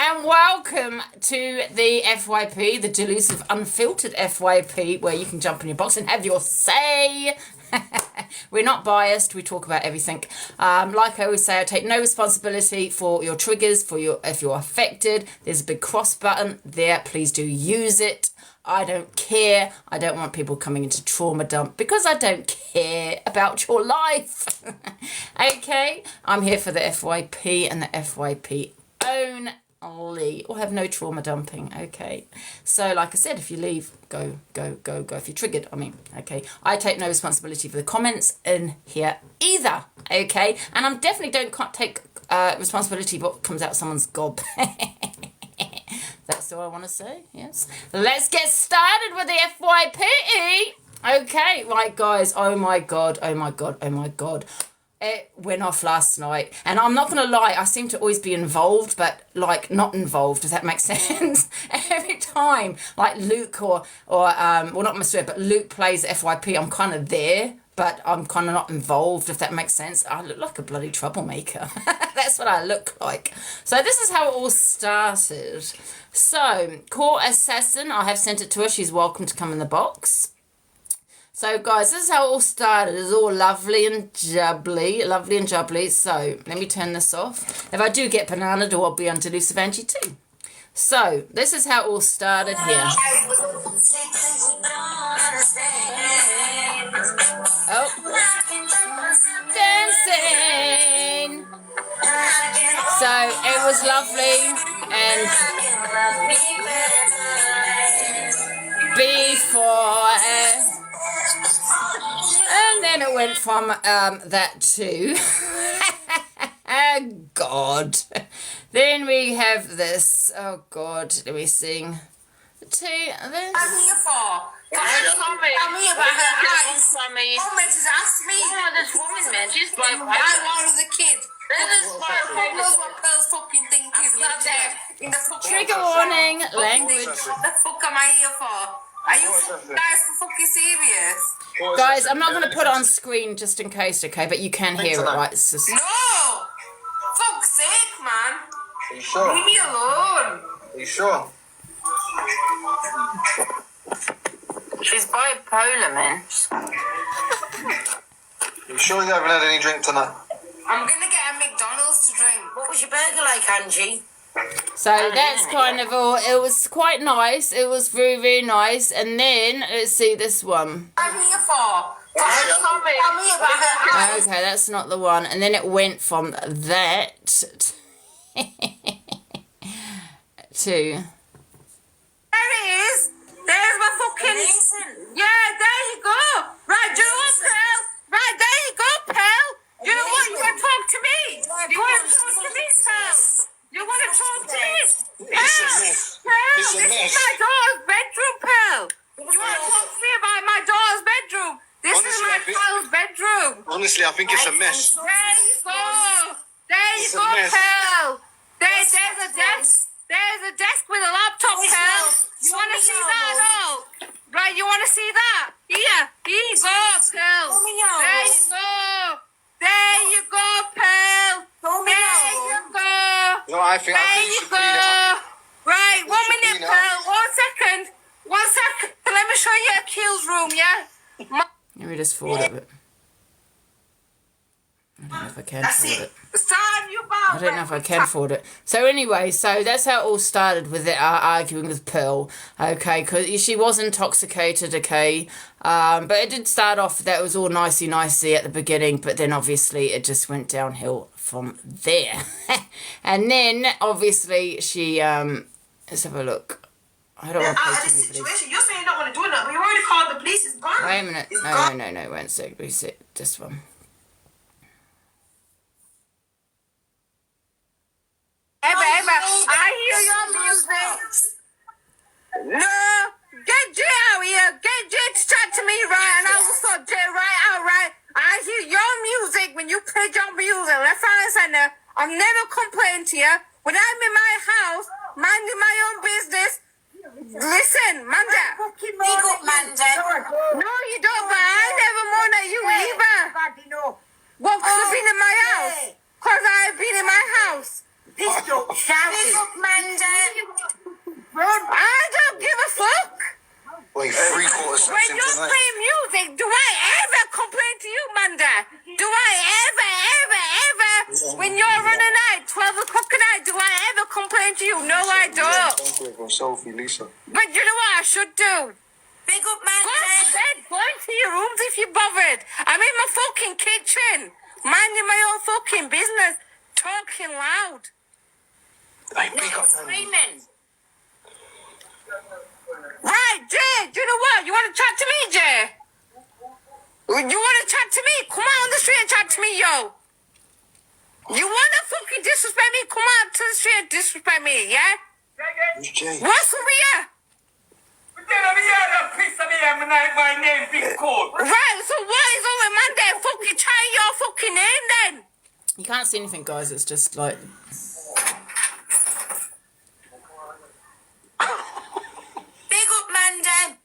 and welcome to the FYP, the delusive, unfiltered FYP, where you can jump in your box and have your say. We're not biased. We talk about everything. Like I always say, I take no responsibility for your triggers, if you're affected. There's a big cross button there. Please do use it. I don't care. I don't want people coming into trauma dump because I don't care about your life. Okay? I'm here for the FYP and the FYP only, or have no trauma dumping. Okay? So, like I said, if you leave, go. If you're triggered, okay? I take no responsibility for the comments in here either. Okay? And I definitely don't take responsibility for what comes out of someone's gob. That's all I want to say, yes. Let's get started with the FYP. Okay, right, guys. Oh, my God. It went off last night. And I'm not going to lie, I seem to always be involved, but, like, not involved. Does that make sense? Every time, like, Luke well, not Mr. Ed, but Luke plays the FYP, I'm kind of there, but I'm kind of not involved, if that makes sense. I look like a bloody troublemaker. That's what I look like. So this is how it all started. So, Court Assassin, I have sent it to her. She's welcome to come in the box. So, guys, this is how it all started. It's all lovely and jubbly. So, let me turn this off. If I do get bananaed, I'll be on Delusive Angie too. So, this is how it all started here. Oh. Dancing. So, it was lovely. And before... and then it went from that to... God. Then we have this. Oh, God. Let me sing. To this. I'm here for. I'm here about her eyes. Comment has asked me. Oh, this woman, man. She's like... I was a kid. Who knows what Pearl's fucking thing is not there in the fucking... Trigger warning. Language. What the fuck am I here for? Are you guys fucking serious? Guys, I'm not going to put it on screen just in case, okay? But you can hear it, right? It's just... No! Fuck's sake, man. Are you sure? Leave me alone. Are you sure? She's bipolar, man. Are you sure you haven't had any drink tonight? I'm going to get a McDonald's to drink. What was your burger like, Angie? So that's kind of all. It was quite nice. It was very, very nice. And then, let's see this one. I'm here for. I'm here about her. Okay, that's not the one. And then it went from that to... There it is. There's my fucking... Yeah, there you go. Right, do you want Pearl? Right, there you go, Pearl. You know what? You want to talk to me? You want to talk to me, Pearl? You want to talk to me? Pearl, this is my daughter's bedroom, Pearl. You want to talk to me about my daughter's bedroom? This is my child's bedroom. Honestly, I think it's a mess. There you go. There you go, Pearl. There's a desk. There's a desk with a laptop, Pearl. You want to see that at all? Right, you want to see that? Here you go, Pearl. There you go. There you go, Pearl. There you go. No, I think you should go. clean it up. Right, 1 minute, Pearl. 1 second. 1 second. Let me show you a kills room, yeah? Let me just forward it. I don't know if I can forward it. I don't know if I can forward it. So anyway, so that's how it all started with it arguing with Pearl, okay, because she was intoxicated, okay, but it did start off, that was all nicey at the beginning, but then obviously it just went downhill from there. And then, obviously, she, let's have a look. I don't want to play too many situation. You're saying you don't want to do that, but you already called the police, it's gone. Wait a minute, no, wait a sec, reset this one. Hey, baby, I hear your music. No, get Jay out here. Get Jay to chat to me, right? And I will sort Jay right out, right? I hear your music when you play your music. Left, right, and center. I'm never complaining to you. When I'm in my house, minding my own business. Listen, Manda. Big up, Manda. No, you don't, but I never moan at you either. What, because I've been in my house? Because I've been in my house. Big up, Manda. I don't give a fuck. Wait, 3/4 When section you tonight. play music, do I ever complain to you, Manda? Do I ever, when you're on a night, 12 o'clock at night, do I ever complain to you? No, I don't. Sophie, Lisa. But you know what I should do? Big up, Go to Mandy. bed, go into your rooms if you're bothered. I'm in my fucking kitchen, minding my own fucking business, talking loud. Hey, pick up, man. Screaming. Right, Jay, do you know what? You want to chat to me, Jay? You want to chat to me? Come out on the street and chat to me, yo. You want to fucking disrespect me? Come out to the street and disrespect me, yeah? Who's Jay? What's over here? Right, so what is over Monday? Fucking try your fucking name then. You can't see anything, guys. It's just like... Big up, Mandy.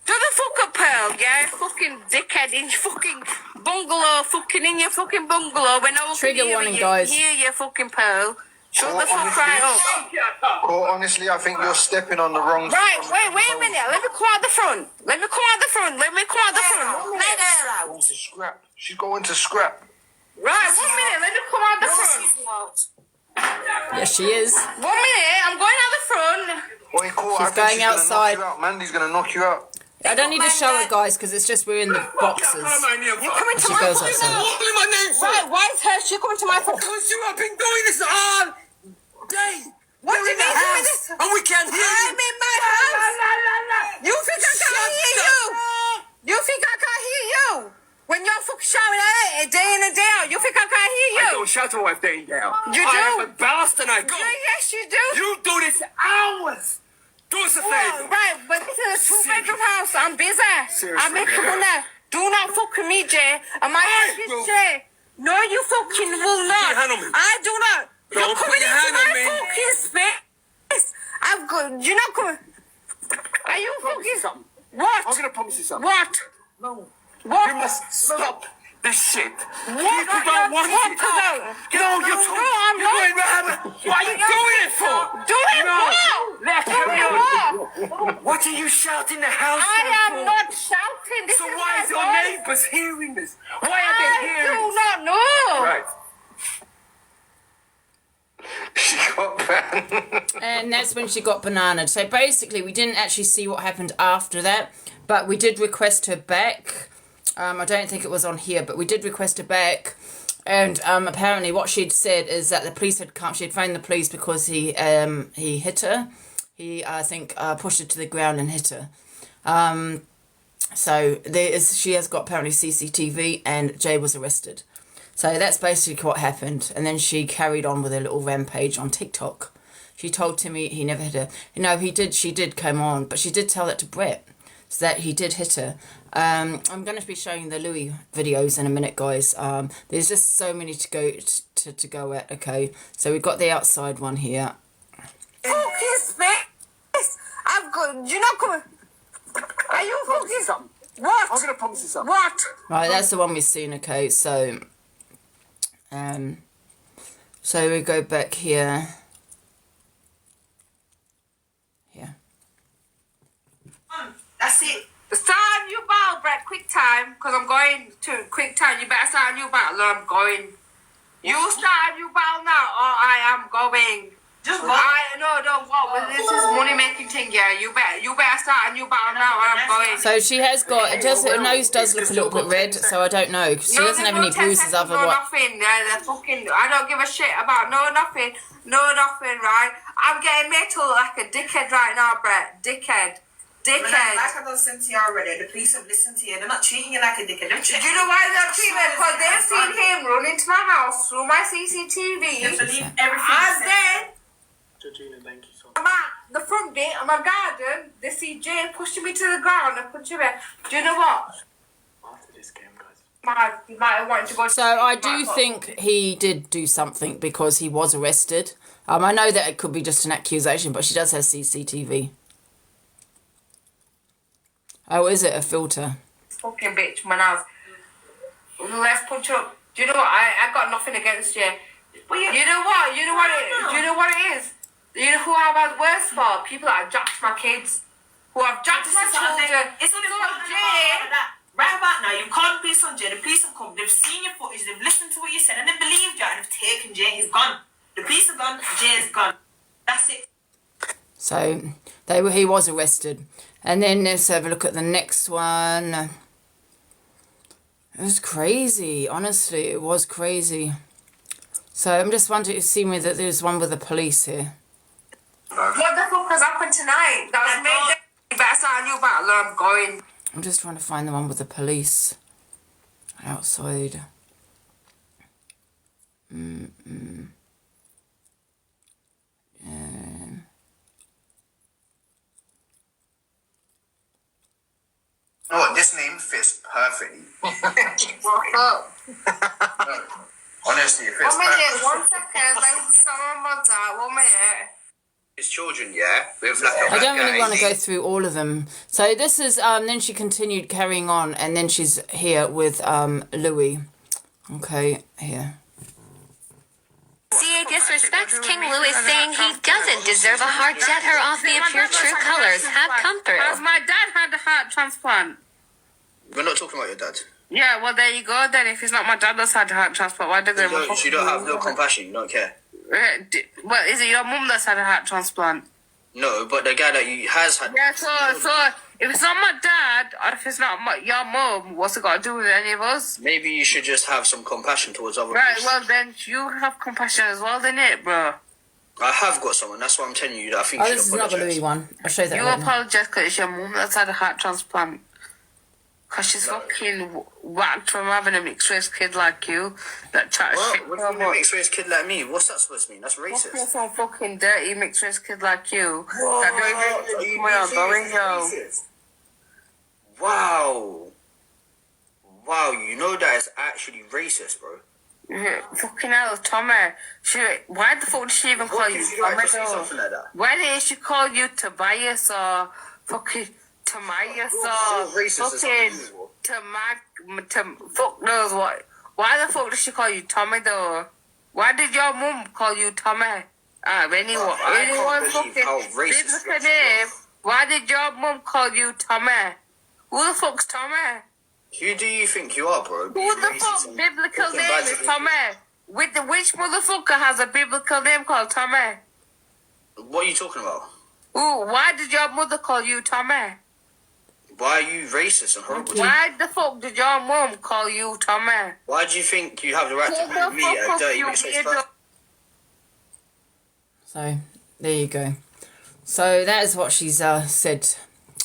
Do the fuck up, Pearl, yeah? Fucking dickhead in your fucking bungalow, fucking in your fucking bungalow when no one Trigger can hear warning, you, guys. hear you, fucking Pearl. Shut Oh, the fuck honestly? right up. Court, honestly, I think you're stepping on the wrong... Right, wait a minute. Let me come out the front. Let me come out the front. Let me come out the front. 1 Let minute. her out. Going to scrap. She's going to scrap. Right, 1 minute. Let me come out the front. Yes, she is. 1 minute. I'm going out the front. Wait, Court, She's I think going she's outside. Gonna knock you out. Mandy's going to knock you out. I don't need to show it, guys, because it's just we're in the boxes. You coming to She my goes fucking outside. house? my name for? Right, why is her? She coming to my fucking... Because you have been doing this all day. What You're do in you the mean doing house, this? and we can't hear I'm you. in my house. You think I can't hear you? You think I can't hear you? When you're fucking shouting at it day in and day out, you think I can't hear I you? don't shout all day now. You I do. am embarrassed and I go. Yeah, yes, you do. You do this hours. Do us a Well, favor. right, but this is a two-bedroom house. I'm busy. Seriously. I'm making money. Do not fuck with me, Jay. Am I I asking will. Jay? No, you fucking will not. your hand on me. I do not. Don't You're put coming your into hand on my me. fucking space. I've got. You're not coming. Are you promise you fucking? something. What? I'm going to promise you something. What? No. What? You must stop this shit. What? People don't want What? it. No, you're I'm you're not. going round. What are you doing it for? Doing No. what? Let Doing me what? What are you shouting the house I for? am not shouting. This So is why my is your voice. neighbours hearing this? Why are they I hearing do this? not know. Right. She got banned. And that's when she got bananaed. So basically, we didn't actually see what happened after that, but we did request her back. I don't think it was on here, but we did request her back. And apparently what she'd said is that the police had come, she'd phoned the police because he hit her. He, I think, pushed her to the ground and hit her. So she has got apparently CCTV, and Jay was arrested. So that's basically what happened. And then she carried on with her little rampage on TikTok. She told Timmy he never hit her. You know, she did come on, but she did tell that to Brett, so that he did hit her. I'm going to be showing the Louie videos in a minute, guys. There's just so many to go to go at. Okay, so we've got the outside one here. Fucking space. I've got. You're not coming. Are you fucking something? What? I'm going to promise you something. What? Right, that's the one we've seen. Okay, so so we go back here. Here. That's it. Start a new battle, Brett. Quick time, because I'm going to quick time. You better start a new battle, or I'm going. You start a new battle now, or I am going. Just what? Don't what? This is money making thing, yeah. You better start a new battle now, or I'm going. So she has got, her nose does look a little bit red, so I don't know. She doesn't have any bruises other no what. nothing. They're fucking. I don't give a shit about no nothing, right? I'm getting made to look like a dickhead right now, Brett. Dickhead. Like I've listened to you already, the police have listened to you. They're not treating you like a dickhead. Do you know why they're not treating me? Because they've seen him run into my house through my CCTV. Believe everything. And then Georgina, thank you so much. I'm at the front bit of my garden. They see Jay pushing me to the ground and punching me. Do you know what? After this game, guys. You might have wanted to go. So I do think he did do something because he was arrested. I know that it could be just an accusation, but she does have CCTV. Oh, is it a filter? Fucking bitch, man. Let's punch up. Do you know what? I got nothing against you. You know what? Do you know what it is? You know who I I've had worse for? People that have jacked my kids. Who have jacked my children. It's only So, one Jay, that. Right about now, you called the police on Jay. The police have come. They've seen your footage. They've listened to what you said, and they believed you. And they've taken Jay. He's gone. The police are gone. Jay is gone. That's it. So he was arrested. And then let's have a look at the next one. It was crazy. Honestly, it was crazy. So I'm just wondering, see me that there's one with the police here. what the fuck has happened tonight? That was made. That's how I knew about where I'm going. I'm just trying to find the one with the police outside. You know what? This name fits perfectly. What's up? Honestly, it fits 1 minute, perfectly. 1 second. Like, someone about that. 1 minute. His children, yeah, with like a I don't really want to guy. go through all of them. So this is, then she continued carrying on, and then she's here with Louie. Okay, here. CA disrespects King Louie, saying he doesn't deserve a heart. Set her off the pure true colors have come Has through. my dad had a heart transplant? We're not talking about your dad. Yeah, well, there you go then. If it's not my dad that's had a heart transplant, why did they... You don't have no compassion. You don't care. Well, is it your mum that's had a heart transplant? No, but the guy that you has had. Yeah, so if it's not my dad, or if it's not your mum, what's it got to do with any of us? Maybe you should just have some compassion towards other Right, people. well then, you have compassion as well, then it, bro. I have got someone. That's why I'm telling you that I think Oh, you this should is another apologize. Louie one. I'll show you that You right now. apologise because it's your mum that's had a heart transplant. Because she's fucking whacked from having a mixed race kid like you that chats shit. What do you mean a mixed race kid like me? What's that supposed to mean? That's Fucking racist. some fucking dirty mixed race kid like you. What? That don't Are even you where I'm being going, serious? yo. Racist? Wow. Wow, you know that is actually racist, bro. Yeah, fucking hell, Tommy. Why the fuck did she even call What you gives you the right Tommy to say though? something like that? Why didn't she call you Tobias or fucking Tobias or You're racist as fucking unbelievable. fuck knows what? Why the fuck did she call you Tommy though? Why did your mum call you Tommy? Anyone can't believe fucking how racist biblical you are. name. Why did your mum call you Tommy? Who the fuck's Tommy? Who do you think you are, bro? Who Being the racist fuck and biblical talking name bad to is people. Tommy? Which motherfucker has a biblical name called Tommy? What are you talking about? Ooh, why did your mother call you Tommy? Why are you racist and horrible? Why the fuck did your mum call you Tommy? Why do you think you have the right to Shut call the me fuck a up, dirty you mixed race weirdo. person? So there you go. So that is what she's said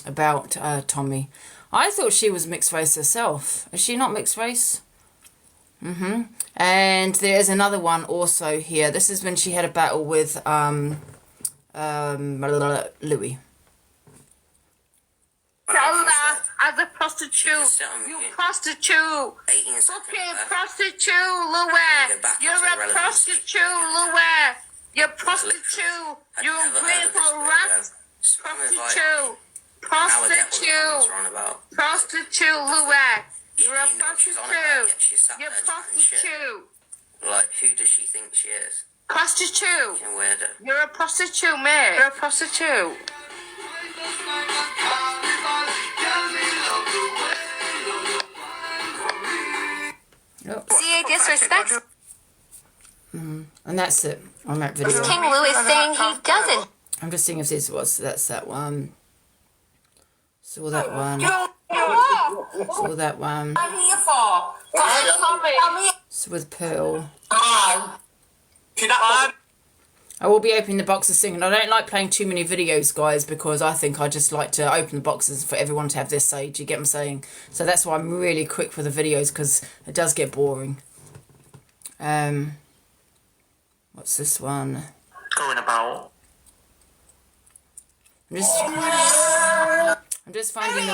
about Tommy. I thought she was mixed race herself. Is she not mixed race? And there's another one also here. This is when she had a battle with Louie. Tell her as a prostitute. You prostitute. Fucking prostitute, Louie. You're a prostitute, Louie. You're a prostitute. You're a grateful rat. Prostitute. Prostitute. Prostitute, Louie. You're a prostitute. You're a prostitute. Like, who does she think she is? Prostitute. Fucking weirdo. You're a prostitute, mate. You're a prostitute. Yep. CA disrespects And that's it on that video. King Louie, saying he doesn't. I'm just seeing if this was, that's that one. Saw that one. Saw that one. I'm here for. Tommy. It's with Pearl. See that one? I will be opening the boxes soon. And I don't like playing too many videos, guys, because I think I just like to open the boxes for everyone to have their say. Do you get what I'm saying? So that's why I'm really quick for the videos, because it does get boring. What's this one? Going about. I'm just finding the.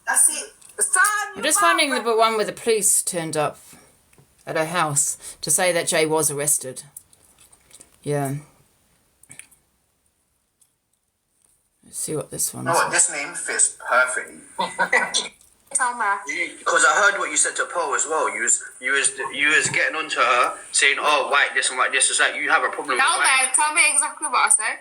That's it. I'm just finding the one where the police turned up at her house to say that Jay was arrested. Yeah. Let's see what this one You know is. what? This name fits perfectly. Tell me. Because I heard what you said to Pearl as well. You was getting onto her, saying, "Oh, white this and white this." It's like you have a problem. Tell me exactly what I said.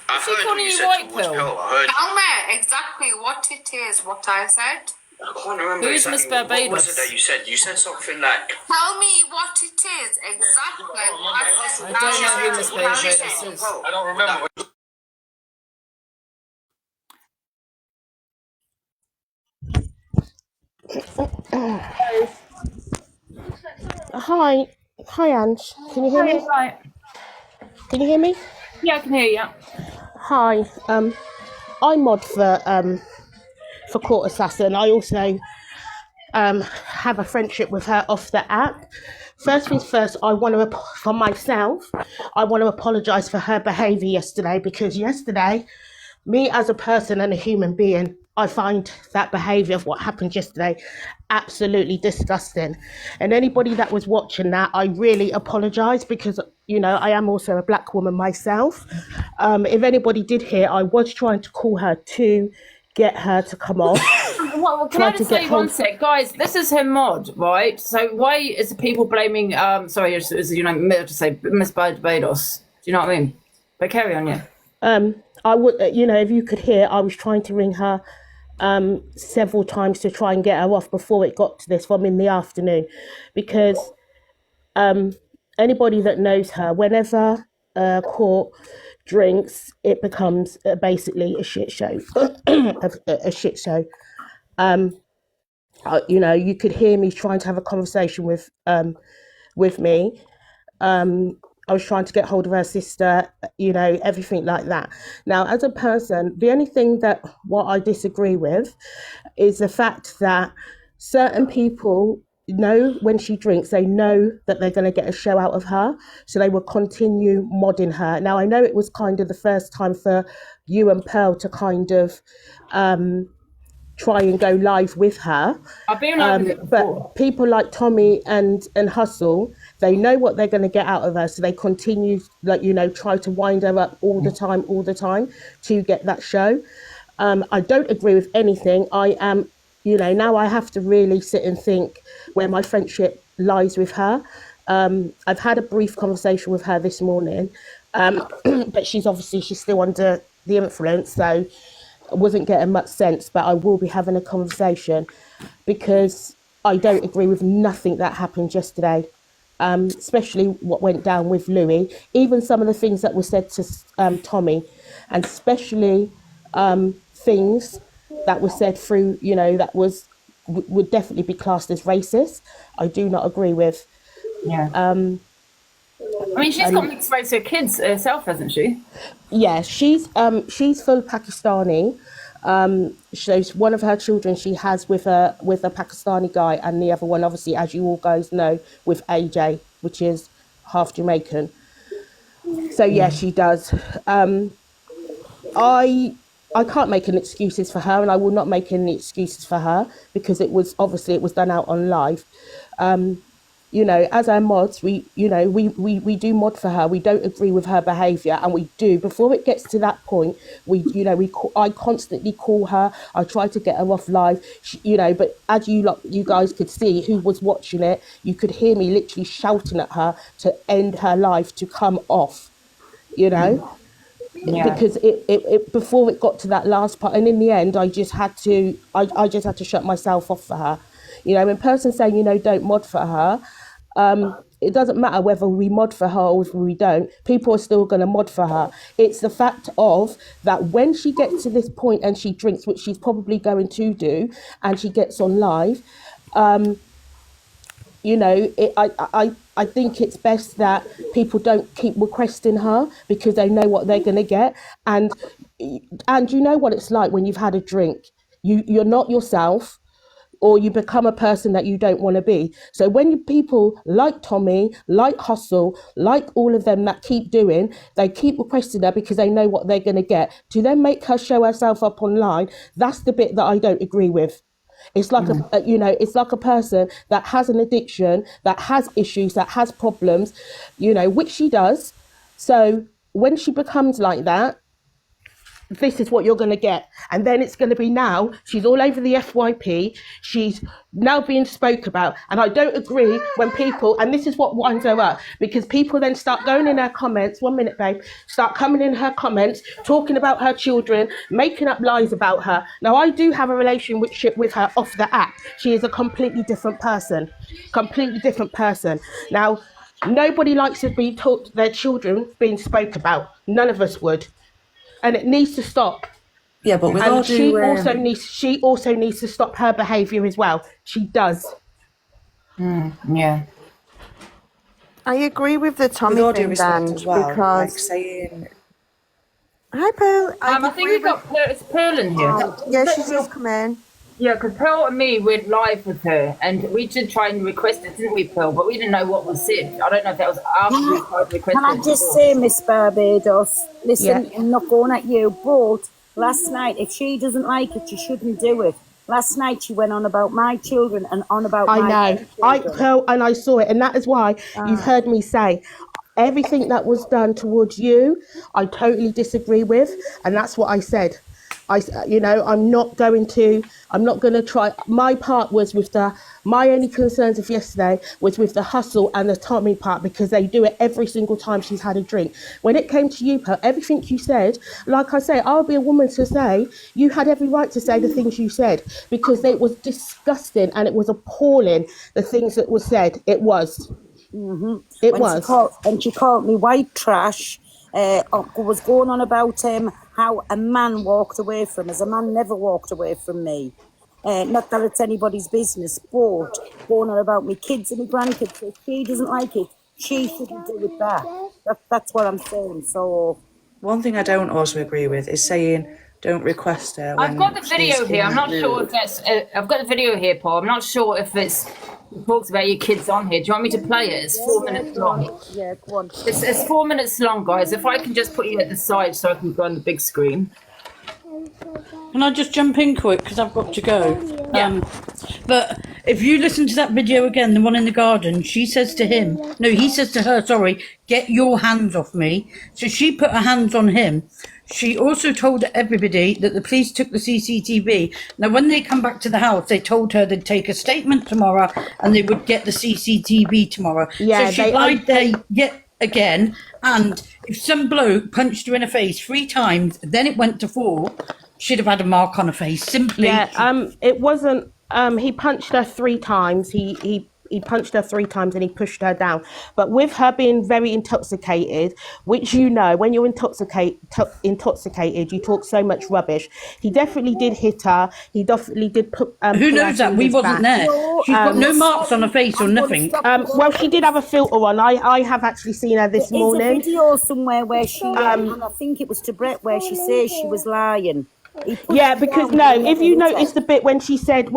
I heard what you said towards Pearl. I heard. Tell me exactly what it is, what I said. I can't remember Who's exactly. Miss Barbados? What was it that you said? You said something like. Tell me what it is exactly. I don't know who Miss Barbados is. I don't remember. Hi, Ange. Can you hear me? Right. Can you hear me? Yeah, I can hear you. Hi. I mod for Court Assassin. I also have a friendship with her off the app. First things first, I want to, for myself, I want to apologise for her behaviour yesterday, because yesterday, me as a person and a human being, I find that behaviour of what happened yesterday absolutely disgusting. And anybody that was watching that, I really apologise, because, you know, I am also a black woman myself. If anybody did hear, I was trying to call her to get her to come off. Well, can I just say one sec, guys? This is her mod, right? So why is the people blaming? Sorry, is you know, to say Miss Barbados? Do you know what I mean? But carry on, yeah. I would, you know, if you could hear, I was trying to ring her several times to try and get her off before it got to this, from in the afternoon, because anybody that knows her, whenever Court drinks, it becomes basically a shit show. a shit show. You know, you could hear me trying to have a conversation with me. I was trying to get hold of her sister, you know, everything like that. Now, as a person, the only thing that what I disagree with is the fact that certain people know when she drinks, they know that they're going to get a show out of her, so they will continue modding her. Now, I know it was kind of the first time for you and Pearl to kind of try and go live with her. I've been live with it before. But people like Tommy and Hustle, they know what they're going to get out of her, so they continue, like, you know, try to wind her up all the time to get that show. I don't agree with anything. I am, you know, now I have to really sit and think where my friendship lies with her. I've had a brief conversation with her this morning, but she's still under the influence, so I wasn't getting much sense. But I will be having a conversation, because I don't agree with nothing that happened yesterday, especially what went down with Louie, even some of the things that were said to Tommy, and especially things that were said through, you know, that would definitely be classed as racist. I do not agree with. Yeah. I mean, she's got mixed race her kids herself, hasn't she? Yeah, she's full Pakistani. So one of her children she has with a Pakistani guy, and the other one, obviously, as you all guys know, with AJ, which is half Jamaican. So yeah, she does. I can't make any excuses for her, and I will not make any excuses for her, because it was done out on live. You know, as our mods, we do mod for her. We don't agree with her behaviour, and we do. Before it gets to that point, I constantly call her. I try to get her off live, but as you guys could see, who was watching it, you could hear me literally shouting at her to end her live, to come off, you know. Yeah. Because it before it got to that last part, and in the end, I just had to shut myself off for her. You know, when person saying, you know, don't mod for her, it doesn't matter whether we mod for her or if we don't, people are still going to mod for her. It's the fact of that when she gets to this point and she drinks, which she's probably going to do, and she gets on live, you know, I think it's best that people don't keep requesting her, because they know what they're going to get. And you know what it's like when you've had a drink. You're not yourself, or you become a person that you don't want to be. So when people like Tommy, like Hustle, like all of them that keep doing, they keep requesting her because they know what they're going to get. To then make her show herself up online, that's the bit that I don't agree with. It's like it's like a person that has an addiction, that has issues, that has problems, you know, which she does. So when she becomes like that, this is what you're going to get. And then it's going to be now, she's all over the FYP. She's now being spoke about. And I don't agree when people, and this is what winds her up, because people then start going in her comments, 1 minute, babe, start coming in her comments, talking about her children, making up lies about her. Now, I do have a relationship with her off the app. She is a completely different person. Completely different person. Now, nobody likes to be taught their children being spoke about. None of us would. And it needs to stop. Yeah, but with and all she due, also needs to stop her behaviour as well. She does. Yeah. I agree with the Tommy with all due thing, respect Dan, as well, like because saying, hi, Pearl. I think we've got it's Pearl in here. Yeah, she's just come in. Yeah, because Pearl and me went live with her, and we did try and request it, didn't we, Pearl? But we didn't know what was said. I don't know if that was after we tried requesting. Can I just say, Miss Barbados, listen, Yeah. I'm not going at you, but last night, if she doesn't like it, she shouldn't do it. Last night she went on about my children and on about my I know. Pearl, and I saw it, and that is why you've heard me say everything that was done towards you, I totally disagree with, and that's what I said. I'm not going to try. My part was with my only concerns of yesterday was with the hustle and the Tommy part, because they do it every single time she's had a drink. When it came to you, Pearl, everything you said, like I say, I'll be a woman to say, you had every right to say the things you said, because it was disgusting and it was appalling, the things that were said. It was. And she called me white trash. Was going on about how a man walked away from us. A man never walked away from me. Not that it's anybody's business, but going on about me kids and my grandkids. If she doesn't like it, she shouldn't do it back. That's what I'm saying. So one thing I don't also agree with is saying don't request her. I've got the video here. I'm not sure if that's. I've got the video here, Paul. I'm not sure if it talks about your kids on here. Do you want me to play it? It's 4 minutes long. Yeah, go on. It's 4 minutes long, guys. If I can just put you at the side so I can go on the big screen. Can I just jump in quick because I've got to go? Yeah. But if you listen to that video again, the one in the garden, she says to him, no, he says to her, sorry, get your hands off me. So she put her hands on him. She also told everybody that the police took the CCTV. Now, when they come back to the house, they told her they'd take a statement tomorrow and they would get the CCTV tomorrow. Yeah, so she lied there yet again. And if some bloke punched her in the face 3 times, then it went to 4, she'd have had a mark on her face. Simply. Yeah. It wasn't. He punched her 3 times. He punched her 3 times and he pushed her down. But with her being very intoxicated, which when you're intoxicated, you talk so much rubbish. He definitely did hit her. He definitely did put. Who knows that? We wasn't there. She's got no marks on her face or nothing. Well, she did have a filter on. I have actually seen her this morning. There's a video somewhere where she, and I think it was to Brett, where she says she was lying. Yeah, because if you notice the bit when she said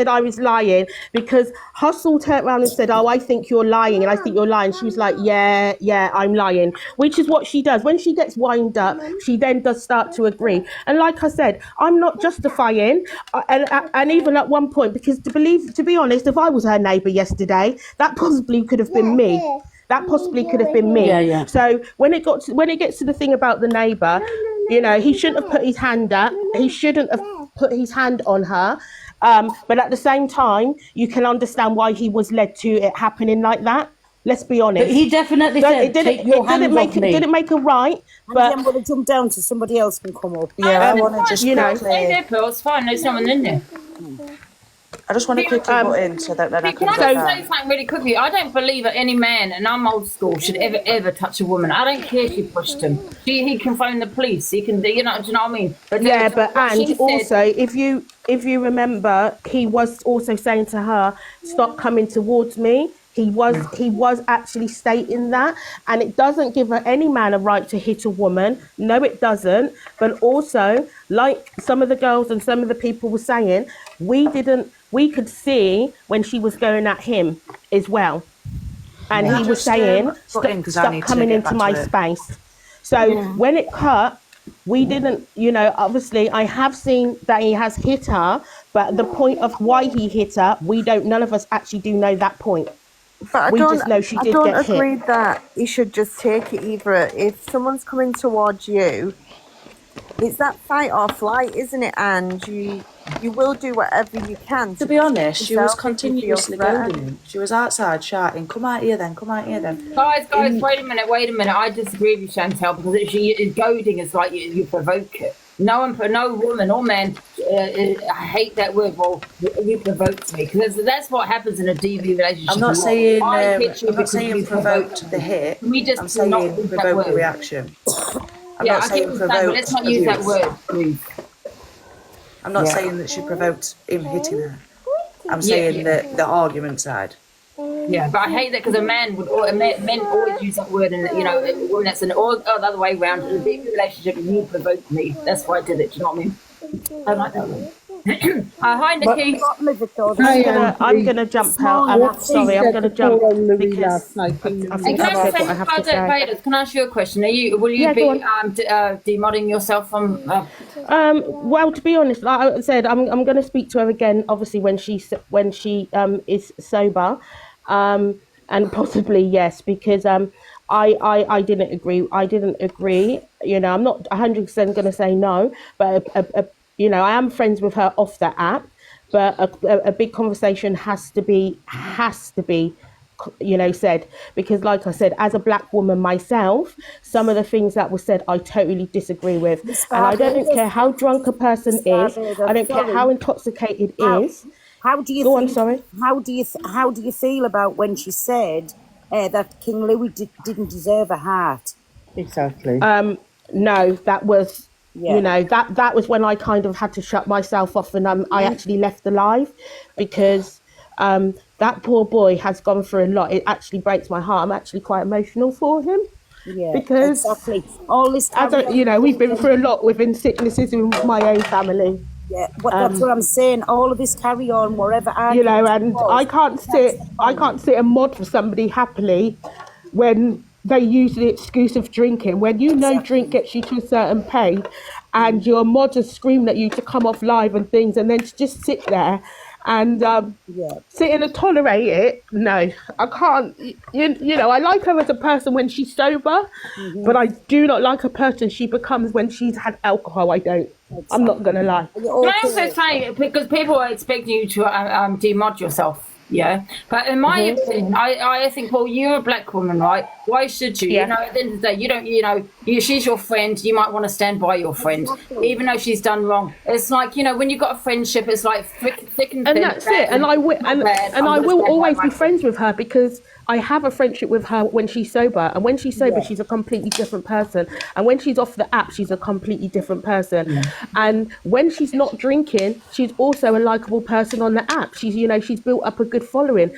I was lying, because Hustle turned around and said, oh, I think you're lying, and I think you're lying. She was like, yeah, I'm lying, which is what she does. When she gets wind up, she then does start to agree. And like I said, I'm not justifying, and even at one point, because to be honest, if I was her neighbour yesterday, that possibly could have been me. Yeah. So when it gets to the thing about the neighbour, he shouldn't have put his hand up. He shouldn't have put his hand on her. But at the same time, you can understand why he was led to it happening like that. Let's be honest. But he definitely said, take your hands off me. It didn't make it right. But I'm going to jump down so somebody else can come up. Yeah, I want to just Stay there, Pearl. It's fine. There's someone in there. I just want to quickly put in so that then I Can can I say something really quickly? I don't believe that any man, and I'm old school, should ever touch a woman. I don't care if she pushed him. He can phone the police. He can do, do you know what I mean? But and also, if you remember, he was also saying to her, stop coming towards me. He was actually stating that, and it doesn't give any man a right to hit a woman. No, it doesn't. But also, like some of the girls and some of the people were saying, we could see when she was going at him as well. And he was saying, stop coming into my space. So when it cut, we didn't, obviously I have seen that he has hit her, but the point of why he hit her, none of us actually do know that point. But we just know she did get hit. I don't agree that you should just take it either. If someone's coming towards you, It's that fight or flight, isn't it, Ange? You will do whatever you can. To be honest, she was yourself if you feel continuously threatened. goading him. She was outside shouting, come out here then, come out here then. Guys, wait a minute. I disagree with Chantel because she is goading is like you provoke it. No woman or man, I hate that word. Well, you provoked me because that's what happens in a DV relationship. I'm not saying provoked the hit. I'm saying provoke the reaction. I'm not saying provoked. Let's not use that word, please. I'm not saying that she provoked him hitting her. I'm saying the argument side. Yeah, but I hate that because men always use that word, and a woman that's the other way around. In a big relationship, and you provoked me. That's why I did it. Do you know what I mean? I like that word. Hi, Nikki. I'm gonna jump out. I'm sorry. I'm gonna jump because I think I've said what I have to say. Can I ask you a question? Will you be demodding yourself from? Well, to be honest, like I said, I'm going to speak to her again. Obviously, when she is sober, and possibly yes, because I didn't agree. I'm not 100% going to say no, but I am friends with her off the app. But a big conversation has to be said, because like I said, as a black woman myself, some of the things that were said I totally disagree with, and I don't care how drunk a person is, I don't care how intoxicated is. How do you How do you feel about when she said that King Louie didn't deserve a heart? Exactly. No, that was that was when I kind of had to shut myself off, and I actually left the live because that poor boy has gone through a lot. It actually breaks my heart. I'm actually quite emotional for him. Yeah, because exactly. All this, we've been through a lot within sicknesses in my own family. Yeah, that's what I'm saying. All of this carry on, wherever and I can't sit and mod for somebody happily when they use the excuse of drinking. When drink gets you to a certain pain, and your mods are screaming at you to come off live and things, and then to just sit there and sit and tolerate it. No, I can't. I like her as a person when she's sober, but I do not like a person she becomes when she's had alcohol. I don't. I'm not gonna lie. Can I also say, because people are expecting you to demod yourself, yeah. But in my opinion, I think, well, you're a black woman, right? Why should you? Yeah. At the end of the day, you don't. She's your friend. You might want to stand by your friend, even though she's done wrong. It's like when you've got a friendship, it's like thick and thin. And that's it. And I will always be friends with her because I have a friendship with her when she's sober, and when she's sober, she's a completely different person. And when she's off the app, she's a completely different person. Yeah. And when she's not drinking, she's also a likable person on the app. She's she's built up a good following.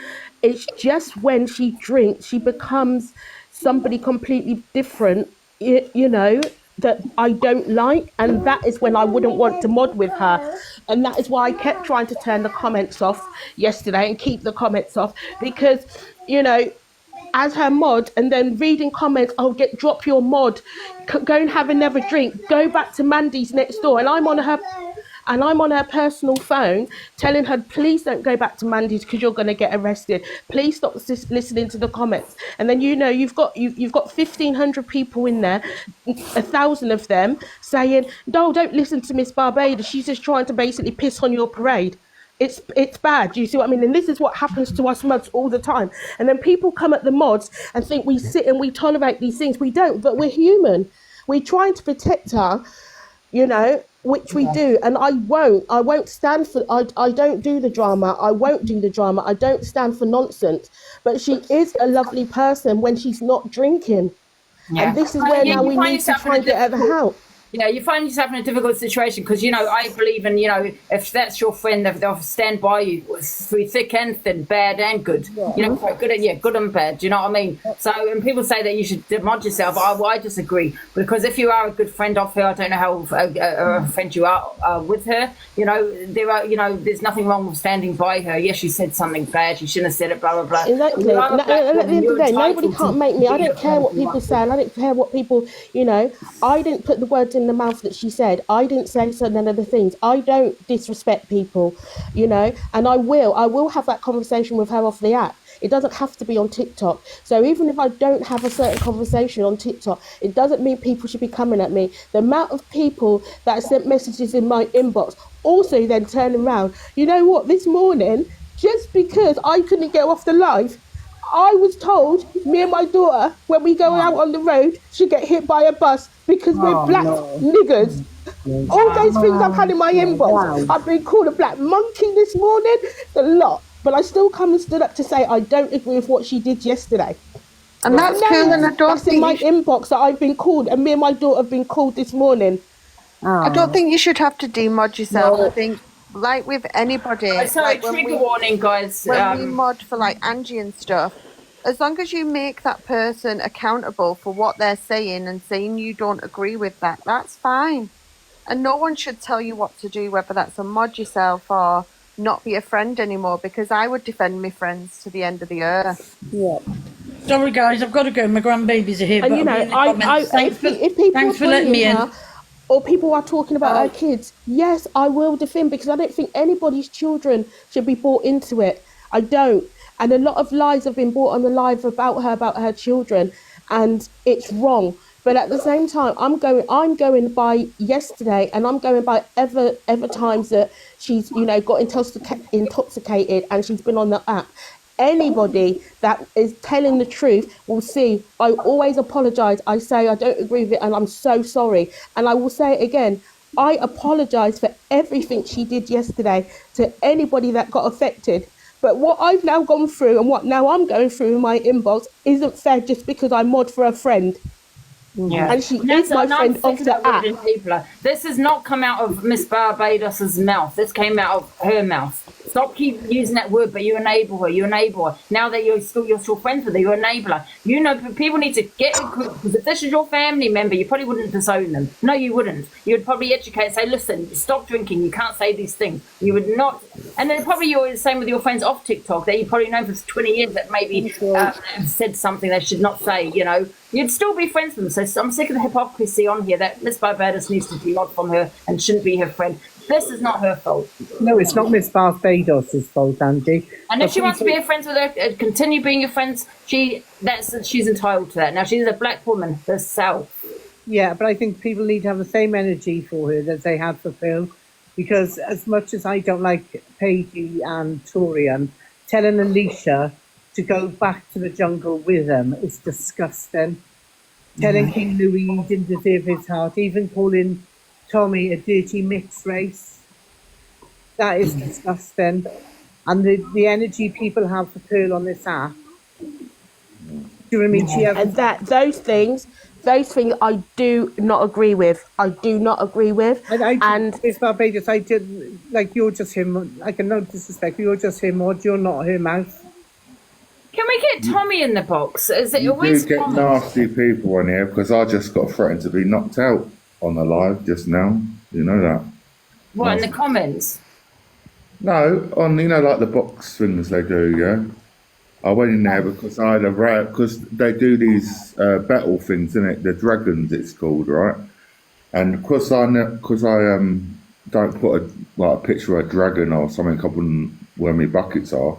It's just when she drinks, she becomes somebody completely different, that I don't like, and that is when I wouldn't want to mod with her. And that is why I kept trying to turn the comments off yesterday and keep the comments off, because as her mod, and then reading comments, drop your mod, go and have another drink, go back to Mandy's next door, and I'm on her personal phone telling her, please don't go back to Mandy's because you're going to get arrested. Please stop listening to the comments. And then you've got 1,500 people in there, 1,000 of them saying, no, don't listen to Miss Barbados. She's just trying to basically piss on your parade. It's bad. You see what I mean? And this is what happens to us mods all the time. And then people come at the mods and think we sit and we tolerate these things. We don't, but we're human. We're trying to protect her, which we do. And I won't stand for, I don't do the drama. I won't do the drama. I don't stand for nonsense. But she is a lovely person when she's not drinking. Yeah. And this is where now we need to try and get her help. Yeah, you find yourself in a difficult situation because, I believe in, if that's your friend, they'll stand by you through thick and thin, bad and good. Yeah. Good and bad. Do you know what I mean? So when people say that you should mod yourself, I disagree. Because if you are a good friend of her, I don't know how a friend you are with her, there's nothing wrong with standing by her. Yes, you said something bad, you shouldn't have said it, blah, blah, blah. Exactly. At the end of the day, nobody can't make me. I don't care what people say, and I don't care what people, I didn't put the words in the mouth that she said. I didn't say none of the things. I don't disrespect people, and I will have that conversation with her off the app. It doesn't have to be on TikTok. So even if I don't have a certain conversation on TikTok, it doesn't mean people should be coming at me. The amount of people that sent messages in my inbox also then turning around. You know what? This morning, just because I couldn't get off the live, I was told, me and my daughter, when we go out on the road, should get hit by a bus because we're black niggers. All those things I've had in my inbox. I've been called a black monkey this morning, a lot. But I still come and stood up to say I don't agree with what she did yesterday. And that's cool, and I don't that's in my inbox that I've been called, and me and my daughter have been called this morning. I don't think you should have to demod yourself. I think, like with anybody, sorry, like when trigger warning, guys. When we mod for like Angie and stuff, as long as you make that person accountable for what they're saying and saying you don't agree with that, that's fine. And no one should tell you what to do, whether that's unmod yourself or not be a friend anymore, because I would defend my friends to the end of the earth. Yeah. Sorry, guys, I've got to go. My grandbabies are here. And you know, if people thanks for letting me in. Or people are talking about her kids, yes, I will defend, because I don't think anybody's children should be brought into it. I don't. And a lot of lies have been brought on the live about her children, and it's wrong. But at the same time, I'm going by yesterday, and I'm going by ever times that she's, you know, got intoxicated and she's been on the app. Anybody that is telling the truth will see. I always apologise. I say I don't agree with it and I'm so sorry. And I will say it again. I apologise for everything she did yesterday to anybody that got affected. But what I've now gone through and what now I'm going through in my inbox isn't fair just because I mod for a friend. Yeah. And she is my friend off the app. This has not come out of Miss Barbados's mouth. This came out of her mouth. Stop keep using that word, but you enable her. You enable her. Now that you're still friends with her, you enable her. You know, people need to get, because if this is your family member, you probably wouldn't disown them. No, you wouldn't. You would probably educate and say, listen, stop drinking. You can't say these things. You would not. And then probably you're the same with your friends off TikTok that you probably know for 20 years that maybe said something they should not say, you know. You'd still be friends with them. So I'm sick of the hypocrisy on here that Miss Barbados needs to be off from her and shouldn't be her friend. This is not her fault. No, it's not Miss Barbados' fault, Angie. And if she wants to be friends with her, continue being your friends, she's entitled to that. Now, she's a black woman herself. Yeah, but I think people need to have the same energy for her that they had for Phil. Because as much as I don't like Paige and Torian, telling Alicia to go back to the jungle with them is disgusting. Telling King Louie he didn't deserve his heart, even calling Tommy a dirty mixed race. That is disgusting. And the energy people have for Pearl on this app. Do you know what I mean? And those things I do not agree with. I do not agree with. And Miss Barbados, I did, like, you're just him, like, no disrespect, you're just him, or you're not her mouth. Can we get Tommy in the box? Is it you always do get nasty people on here, because I just got threatened to be knocked out on the live just now. You know that? What, in the comments? No, on, you know, like the box things they do, yeah? I went in there because I had a riot, because they do these battle things, innit? The dragons, it's called, right? And because I don't put a picture of a dragon or something up on where my buckets are,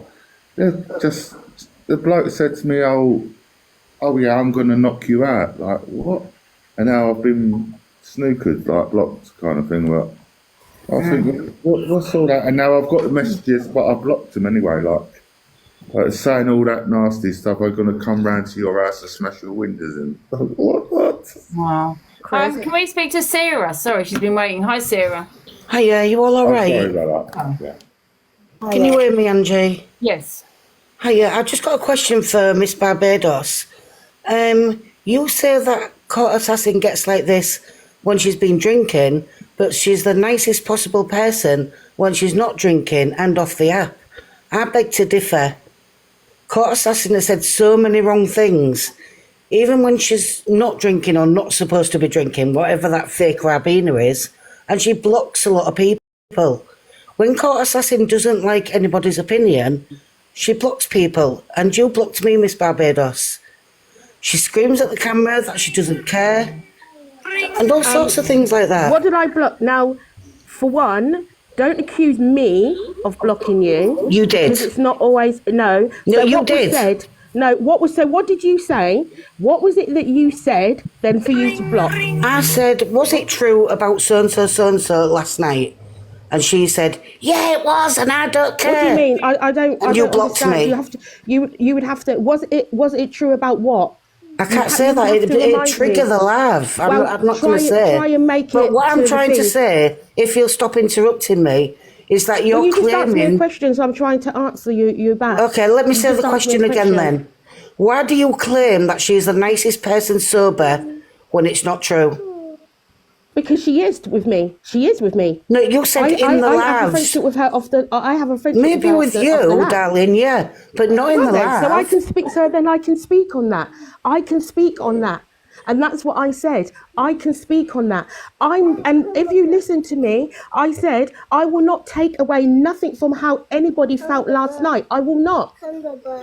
the bloke said to me, oh yeah, I'm going to knock you out. Like, what? And now I've been snookered, like blocked kind of thing. But I think, what's all that? And now I've got the messages, but I've blocked them anyway. Like saying all that nasty stuff. I'm going to come round to your house and smash your windows in. What? Wow. Can we speak to Sarah? Sorry, she's been waiting. Hi, Sarah. Hiya, you all right? Sorry about that. Yeah. Can you hear me, Angie? Yes. Hiya, I've just got a question for Miss Barbados. You say that Court Assassin gets like this when she's been drinking, but she's the nicest possible person when she's not drinking and off the app. I beg to differ. Court Assassin has said so many wrong things. Even when she's not drinking or not supposed to be drinking, whatever that fake Rabina is, and she blocks a lot of people. When Court Assassin doesn't like anybody's opinion, she blocks people, and you blocked me, Miss Barbados. She screams at the camera that she doesn't care, and all sorts of things like that. What did I block? Now, for one, Don't accuse me of blocking you. You did. Because it's not always, no. No, So you what was did. said, no, what did you say? What was it that you said then for you to block? I said, was it true about so-and-so last night? And she said, yeah, it was, and I don't care. What do you mean? I don't. And I you don't blocked understand. me. You have to. You would have to. Was it true about what? I can't say that. It'd trigger the laugh. I'm not going to say. Try and make but it. what I'm trying to thing. say, if you'll stop interrupting me, is that you're you just asked me a claiming. question, so I'm trying to answer you back. Okay, let me You say the just asked me question a again question. then. Why do you claim that she's the nicest person sober when it's not true? Because she is with me. She is with me. No, you said in the I have a labs. friendship with her off the. I have a friendship. Maybe with her with off the you, lab. darling, yeah, but not in the lab. So I can speak. So then I can speak on that. I can speak on that. And that's what I said. I can speak on that. And if you listen to me, I said I will not take away nothing from how anybody felt last night. I will not.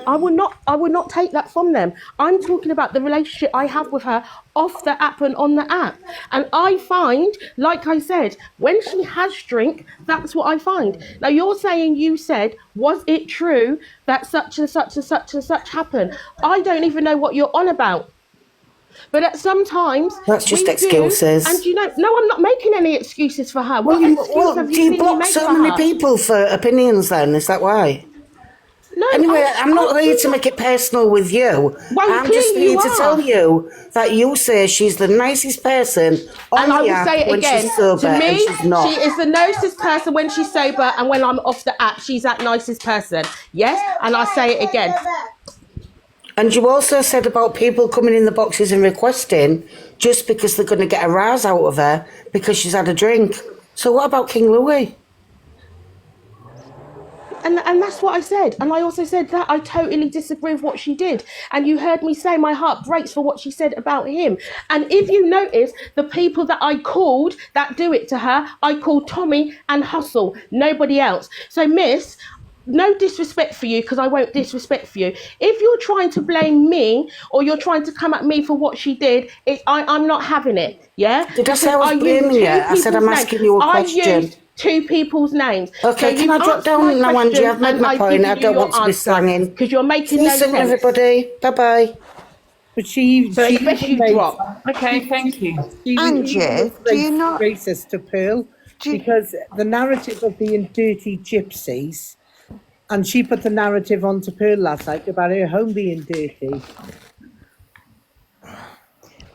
I will not take that from them. I'm talking about the relationship I have with her off the app and on the app. And I find, like I said, when she has drink, that's what I find. Now you're saying you said, was it true that such and such and such and such happened? I don't even know what you're on about. But sometimes that's just we excuses. Do, and you know, no, I'm not making any excuses for her. Well, do you block so many people for opinions then? Is that why? No. Anyway, I'm not here to make it personal with you. Well, I'm just here to tell you that you say she's the nicest person on the app when she's sober, to me, and she's not. She is the nicest person when she's sober, and when I'm off the app, she's that nicest person. Yes, and I say it again. And you also said about people coming in the boxes and requesting just because they're going to get a rise out of her because she's had a drink. So what about King Louie? And that's what I said. And I also said that I totally disagree with what she did. And you heard me say my heart breaks for what she said about him. And if you notice, the people that I called that do it to her, I called Tommy and Hustle, nobody else. So Miss, no disrespect for you, because I won't disrespect for you. If you're trying to blame me or you're trying to come at me for what she did, I'm not having it. Yeah? Did I say I was blaming you? I said I'm asking you a question. I used 2 people's names. Okay, so can I drop down now, Angie? I've made my point. I don't want to be slanging. Because you're making See you no soon, sense. everybody. Bye-bye. But she best you drop. Okay, thank you. Angie, do you not racist to Pearl? Because the narrative of being dirty gypsies, and she put the narrative onto Pearl last night about her home being dirty.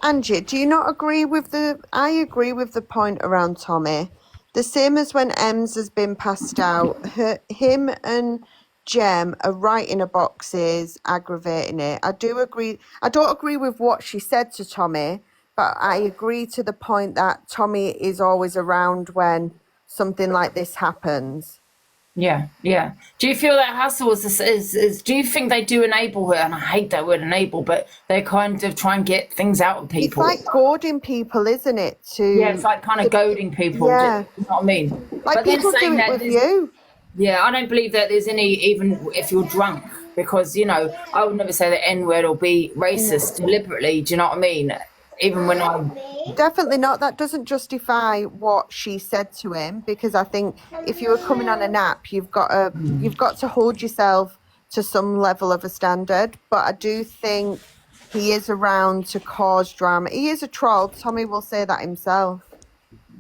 Angie, do you not agree with I agree with the point around Tommy. The same as when Ems has been passed out, him and Jem are right in her boxes, aggravating it. I do agree. I don't agree with what she said to Tommy, but I agree to the point that Tommy is always around when something like this happens. Yeah. Do you feel that Hustle is do you think they do enable her? And I hate that word enable, but they kind of try and get things out of people. It's like goading people, isn't it? Yeah, it's like kind of goading people. Yeah. You know what I mean? Like but people do it with you. Yeah, I don't believe that there's any, even if you're drunk, because, you know, I would never say the N-word or be racist deliberately. Do you know what I mean? Even when I'm... Definitely not. That doesn't justify what she said to him, because I think if you were coming on a nap, you've got to hold yourself to some level of a standard. But I do think he is around to cause drama. He is a troll. Tommy will say that himself.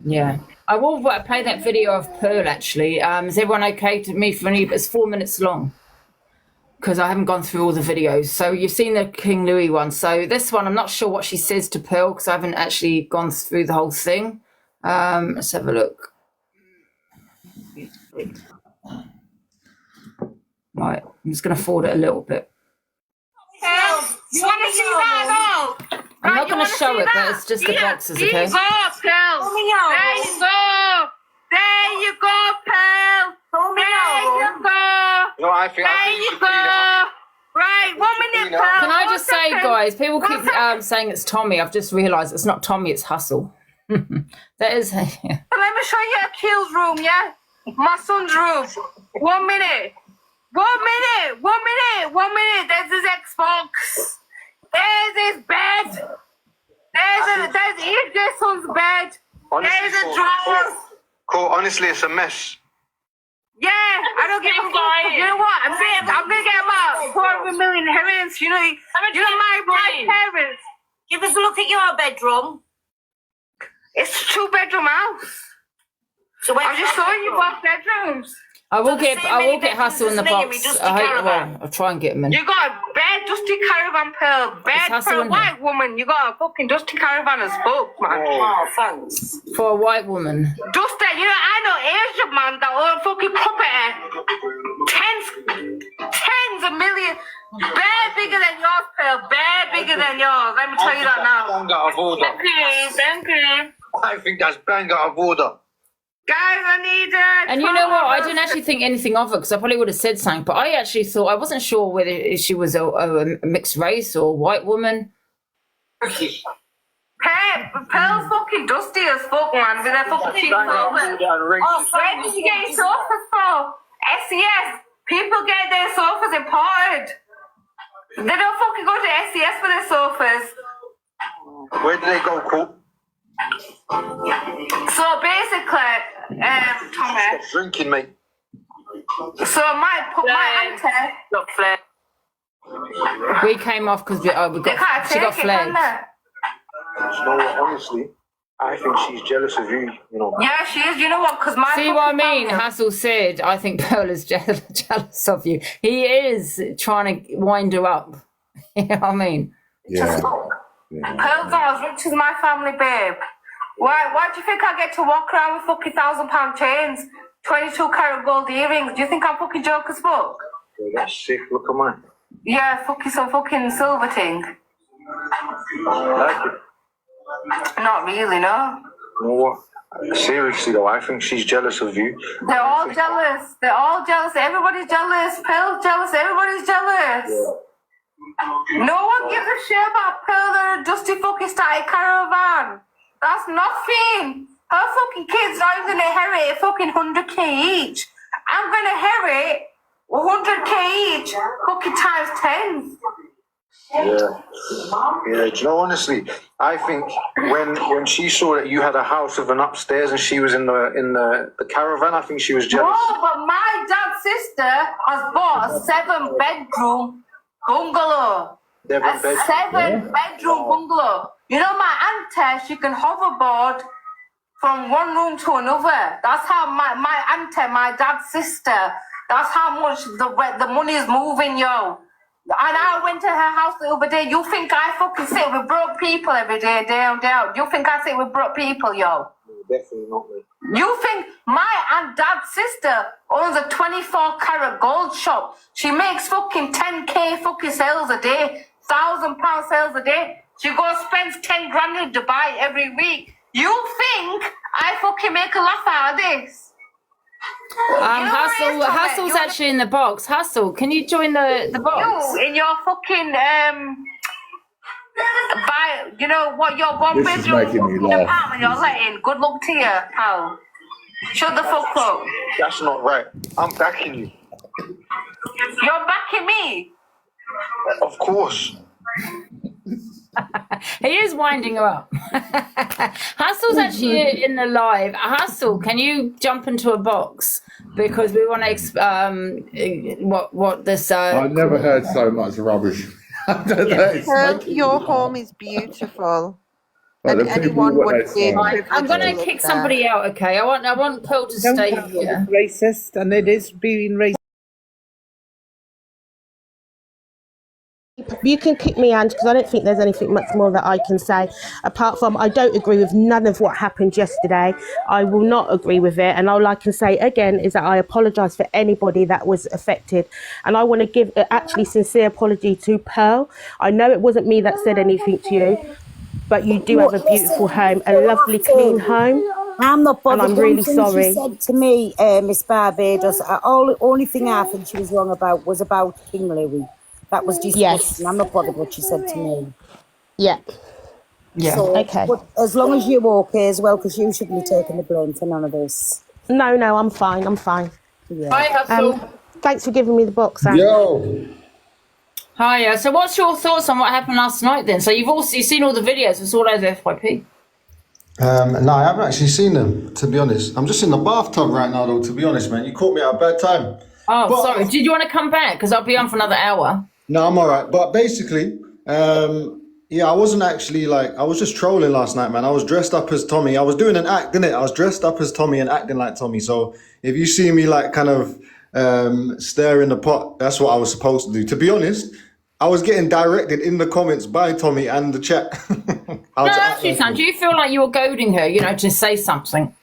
Yeah. I will play that video of Pearl, actually. Is everyone okay to me for it's 4 minutes long? Because I haven't gone through all the videos. So you've seen the King Louie one. So this one, I'm not sure what she says to Pearl because I haven't actually gone through the whole thing. Let's have a look. Right, I'm just going to forward it a little bit. You want to see that? No. I'm not going to show it, but it's just the boxes, okay? There you go, Pearl. There you go. There you go, Pearl. There you go. No, I think. There you go. Right, 1 minute, Pearl. Can I just say, guys, people keep saying it's Tommy. I've just realised it's not Tommy, it's Hustle. That is... Let me show you Akil's room, yeah? My son's room. 1 minute. 1 minute. 1 minute. 1 minute. There's his Xbox. There's his bed. There's EJ's son's bed. There's a drawer. Cool, honestly, it's a mess. Yeah, I don't give a fuck. You know what? I'm gonna get about 400 million inheritance. You know my parents. Give us a look at your bedroom. It's a 2-bedroom house. So I'm just showing you both bedrooms. I will get Hustle in the box. I'll try and get him in. You got a bad dusty caravan, Pearl. Bad for a white woman. You got a fucking dusty caravan as fuck, man. Oh, thanks. For a white woman. Dusty, I know Asian man that own fucking property. Tens of millions. Bare bigger than yours, Pearl. Bare bigger than yours. Let me tell you that now. Bang out of order. Thank you. I think that's bang out of order. Guys, I need and you know what? I didn't actually think anything of it because I probably would have said something. But I actually thought I wasn't sure whether she was a mixed race or a white woman. Pearl's fucking dusty as fuck, man. With her fucking cheeks over. Where did you get your sofas from? SES. People get their sofas imported. They don't fucking go to SES for their sofas. Where do they go, Cool? So basically, Tommy. Stop drinking, mate. So my auntie. Not flared. We came off because she got flared. You know what? Honestly, I think she's jealous of you. You know. Yeah, she is. You know what? Because my see what I mean. Hassel said, "I think Pearl is jealous of you." He is trying to wind her up. You know what I mean? Yeah. Pearl's not as rich as my family, babe. Why do you think I get to walk around with fucking £1,000 chains, 22 karat gold earrings? Do you think I'm fucking joke as fuck? Yeah, that's sick. Look at mine. Yeah, fucking some fucking silver thing. Like it. Not really, no. You know what? Seriously though, I think she's jealous of you. They're all jealous. They're all jealous. Everybody's jealous. Pearl's jealous. Everybody's jealous. Yeah. No one gives a shit about Pearl and a dusty fucking static caravan. That's nothing. Her fucking kids not even gonna inherit fucking 100k each. I'm gonna inherit 100k each, fucking times 10. Yeah. Yeah, do you know, honestly, I think when she saw that you had a house with an upstairs and she was in the caravan, I think she was jealous. No, but my dad's sister has bought a 7-bedroom bungalow. Seven bedroom bungalow. You know, my auntie, she can hoverboard from one room to another. That's how my auntie, my dad's sister, that's how much the money is moving, yo. And I went to her house the other day. You think I fucking sit with broke people every day, day in, day out? You think I sit with broke people, yo? No, definitely not, mate. You think my aunt dad's sister owns a 24-karat gold shop? She makes fucking 10k fucking sales a day, £1,000 sales a day. She goes spends 10 grand in Dubai every week. You think I fucking make a laugh out of this? Hustle's actually in the box. Hustle, can you join the box? You in your fucking you know what, your one bedroom apartment you're letting. Good luck to you, pal. Shut the fuck up. That's not right. I'm backing you. You're backing me? Of course. He is winding her up. Hustle's actually in the live. Hustle, can you jump into a box? Because we want to what this I've never heard so much rubbish. Your home is beautiful. Like and anyone would be. I'm going to kick somebody out, okay? I want Pearl to stay here. Racist, and it is being racist. You can kick me, Ange, because I don't think there's anything much more that I can say, apart from I don't agree with none of what happened yesterday. I will not agree with it, and all I can say again is that I apologise for anybody that was affected, and I want to give an actually sincere apology to Pearl. I know it wasn't me that said anything to you, but you do have a beautiful home, a lovely clean home. I'm not bothered. And I'm really sorry. She said to me, Miss Barbados, only thing I think she was wrong about was about King Louie. That was disgusting. Yes. I'm not bothered what she said to me. Yeah. Yeah. So, okay. But as long as you're okay as well, because you shouldn't be taking the blame for none of this. No, I'm fine. I'm fine. Yeah. Hi, Hustle. Thanks for giving me the box, Ange. Yo. Hi, so what's your thoughts on what happened last night then? So you've seen all the videos, it's all over FYP. No, I haven't actually seen them, to be honest. I'm just in the bathtub right now, though, to be honest, man. You caught me at a bad time. Oh, sorry. Did you want to come back? Because I'll be on for another hour. No, I'm all right. But basically, yeah, I wasn't actually I was just trolling last night, man. I was dressed up as Tommy. I was doing an act, didn't it? I was dressed up as Tommy and acting like Tommy. So if you see me kind of stir in the pot, that's what I was supposed to do. To be honest, I was getting directed in the comments by Tommy and the chat. No, actually, son, do you feel like you were goading her, to say something?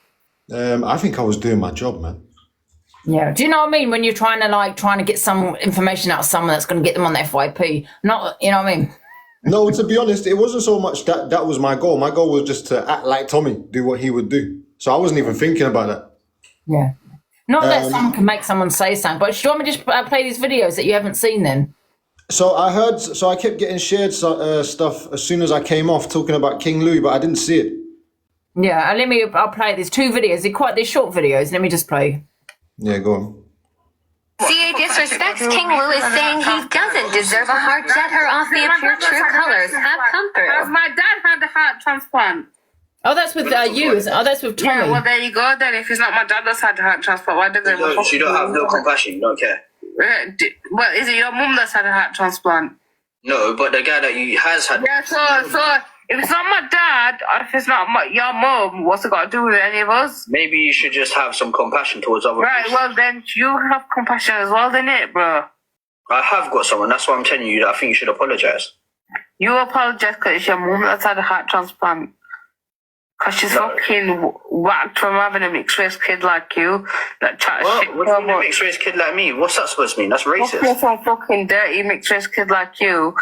I think I was doing my job, man. Yeah. Do you know what I mean? When you're trying to get some information out of someone that's going to get them on the FYP. Not, you know what I mean? No, to be honest, it wasn't so much that was my goal. My goal was just to act like Tommy, do what he would do. So I wasn't even thinking about that. Yeah. Not that someone can make someone say something, but do you want me to just play these videos that you haven't seen then? So I kept getting shared stuff as soon as I came off talking about King Louie, but I didn't see it. Yeah, I'll play these 2 videos. They're short videos. Let me just play. Yeah, go on. CA disrespects King Louie, saying he doesn't deserve a heart. Set her off the appear true colors. Have comfort. My dad had a heart transplant. Oh, that's with you. That's with Tommy. Yeah, well, there you go then. If it's not my dad that's had a heart transplant, why does it? You don't have no compassion. You don't care. Well, is it your mum that's had a heart transplant? No, but the guy that has had. Yeah, so if it's not my dad, or if it's not your mum, what's it got to do with any of us? Maybe you should just have some compassion towards other Right, people. well then you have compassion as well, then it, bro. I have got someone. That's why I'm telling you that I think you should apologise. You apologise because it's your mum that's had a heart transplant. Because she's fucking whacked from having a mixed race kid like you that chat shit. What's a mixed race kid like me? What's that supposed to mean? That's racist. What's some fucking dirty mixed race kid like you?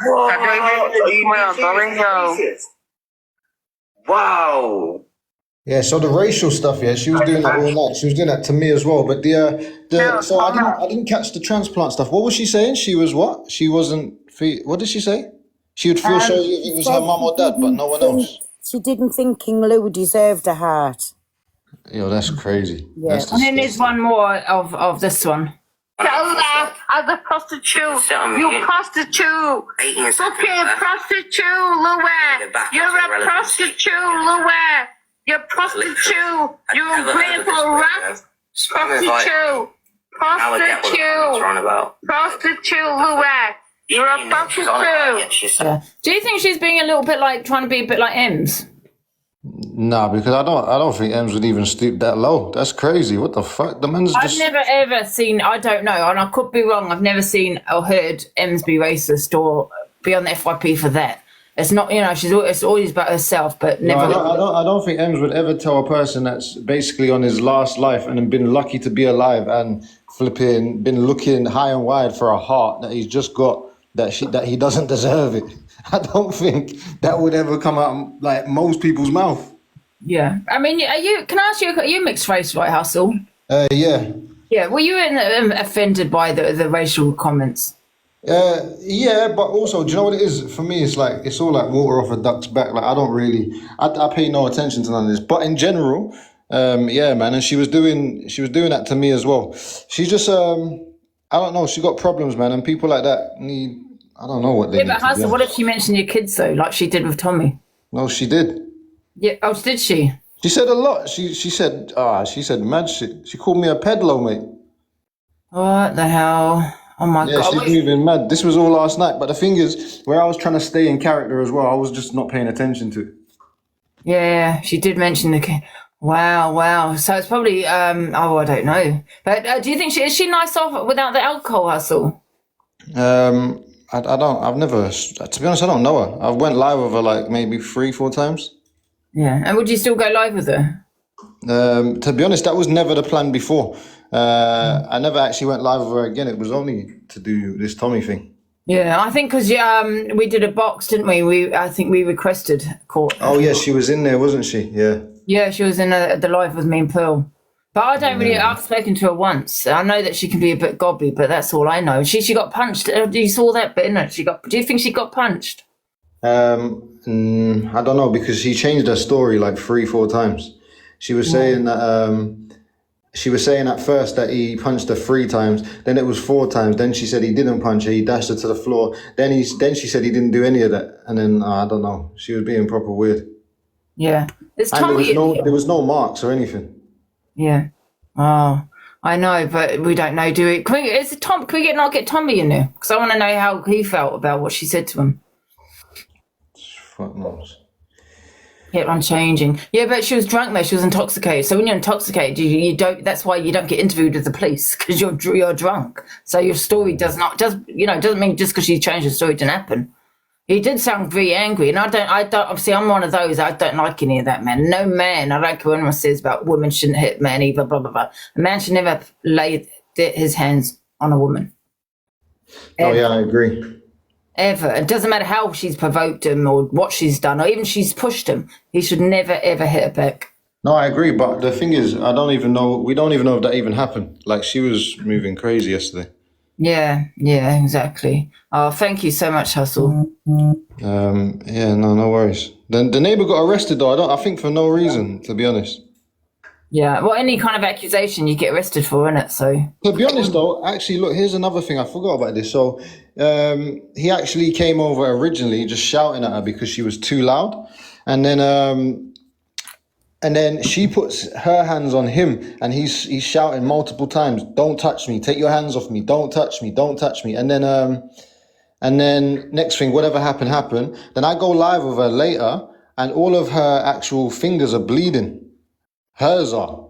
Wow. Yeah, so the racial stuff, yeah, she was doing that all night. She was doing that to me as well. But so I didn't catch the transplant stuff. What was she saying? She was what? She wasn't. What did she say? She would feel sorry if it was her mum or dad, but no one else. She didn't think King Louie deserved a heart. Yo, that's crazy. Yeah. And then there's one more of this one. As a prostitute, you prostitute, fucking prostitute, Louie. You're a prostitute, Louie. You're prostitute. You're a grateful rat. Prostitute. Prostitute, Louie. You're a prostitute. Yeah. Do you think she's being a little bit trying to be a bit like Ems? Nah, because I don't think Ems would even stoop that low. That's crazy. What the fuck? The man's just... I've never ever seen, I don't know, and I could be wrong, I've never seen or heard Ems be racist or be on the FYP for that. It's not, it's always about herself, but never... No, I don't think Ems would ever tell a person that's basically on his last life and been lucky to be alive and been looking high and wide for a heart that he's just got, that he doesn't deserve it. I don't think that would ever come out like most people's mouth. Yeah. I mean, can I ask you, are you mixed race, right, Hustle? Yeah. Yeah, were you offended by the racial comments? Yeah, but also, do you know what it is? For me, it's all like water off a duck's back. Like, I don't really, I pay no attention to none of this. But in general, yeah, man, and she was doing that to me as well. She just, I don't know, she got problems, man, and people like that need, I don't know what they need. Yeah, but Hustle, what if she mentioned your kids though, like she did with Tommy? No, she did. Yeah. Oh, did she? She said a lot. She said mad shit. She called me a peddler, mate. What the hell? Oh my God. Yeah, she's moving mad. This was all last night. But the thing is, where I was trying to stay in character as well, I was just not paying attention to it. Yeah, she did mention the kid. Wow. So it's probably, I don't know. But do you think is she nice off without the alcohol, Hustle? I've never, to be honest, I don't know her. I went live with her like maybe 3-4 times. Yeah, and would you still go live with her? To be honest, that was never the plan before. I never actually went live with her again. It was only to do this Tommy thing. Yeah, I think because we did a box, didn't we? I think we requested court. Oh yeah, she was in there, wasn't she? Yeah. Yeah, she was in the live with me and Pearl. But I don't really. I've spoken to her once. I know that she can be a bit gobbly, but that's all I know. She got punched. You saw that bit, innit? Do you think she got punched? I don't know, because she changed her story like 3-4 times. She was saying that she was saying at first that he punched her 3 times, then it was 4 times, then she said he didn't punch her, he dashed her to the floor, then she said he didn't do any of that, and then I don't know, she was being proper weird. Yeah. There's And Tommy. there was no marks or anything. Yeah. Oh, I know, but we don't know, do we? Can we not get Tommy in there? Because I want to know how he felt about what she said to him. Fuck knows. Kept on changing. Yeah, but she was drunk though. She was intoxicated. So when you're intoxicated, you don't. That's why you don't get interviewed with the police, because you're drunk. So your story doesn't mean just because she changed the story didn't happen. He did sound very angry, and I don't. Obviously, I'm one of those. I don't like any of that, man. No man. I don't care what anyone says about women shouldn't hit men either. Blah blah blah. A man should never lay his hands on a woman. Oh yeah, I agree. Ever. It doesn't matter how she's provoked him or what she's done or even she's pushed him. He should never, ever hit her back. No, I agree. But the thing is, we don't even know if that even happened. Like, she was moving crazy yesterday. Yeah, exactly. Oh, thank you so much, Hustle. Yeah, no worries. The neighbour got arrested though. I think for no reason, to be honest. Yeah, well, any kind of accusation you get arrested for, innit? So to be honest though, actually, look, here's another thing. I forgot about this. So he actually came over originally just shouting at her because she was too loud, and then she puts her hands on him, and he's shouting multiple times, "Don't touch me! Take your hands off me! Don't touch me! Don't touch me!" And then next thing, whatever happened. Then I go live with her later, and all of her actual fingers are bleeding. Hers are.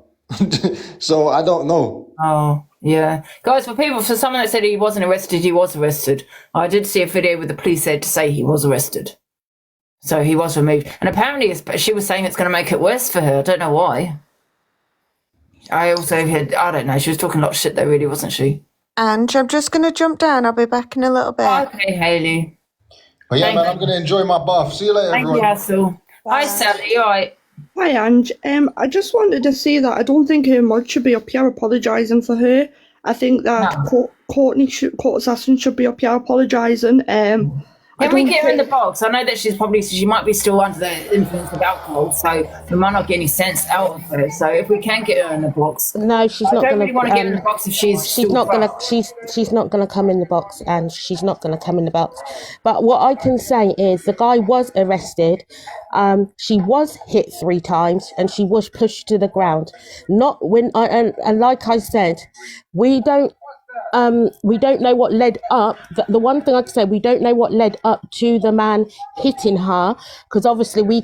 So I don't know. Oh, yeah. Guys, for someone that said he wasn't arrested, he was arrested. I did see a video with the police there to say he was arrested. So he was removed. And apparently she was saying it's going to make it worse for her. I don't know why. I also heard, I don't know, she was talking a lot of shit though, really, wasn't she? And I'm just going to jump down. I'll be back in a little bit. Okay, Hayley. But yeah, man, I'm going to enjoy my bath. See you later, everyone. Thank you, Hassel. Hi, Sally. All right. Hi, Ange. I just wanted to say that I don't think her mod should be up here apologising for her. I think that Court Assassin should be up here apologising. Can we get her in the box? I know that she might be still under the influence of alcohol, so we might not get any sense out of her. So if we can get her in the box, no, she's not going to. I don't really want to get her in the box if she's not going to. She's not going to come in the box, and she's not going to come in the box. But what I can say is the guy was arrested. She was hit 3 times, and she was pushed to the ground. Not when and like I said, we don't know what led up. The one thing I can say, we don't know what led up to the man hitting her, because obviously we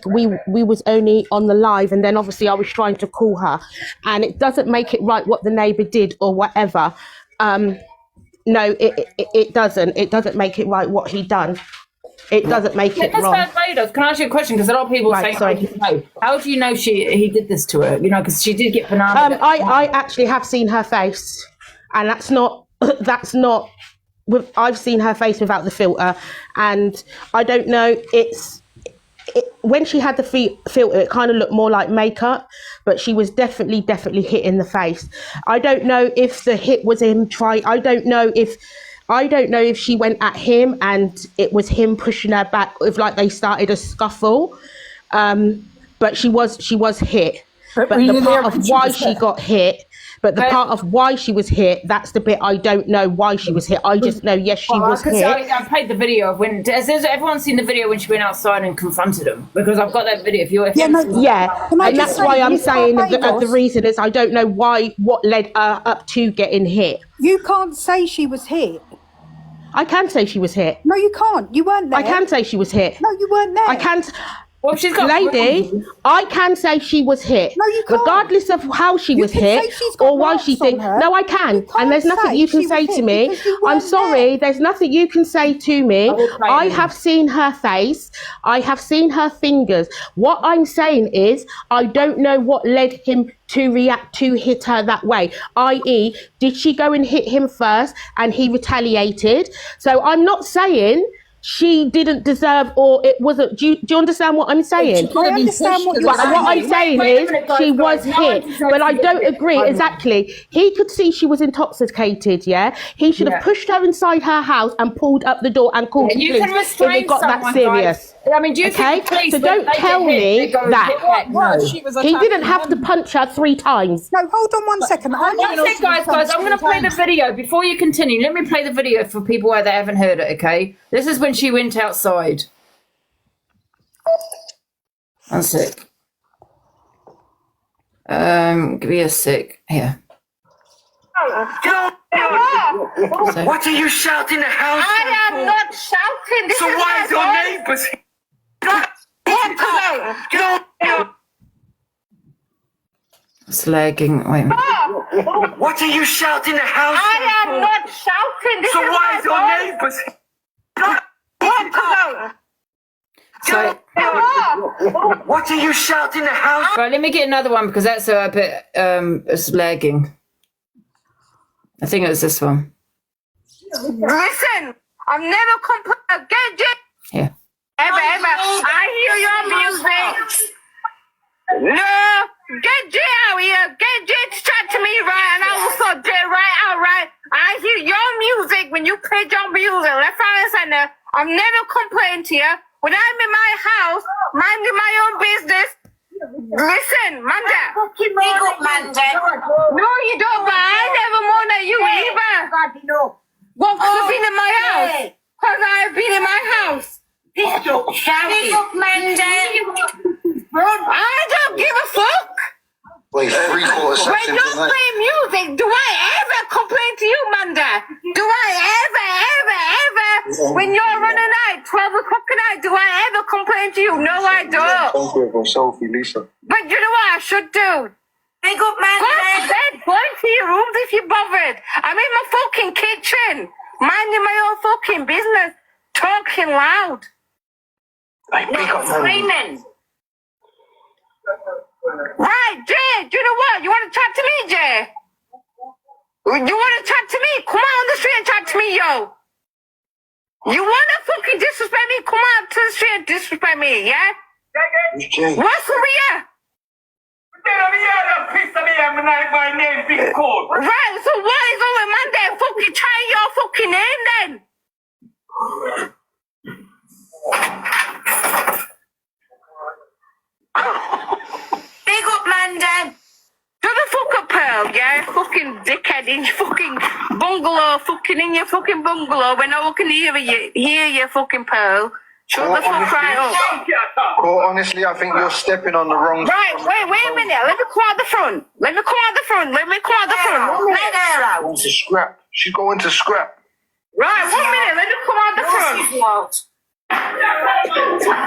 was only on the live, and then obviously I was trying to call her, and it doesn't make it right what the neighbour did or whatever. No, it doesn't. It doesn't make it right what he done. It doesn't make it wrong. Can I ask you a question? Because a lot of people say, how do you know he did this to her? You know, because she did get banana. I actually have seen her face, and that's not. I've seen her face without the filter, and I don't know. When she had the filter, it kind of looked more like makeup, but she was definitely hit in the face. I don't know if the hit was him I don't know if she went at him and it was him pushing her back, if like they started a scuffle. But she was hit. But the part of why she got hit. But the part of why she was hit, that's the bit I don't know why she was hit. I just know, yes, she was hit. I played the video of when... Has everyone seen the video when she went outside and confronted him? Because I've got that video. And that's why I'm saying the reason is I don't know what led her up to getting hit. You can't say she was hit. I can say she was hit. No, you can't. You weren't there. I can say she was hit. No, you weren't there. I can't... Well, she's got lady, I can say she was hit. No, you can't. Regardless of how she was hit or why she did. No, I can. And there's nothing you can say to me. I'm sorry, there's nothing you can say to me. I have seen her face. I have seen her fingers. What I'm saying is, I don't know what led him to react to hit her that way, i.e. did she go and hit him first and he retaliated? So I'm not saying she didn't deserve, or it wasn't. Do you understand what I'm saying? I understand what you're saying. What I'm saying is she was hit, but I don't agree. Exactly. He could see she was intoxicated. Yeah, he should have pushed her inside her house and pulled up the door and called the police if it got that serious. I mean, do you think the police, so don't tell me that he didn't have to punch her 3 times. No, hold on 1 second. Guys, I'm going to play the video before you continue. Let me play the video for people that haven't heard it. Okay, this is when she went outside. One sec. Give me a sec. Here. What are you shouting in the house? I am not shouting. This so is why is your neighbours? It's lagging. Wait a minute. What are you shouting in the house? I am not shouting. This so is why is your neighbours? So, what are you shouting in the house? right, let me get another one because that's a bit it's lagging. I think it was this one. Listen, I've never complained. Yeah. Ever. I hear your music. No, get Jay out here. Get Jay to chat to me, right? And I also Jay right out, right? I hear your music when you play your music. Left, right, and center. I've never complained to you. When I'm in my house, minding my own business. Listen, Manda. Fucking big up, Manda. No, you don't, but I never more than you either. Well, because I've been in my house. Because I've been in my house. Big up, Manda. I don't give a fuck. Wait, 3/4 seconds. When you play music, do I ever complain to you, Manda? Do I ever, when you're on a night, 12 o'clock at night, do I ever complain to you? No, I don't. Selfie, Lisa. But you know what I should do? Big up, man. Go to bed, go into your rooms if you're bothered. I'm in my fucking kitchen, minding my own fucking business, talking loud. Hey, big up, Screaming. Right, Jay, do you know what? You want to chat to me, Jay? You want to chat to me? Come out on the street and chat to me, yo. You want to fucking disrespect me? Come out to the street and disrespect me, yeah? Jay. What's over here? Right, so what is over my day? Fucking try your fucking name then. Big up, Manda. Do the fuck up, Pearl, yeah? Fucking dickhead in your fucking bungalow, fucking in your fucking bungalow when no one can hear you fucking Pearl. Shut the fuck right up. Well, honestly, I think you're stepping on the wrong... Right, wait a minute. Let me come out the front. Let me come out. Going to scrap. She's going to scrap. Right, 1 minute. Let me come out the front.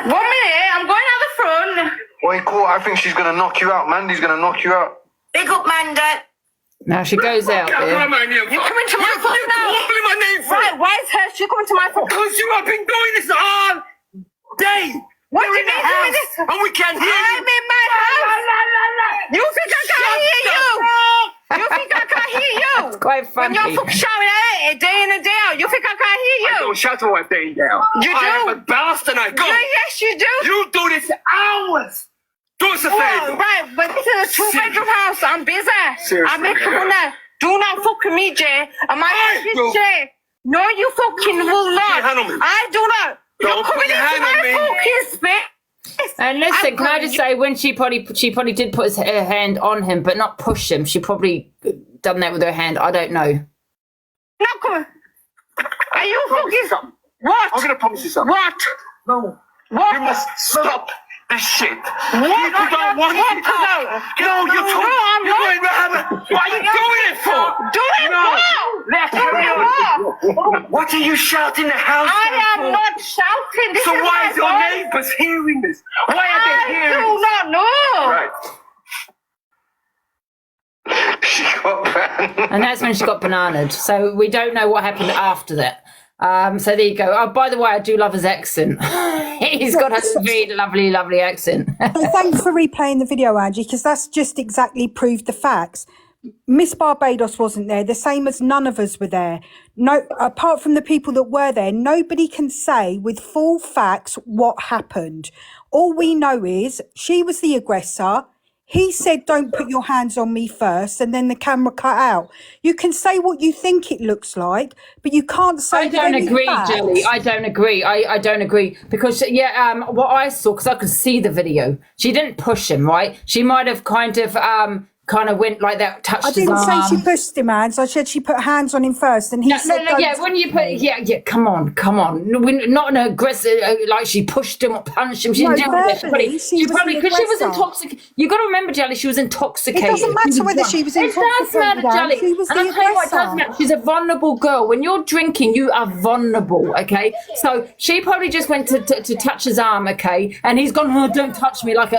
1 minute. I'm going out the front. Wait, cool. I think she's going to knock you out. Mandy's going to knock you out. Big up, Manda. Now she goes out there. You coming to my phone now? My name for Right, why is her? She coming to my phone? because you have been doing this all day. What do We're you in the mean house, doing this? and we can't hear you. I'm in my house. You think I can't hear you? You think I can't hear you? It's quite funny. When you're fucking shouting at it day in and day out, you think I can't hear you? I don't shout to my day down. You do? I am a bastard. I go. Yeah, yes, you do. You do this hours. Do us a favor. Right, but this is a two-bedroom house. I'm busy. Seriously. I'm making money. Do not fuck with me, Jay. And my house is Jay. No, you fucking will not. Put your hand on me. I do not. Don't You're put coming your into hand on my me. fucking space. And listen, can I just say, when she probably did put her hand on him, but not push him. She probably done that with her hand. I don't know. Not coming. Are you fucking... What? I'm gonna promise you something. What? No. What? You must stop this shit. What? People don't want you to talk. No, you're I'm you're going to have a... What are you doing it for? Doing what? Doing what? What are you shouting in the house? I am not shouting. This So is why my is your voice. neighbours hearing this? Why are they hearing I do not know. Right. She got banned. And that's when she got bananaed. So we don't know what happened after that. So there you go. Oh, by the way, I do love his accent. He's got a very lovely, lovely accent. So thanks for replaying the video, Angie, because that's just exactly proved the facts. Miss Barbados wasn't there, the same as none of us were there. No, apart from the people that were there, nobody can say with full facts what happened. All we know is she was the aggressor. He said, don't put your hands on me first, and then the camera cut out. You can say what you think it looks like, but you can't say I don't agree, Jelly. I don't agree. I don't agree. Because, what I saw, because I could see the video, she didn't push him, right? She might have kind of kind of went like that, touched I his didn't say arm. she pushed him, hands. I said she put hands on him first, and he said, yeah. When you put, yeah, come on. No, not an aggressive, like she pushed him or punched him. She didn't do that. She probably because she was intoxicated. You got to remember, Jelly, she was intoxicated. It doesn't matter whether she was intoxicated. It does matter, Jelly. She was and the I'll tell you what, it does aggressor. matter. She's a vulnerable girl. When you're drinking, you are vulnerable. Okay, so she probably just went to touch his arm. Okay, and he's gone, oh, don't touch me, like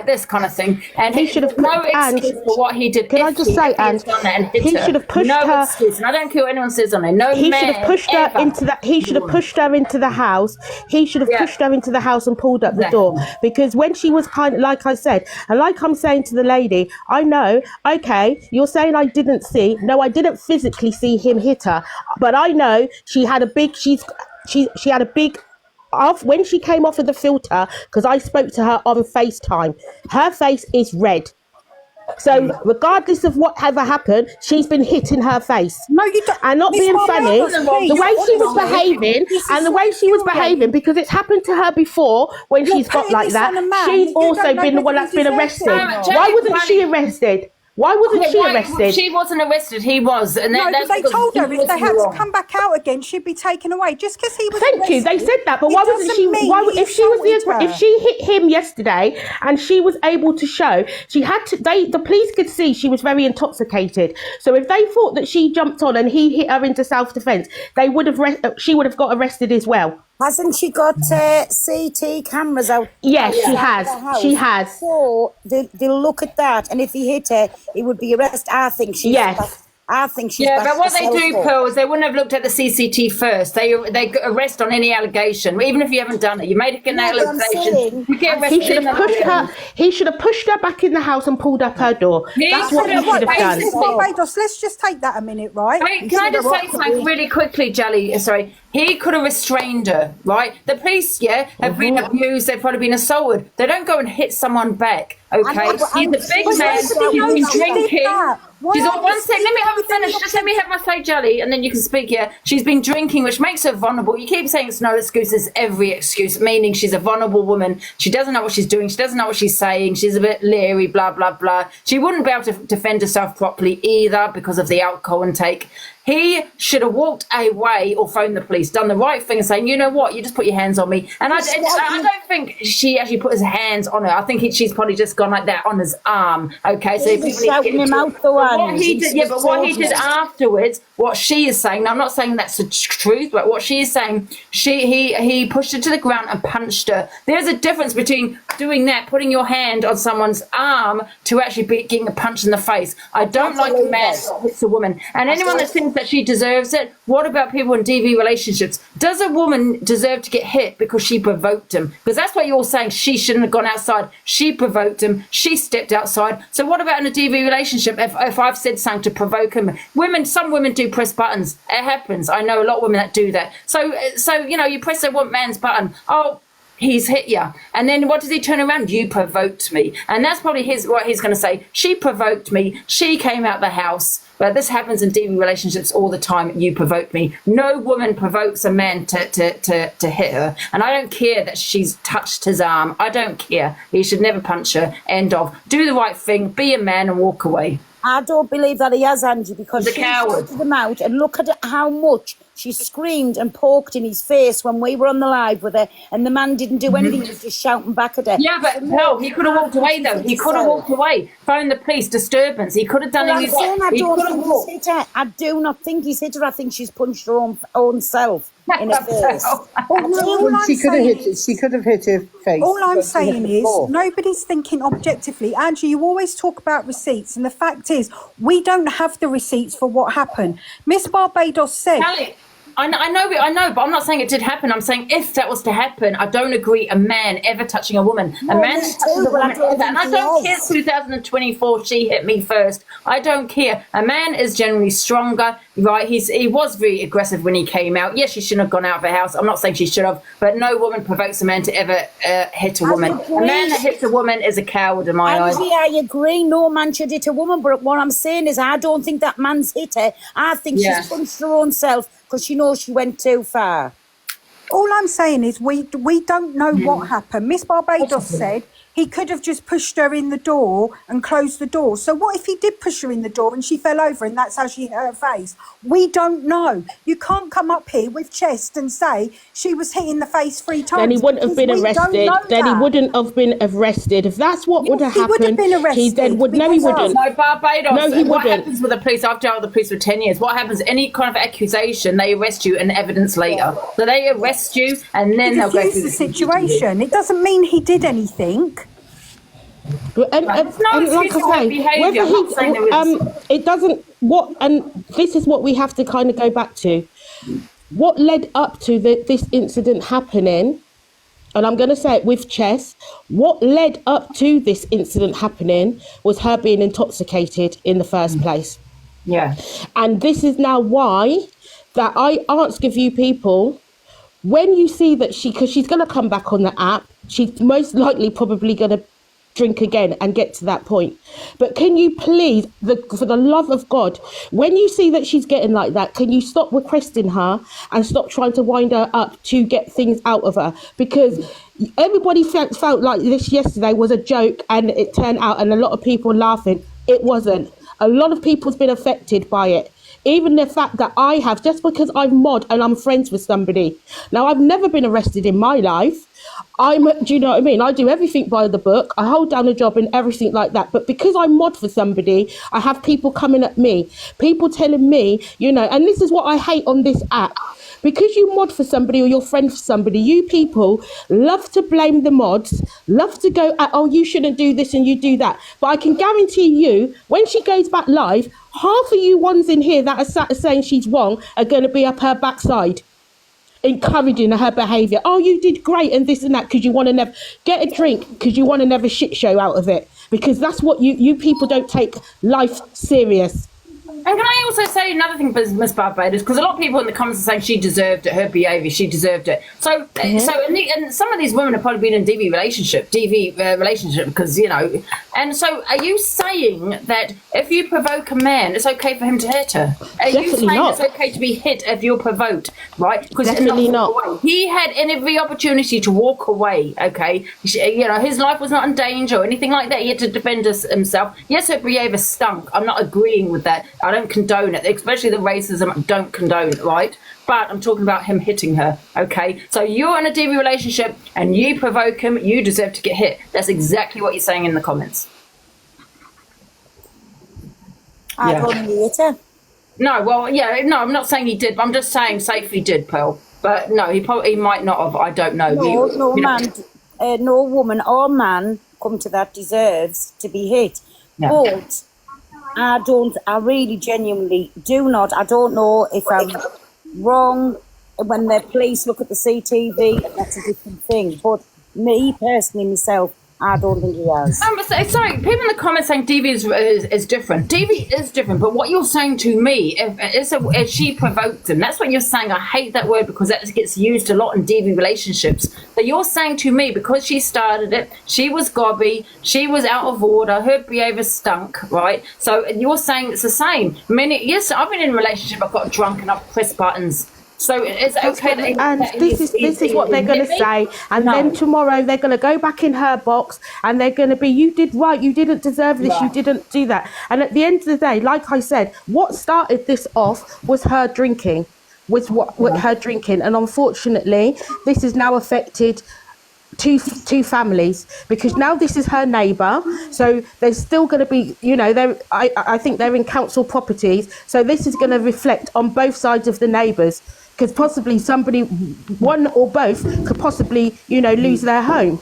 this kind of thing. And He should have no put- and- excuse for what he did. Can I just say, and he should have pushed no her. excuse, and I don't care what anyone says on it. No He man should have pushed her ever. into that. He should have pushed her into the house. He should have pushed her into the house and pulled up the door. Because when she was kind of, like I said, and like I'm saying to the lady, I know. Okay, you're saying I didn't see. No, I didn't physically see him hit her, but I know she had a big. She had a big. When she came off of the filter, because I spoke to her on FaceTime, her face is red. So regardless of whatever happened, she's been hit in her face. No, you don't. And not being funny, the way she was behaving, because it's happened to her before when she's got like that. She's also been the one that's been arrested. Why wasn't she arrested? Why wasn't she arrested? She wasn't arrested. He was. And No, that's but they because told he her if was they had wrong. to come back out again, she'd be taken away. Just because he was Thank you. They arrested, said that, but it why wasn't she? doesn't mean Why, he if she was assaulted if her. she hit him yesterday and she was able to show, she had to. The police could see she was very intoxicated. So if they thought that she jumped on and he hit her into self-defense, they would have. She would have got arrested as well. Hasn't she got CT cameras out? Yes, she outside has. the house? She has. So they'll look at that, and if he hit her, it would be arrest. I think she's. Yes. I think she's. Yeah, backed but what they herself do, up. Pearl, is they wouldn't have looked at the CCTV first. They arrest on any allegation, even if you haven't done it. You made an Yeah, but I'm allegation. saying- You get He arrested. should have pushed her. He should have pushed her back in the house and pulled up her door. That's what he should have done. Miss Barbados, let's just take that a minute, right? Wait, can I just say something really quickly, Jelly? Sorry. He could have restrained her, right? The police, have been abused. They've probably been assaulted. They don't go and hit someone back, okay? He's a big man. He's been drinking. She's on one second. Let me have a finish. Just let me have my say, Jelly, and then you can speak here. She's been drinking, which makes her vulnerable. You keep saying it's no excuse. It's every excuse, meaning she's a vulnerable woman. She doesn't know what she's doing. She doesn't know what she's saying. She's a bit leery, blah, blah, blah. She wouldn't be able to defend herself properly either because of the alcohol intake. He should have walked away or phoned the police, done the right thing and saying, you know what, you just put your hands on me. And I don't think she actually put his hands on her. I think she's probably just gone like that on his arm. Okay, so He was shouting him out the one. what he did afterwards, what she is saying, now I'm not saying that's the truth, but what she is saying, he pushed her to the ground and punched her. There's a difference between doing that, putting your hand on someone's arm, to actually getting a punch in the face. I don't like a man that hits a woman. And anyone that thinks that she deserves it, what about people in DV relationships? Does a woman deserve to get hit because she provoked him? Because that's what you're saying. She shouldn't have gone outside. She provoked him. She stepped outside. So what about in a DV relationship if I've said something to provoke him? Some women do press buttons. It happens. I know a lot of women that do that. So you press a man's button. Oh, he's hit you. And then what does he turn around? You provoked me. And that's probably what he's going to say. She provoked me. She came out the house. But this happens in DV relationships all the time. You provoked me. No woman provokes a man to hit her. And I don't care that she's touched his arm. I don't care. He should never punch her. End of. Do the right thing. Be a man and walk away. I don't believe that he has, Angie, because He's a she coward. shouted him out, and look at how much she screamed and poked in his face when we were on the live with her, and the man didn't do anything. He was just shouting back at her. Yeah, but no, he could have walked away though. He could have walked away. Phone the police. Disturbance. He could have done Well, I'm anything. saying I He don't could have think walked. he's hit her. I do not think he's hit her. I think she's punched her own self in her face. She could have hit her face. All I'm but she hit saying her is before. nobody's thinking objectively. Angie, you always talk about receipts, and the fact is we don't have the receipts for what happened. Miss Barbados said... Kelly, I know, but I'm not saying it did happen. I'm saying if that was to happen, I don't agree a man ever touching a woman. A man touches a woman ever. And I don't care 2024, she hit me first. I don't care. A man is generally stronger, right? He was very aggressive when he came out. Yes, she shouldn't have gone out of the house. I'm not saying she should have, but no woman provokes a man to ever hit a woman. A man that hits a woman is a coward in my eyes. Angie, I agree. No man should hit a woman, but what I'm saying is I don't think that man's hit her. I think she's punched her own self because she knows she went too far. All I'm saying is we don't know what happened. Miss Barbados said he could have just pushed her in the door and closed the door. So what if he did push her in the door and she fell over and that's how she hit her face? We don't know. You can't come up here with chest and say she was hit in the face 3 times. Then he wouldn't have been arrested. Then he wouldn't have been arrested. If that's what would have happened, he would have been arrested. He then would. No, he wouldn't. No, Barbados. No, he what wouldn't. happens with the police? I've dealt with the police for 10 years. What happens? Any kind of accusation, they arrest you and evidence later. So they arrest you and then they'll go through the situation. It doesn't mean he did anything. And like I say, whether it doesn't. What, and this is what we have to kind of go back to. What led up to this incident happening? And I'm going to say it with chess. What led up to this incident happening was her being intoxicated in the first place. Yeah. And this is now why that I ask of you people, when you see that because she's going to come back on the app, she's most likely probably going to drink again and get to that point. But can you please, for the love of God, when you see that she's getting like that, can you stop requesting her and stop trying to wind her up to get things out of her? Because everybody felt like this yesterday was a joke and it turned out, and a lot of people laughing. It wasn't. A lot of people's been affected by it. Even the fact that I have, just because I'm mod and I'm friends with somebody. Now, I've never been arrested in my life. Do you know what I mean? I do everything by the book. I hold down a job and everything like that. But because I'm mod for somebody, I have people coming at me, people telling me, and this is what I hate on this app. Because you mod for somebody or you're friend for somebody, you people love to blame the mods, love to go at, oh, you shouldn't do this and you do that. But I can guarantee you, when she goes back live, half of you ones in here that are sat saying she's wrong are going to be up her backside, encouraging her behaviour. Oh, you did great and this and that, because you want to never get a drink, because you want to never shit show out of it, because that's what you people don't take life serious. And can I also say another thing, Miss Barbados, because a lot of people in the comments are saying she deserved it, her behaviour, she deserved it. So, and some of these women have probably been in DV relationship, because, and so are you saying that if you provoke a man, it's okay for him to hit her? Are you saying it's okay to be hit if you're provoked, right? Because definitely not. He had every opportunity to walk away, okay? His life was not in danger or anything like that. He had to defend himself. Yes, her behaviour stunk. I'm not agreeing with that. I don't condone it, especially the racism. I don't condone it, right? But I'm talking about him hitting her, okay? So you're in a DV relationship and you provoke him, you deserve to get hit. That's exactly what you're saying in the comments. I don't hit her. No, well, yeah, no, I'm not saying he did, but I'm just saying safely did, Pearl. But no, he might not have, I don't know. No woman or man come to that deserves to be hit. No. But I really genuinely do not. I don't know if I'm wrong. When the police look at the CCTV, that's a different thing. But me personally, myself, I don't think he has. Sorry, people in the comments saying DV is different. DV is different, but what you're saying to me if she provoked him, that's what you're saying. I hate that word because that gets used a lot in DV relationships. But you're saying to me, because she started it, she was gobby, she was out of order, her behaviour stunk, right? So you're saying it's the same. Yes, I've been in a relationship, I've got drunk and I've pressed buttons. So it's okay. And this is what they're going to say. And then tomorrow they're going to go back in her box and they're going to be, you did right, you didn't deserve this, you didn't do that. And at the end of the day, like I said, what started this off was her drinking, her drinking. And unfortunately, this has now affected two families, because now this is her neighbour, so there's still going to be, I think they're in council properties, so this is going to reflect on both sides of the neighbours, because possibly somebody, one or both, could possibly, lose their home.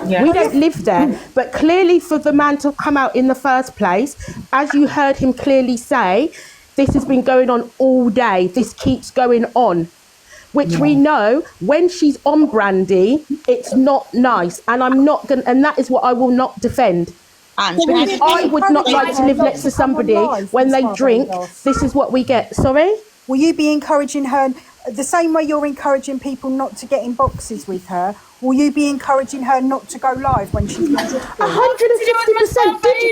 Yeah. We don't live there, but clearly for the man to come out in the first place, as you heard him clearly say, this has been going on all day, this keeps going on. Which we know when she's on brandy, it's not nice, and and that is what I will not defend. Because I would not like to live next to somebody when they drink. This is what we get. Sorry? Will you be encouraging her the same way you're encouraging people not to get in boxes with her? Will you be encouraging her not to go live when she's 150%? Did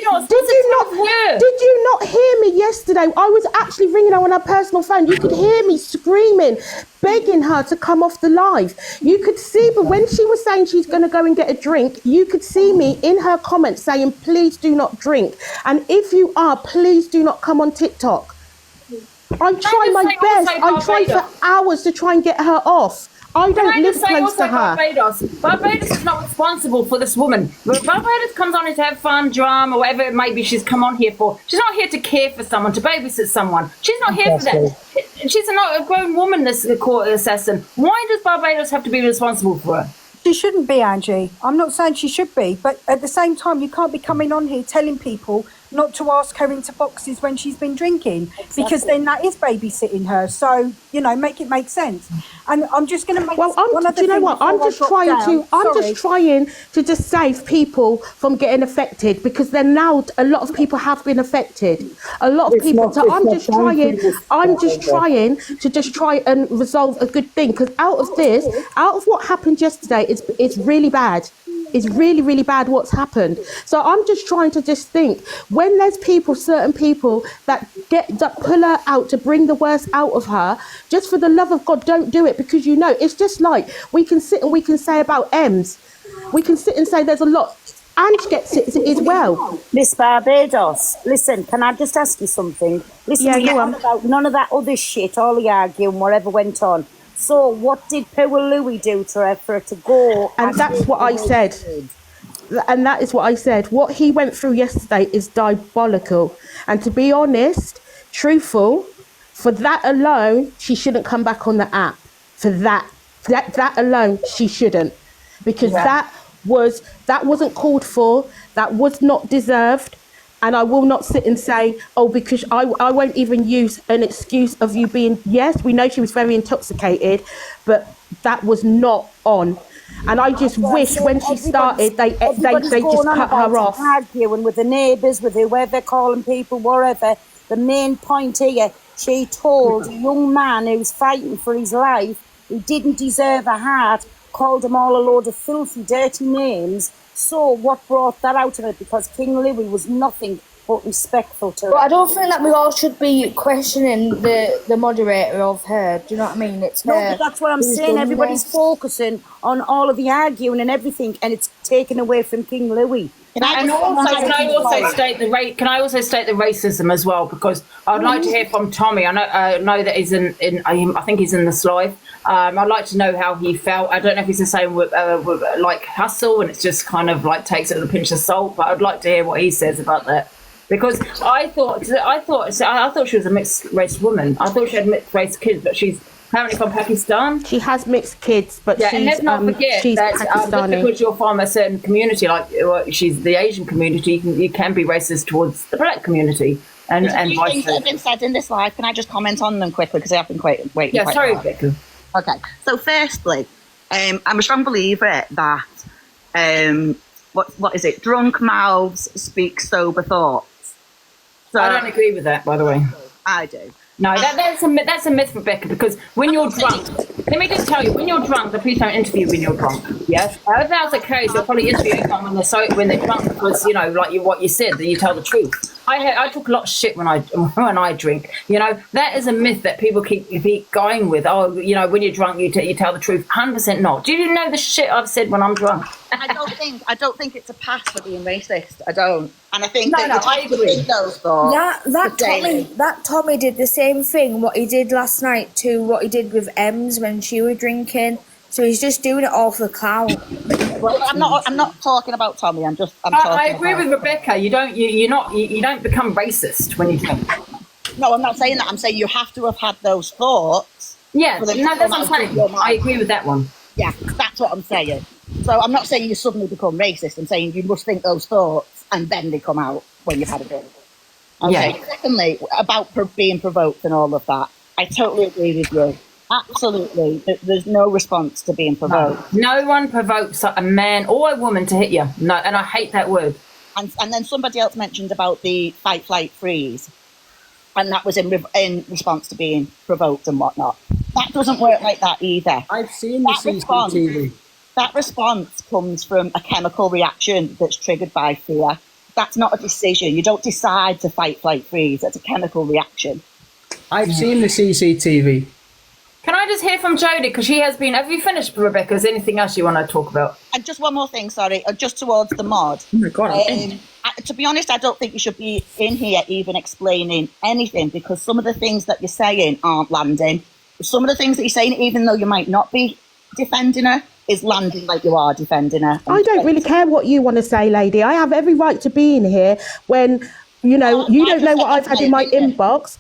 you not hear me yesterday. I was actually ringing her on her personal phone. You could hear me screaming, begging her to come off the live. You could see, but when she was saying she's going to go and get a drink, you could see me in her comments saying, please do not drink. And if you are, please do not come on TikTok. I try my best. I tried for hours to try and get her off. I don't live close to her. Barbados is not responsible for this woman. Barbados comes on here to have fun, drama, whatever it may be she's come on here for. She's not here to care for someone, to babysit someone. She's not here for that. She's not a grown woman, this court assassin. Why does Barbados have to be responsible for her? She shouldn't be, Angie. I'm not saying she should be, but at the same time, you can't be coming on here telling people not to ask her into boxes when she's been drinking, because then that is babysitting her. So, you know, make it make sense. And I'm just going to make do you know what? I'm just trying to just save people from getting affected, because then now a lot of people have been affected. A lot of people. So I'm just trying to try and resolve a good thing, because out of what happened yesterday, it's really bad. It's really, really bad what's happened. So I'm just trying to just think, when there's certain people that pull her out to bring the worst out of her, just for the love of God, don't do it. Because, you know, it's just like we can sit and we can say about Ems. We can sit and say there's a lot. Angie gets it as well. Miss Barbados, listen, can I just ask you something? Listen, about none of that other shit, all the arguing, whatever went on. So what did poor Louie do to her for her to go? And that's what I said. And that is what I said. What he went through yesterday is diabolical. And to be honest, truthful, for that alone, she shouldn't come back on the app. For that alone, she shouldn't. Because that wasn't called for. That was not deserved. And I will not sit and say, oh, because I won't even use an excuse of you being, yes, we know she was very intoxicated, but that was not on. And I just wish when she started, they just cut her off. Arguing with the neighbours, with whoever, calling people, whatever. The main point here, she told a young man who's fighting for his life, who didn't deserve a heart, called them all a load of filthy, dirty names. So what brought that out of it? Because King Louie was nothing but respectful to her. But I don't think that we all should be questioning the moderator of her. Do you know what I mean? It's her. No, but that's what I'm saying. Everybody's focusing on all of the arguing and everything, and it's taken away from King Louie. Can I also state the racism as well? Because I'd like to hear from Tommy. I know that he's I think he's in this live. I'd like to know how he felt. I don't know if he's the same with like Hustle, and it's just kind of like takes it with a pinch of salt. But I'd like to hear what he says about that, because I thought she was a mixed race woman. I thought she had mixed race kids, but she's apparently from Pakistan. She has mixed kids, but and let's not forget that just because you're from a certain community, like she's the Asian community, you can be racist towards the black community. And vice things that have been said in this live, can I just comment on them quickly, because I have been waiting quite sorry, Vicky. Okay, so firstly, I'm a strong believer that what is it? Drunk mouths speak sober thoughts. So, I don't agree with that, by the way. I do. No, that's a myth, Rebecca, because when you're drunk, let me just tell you, when you're drunk, the police don't interview when you're drunk, yes? If that's the case, they'll probably interview someone when they're drunk, because, you know, like what you said, that you tell the truth. I talk a lot of shit when I drink, you know? That is a myth that people keep going with. Oh, you know, when you're drunk, you tell the truth. 100% not. Do you know the shit I've said when I'm drunk? I don't think it's a pass for being racist. I don't. And I think I agree. That Tommy did the same thing, what he did last night, to what he did with Ems when she was drinking. So he's just doing it all for clout. Well, I'm not talking about Tommy. I'm talking. I agree with Rebecca. You don't become racist when you drink. No, I'm not saying that. I'm saying you have to have had those thoughts. Yeah, no, that's what I'm saying. I agree with that one. Yeah, that's what I'm saying. So I'm not saying you suddenly become racist. I'm saying you must think those thoughts and then they come out when you've had a drink. Okay. Yeah. Secondly, about being provoked and all of that, I totally agree with you. Absolutely. There's no response to being provoked. No one provokes a man or a woman to hit you. No, and I hate that word. And then somebody else mentioned about the fight, flight, freeze. And that was in response to being provoked and whatnot. That doesn't work like that either. I've seen the CCTV. That response comes from a chemical reaction that's triggered by fear. That's not a decision. You don't decide to fight, flight, freeze. That's a chemical reaction. I've seen the CCTV. Can I just hear from Jodie, because she has been... Have you finished, Rebecca? Is there anything else you want to talk about? And just one more thing, sorry, just towards the mod. Oh my God, to be honest, I don't think you should be in here even explaining anything, because some of the things that you're saying aren't landing. Some of the things that you're saying, even though you might not be defending her, is landing like you are defending her. I don't really care what you want to say, lady. I have every right to be in here when... You know, you don't know what I've had in my inbox.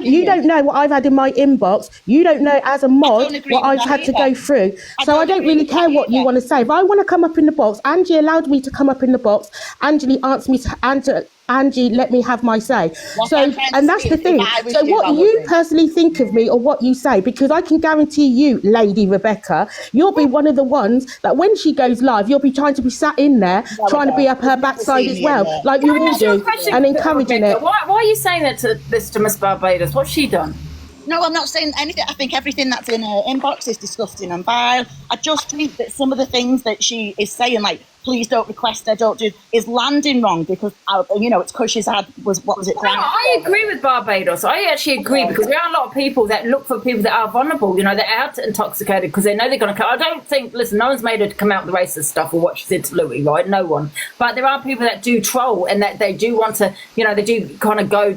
You don't know what I've had in my inbox. You don't know, as a mod, what I've had to go through. So I don't really care what you want to say. If I want to come up in the box, Angie allowed me to come up in the box. Angie asked me to answer. Angie, let me have my say. So, and that's the thing. So what you personally think of me or what you say, because I can guarantee you, Lady Rebecca, you'll be one of the ones that when she goes live, you'll be trying to be sat in there, trying to be up her backside as well, like you all do, and encouraging it. Why are you saying that to Miss Barbados? What's she done? No, I'm not saying anything. I think everything that's in her inbox is disgusting and vile. I just think that some of the things that she is saying, like, please don't request her, don't do, is landing wrong because, it's because she's had, what was it? No, I agree with Barbados. I actually agree, because there are a lot of people that look for people that are vulnerable, that are intoxicated because they know they're going to come. I don't think, listen, no one's made her come out the racist stuff or what she said to Louie, right? No one. But there are people that do troll and that they do want to, they do kind of go.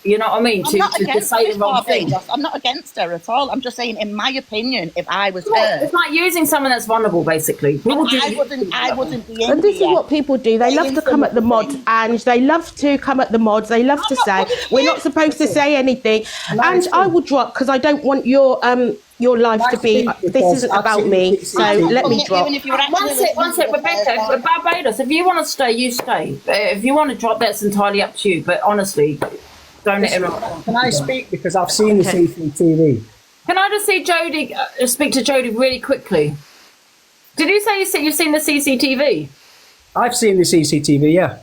You know what I mean? To say the wrong thing. I'm not against her at all. I'm just saying, in my opinion, if I was her... It's like using someone that's vulnerable, basically. I wouldn't be in And this is what people do. They love to come at the mods, and they love to come at the mods. They love to say, we're not supposed to say anything. And I will drop, because I don't want your life to be, this isn't about me, so let me drop. One sec, Rebecca, Barbados, if you want to stay, you stay. If you want to drop, that's entirely up to you, but honestly, don't let everyone... Can I speak, because I've seen the CCTV? Can I just see Jodie, speak to Jodie really quickly? Did you say you've seen the CCTV? I've seen the CCTV, yeah.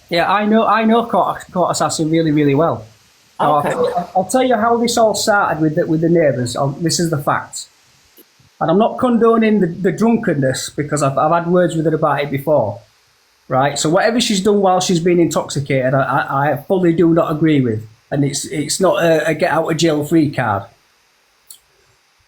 Yeah, I know Court Assassin really, really well. Okay. I'll tell you how this all started with the neighbours. This is the facts. And I'm not condoning the drunkenness, because I've had words with her about it before. Right? So whatever she's done while she's been intoxicated, I fully do not agree with. And it's not a get out of jail free card.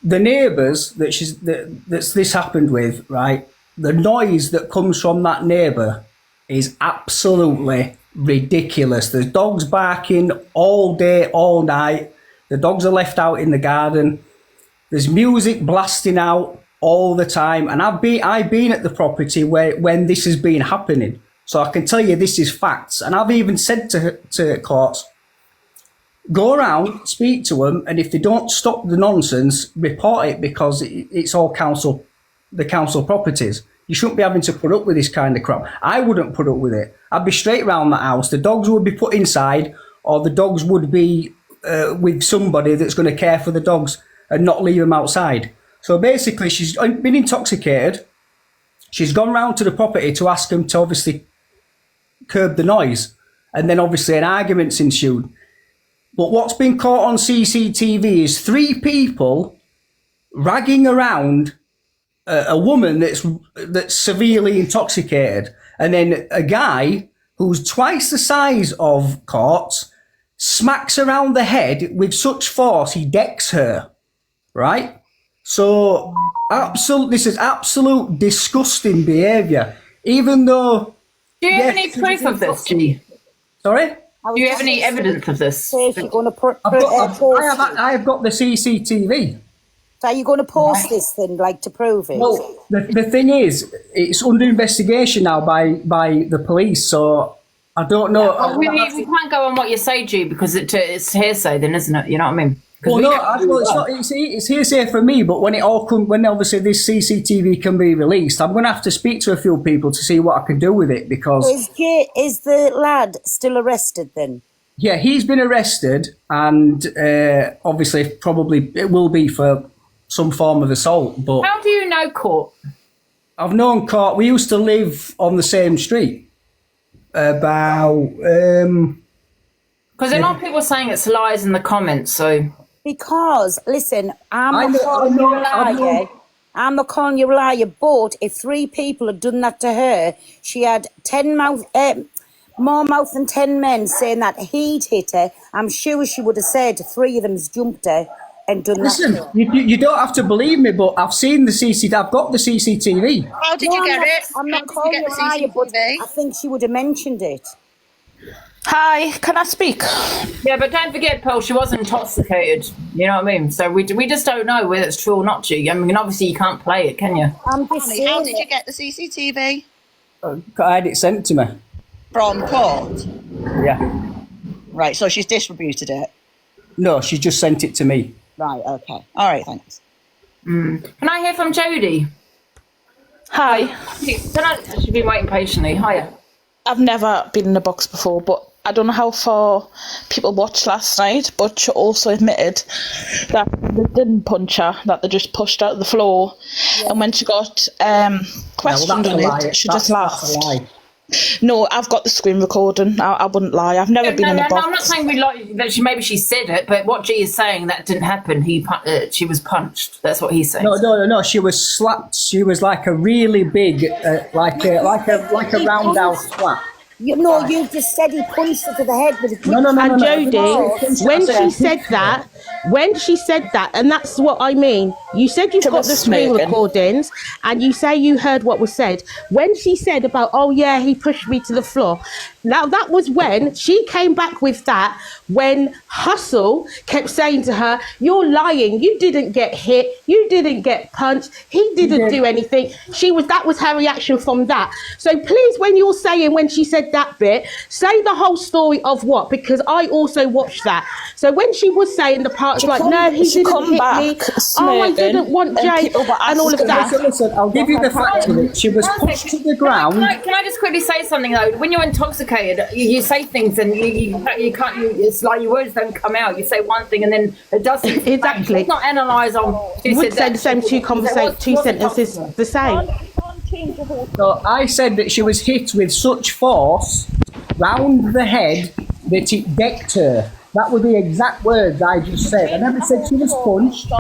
The neighbours that's this happened with, right? The noise that comes from that neighbour is absolutely ridiculous. There's dogs barking all day, all night. The dogs are left out in the garden. There's music blasting out all the time. And I've been at the property when this has been happening. So I can tell you this is facts. And I've even said to courts, go around, speak to them, and if they don't stop the nonsense, report it, because it's all the council properties. You shouldn't be having to put up with this kind of crap. I wouldn't put up with it. I'd be straight round that house. The dogs would be put inside, or the dogs would be with somebody that's going to care for the dogs and not leave them outside. So basically, she's been intoxicated. She's gone round to the property to ask them to obviously curb the noise. And then obviously an argument's ensued. But what's been caught on CCTV is 3 people ragging around a woman that's severely intoxicated, and then a guy who's twice the size of Courts smacks around the head with such force he decks her. Right? So this is absolute disgusting behaviour. Even though... Do you have any proof of this? Sorry? Do you have any evidence of this? I have got the CCTV. So are you going to post this then, like, to prove it? Well, the thing is, it's under investigation now by the police, so I don't know. Yeah, we can't go on what you say, G, because it's hearsay then, isn't it? You know what I mean? Well, no, it's hearsay for me, but when obviously this CCTV can be released, I'm going to have to speak to a few people to see what I can do with it, because... Is the lad still arrested then? Yeah, he's been arrested, and obviously probably it will be for some form of assault, but... How do you know Court? I've known Court. We used to live on the same street. Because a lot of people are saying it's lies in the comments, so... Because, listen, I'm not calling you a liar. I'm not calling you a liar, but if 3 people had done that to her, she had 10 more mouth than 10 men saying that he'd hit her. I'm sure she would have said 3 of them's jumped her and done Listen, that. you don't have to believe me, but I've seen the CCTV. I've got the CCTV. How did you get it? I'm How not did you calling get you the a liar, but CCTV? I think she would have mentioned it. Hi, can I speak? Yeah, but don't forget, Pearl, she was intoxicated. You know what I mean? So we just don't know whether it's true or not, G. I mean, obviously you can't play it, can you? Honey, how did you get the CCTV? I had it sent to me. From court? Yeah. Right, so she's distributed it? No, she just sent it to me. Right, okay. All right, thanks. Can I hear from Jodie? Hi. She's been waiting patiently. Hiya. I've never been in a box before, but I don't know how far people watched last night, but she also admitted that they didn't punch her, that they just pushed her to the floor. Yeah. And when she got questioned on it, she just laughed. That's a lie. No, I've got the screen recording. I wouldn't lie. I've never been in a box. No, I'm not saying that maybe she said it, but what G is saying, that didn't happen. She was punched. That's what he's saying. No. She was slapped. She was like a really big, like a roundhouse slap. You just said he punched her to the head with a And Jodie, when she said that, and that's what I mean. You said you've got the screen recordings, and you say you heard what was said. When she said about, oh yeah, he pushed me to the floor. Now that was when she came back with that. When Hustle kept saying to her, "You're lying. You didn't get hit. You didn't get punched. He didn't do anything." That was her reaction from that. So please, when you're saying when she said that bit, say the whole story of what, because I also watched that. So when she was saying the parts like, no, he didn't hit me. Oh, I didn't want Jay, and all of that. Listen, I'll give you the facts of it. She was pushed to the ground. Can I just quickly say something though? When you're intoxicated, you say things and you can't. It's like your words don't come out. You say one thing and then it doesn't. Exactly. It's not analyse on. Would say the same two sentences the same. So I said that she was hit with such force round the head that it decked her. That were the exact words I just said. I never said she was punched.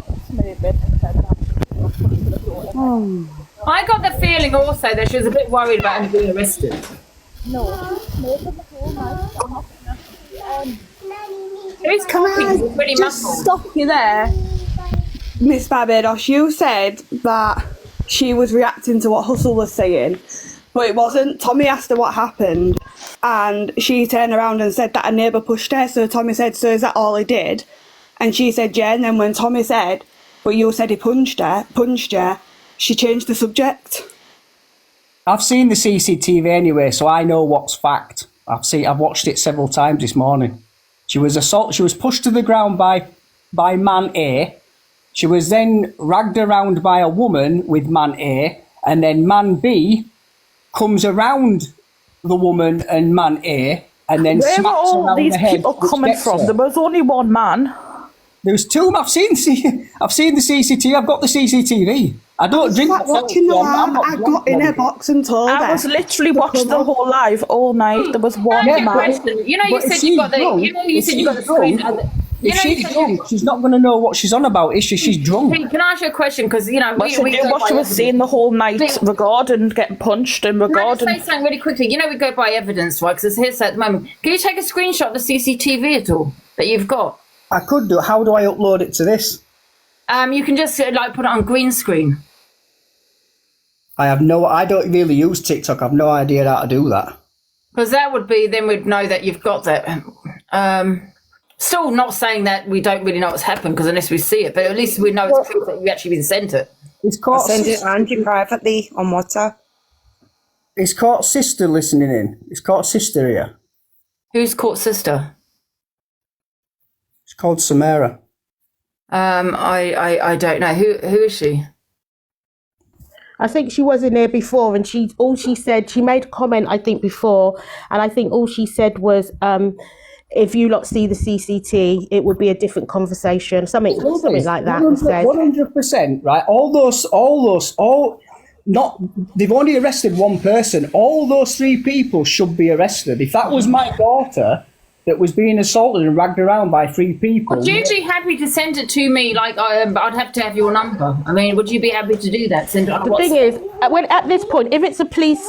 I got the feeling also that she was a bit worried about him being arrested. Who's coming? Pretty Just stop you there, Miss Barbados. You said that she was reacting to what Hustle was saying, but it wasn't. Tommy asked her what happened, and she turned around and said that a neighbour pushed her. So Tommy said, "So is that all he did?" And she said, "Yeah." And then when Tommy said, "But you said he punched her," she changed the subject. I've seen the CCTV anyway, so I know what's fact. I've watched it several times this morning. She was pushed to the ground by man A. She was then ragged around by a woman with man A, and then man B comes around the woman and man A, and then where smacks are all around these the head, people which coming gets from? her. There was only one man. There was two. I've seen the CCTV. I've got the CCTV. I don't drink. Watching the live, I got in a box and told her. I was literally watching the whole live all night. There was one man. You know, you said you got the. You know, you said you got the screen. If she's drunk, she's not going to know what she's on about, is she? She's drunk. Hey, can I ask you a question? Because, you know, what she was saying the whole night regarding getting punched and regarding. Can I just say something really quickly? You know, we go by evidence, right? Because it's hearsay at the moment. Can you take a screenshot of the CCTV at all that you've got? I could do. How do I upload it to this? You can just put it on green screen. I don't really use TikTok. I've no idea how to do that. Because that would be, then we'd know that you've got that. Still not saying that we don't really know what's happened, because unless we see it, but at least we know it's proof that you've actually been sent it. I send it to Angie privately on WhatsApp. Is Court Sister listening in? Is Court Sister here? Who's Court Sister? It's called Samara. I don't know. Who is she? I think she was in there before, and she said, she made a comment, I think, before, and I think all she said was, if you lot see the CCT, it would be a different conversation, something like that. 100%, right? They've only arrested one person. All those 3 people should be arrested. If that was my daughter, that was being assaulted and dragged around by 3 people. Would you be happy to send it to me? Like, I'd have to have your number. I mean, would you be happy to do that? Send it on The thing is, at this point, if it's a police,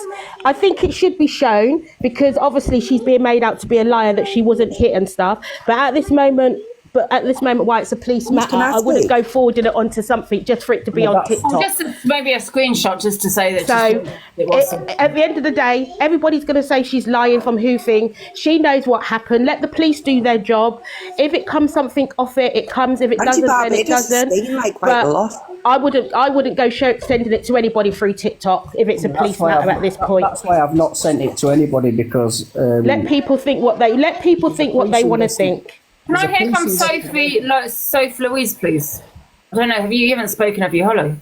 I think it should be shown, because obviously she's being made out to be a liar, that she wasn't hit and stuff. But at this moment, why it's a police matter, I wouldn't go forwarding it onto something just for it to be on TikTok. Just maybe a screenshot just to say that. So at the end of the day, everybody's going to say she's lying from hoofing. She knows what happened. Let the police do their job. If it comes something off it, it comes. If it doesn't, then it doesn't. But I wouldn't go sending it to anybody through TikTok if it's a police matter at this point. That's why I've not sent it to anybody, because let people think what they want to think. Can I hear from Sophie Louise, please? I don't know. Have you even spoken? Have you, Holly?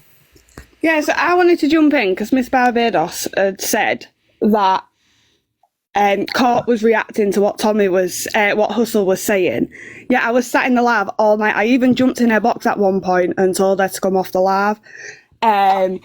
Yeah, so I wanted to jump in because Miss Barbados had said that Court was reacting to what what Hustle was saying. Yeah, I was sat in the live all night. I even jumped in her box at one point and told her to come off the live. Tommy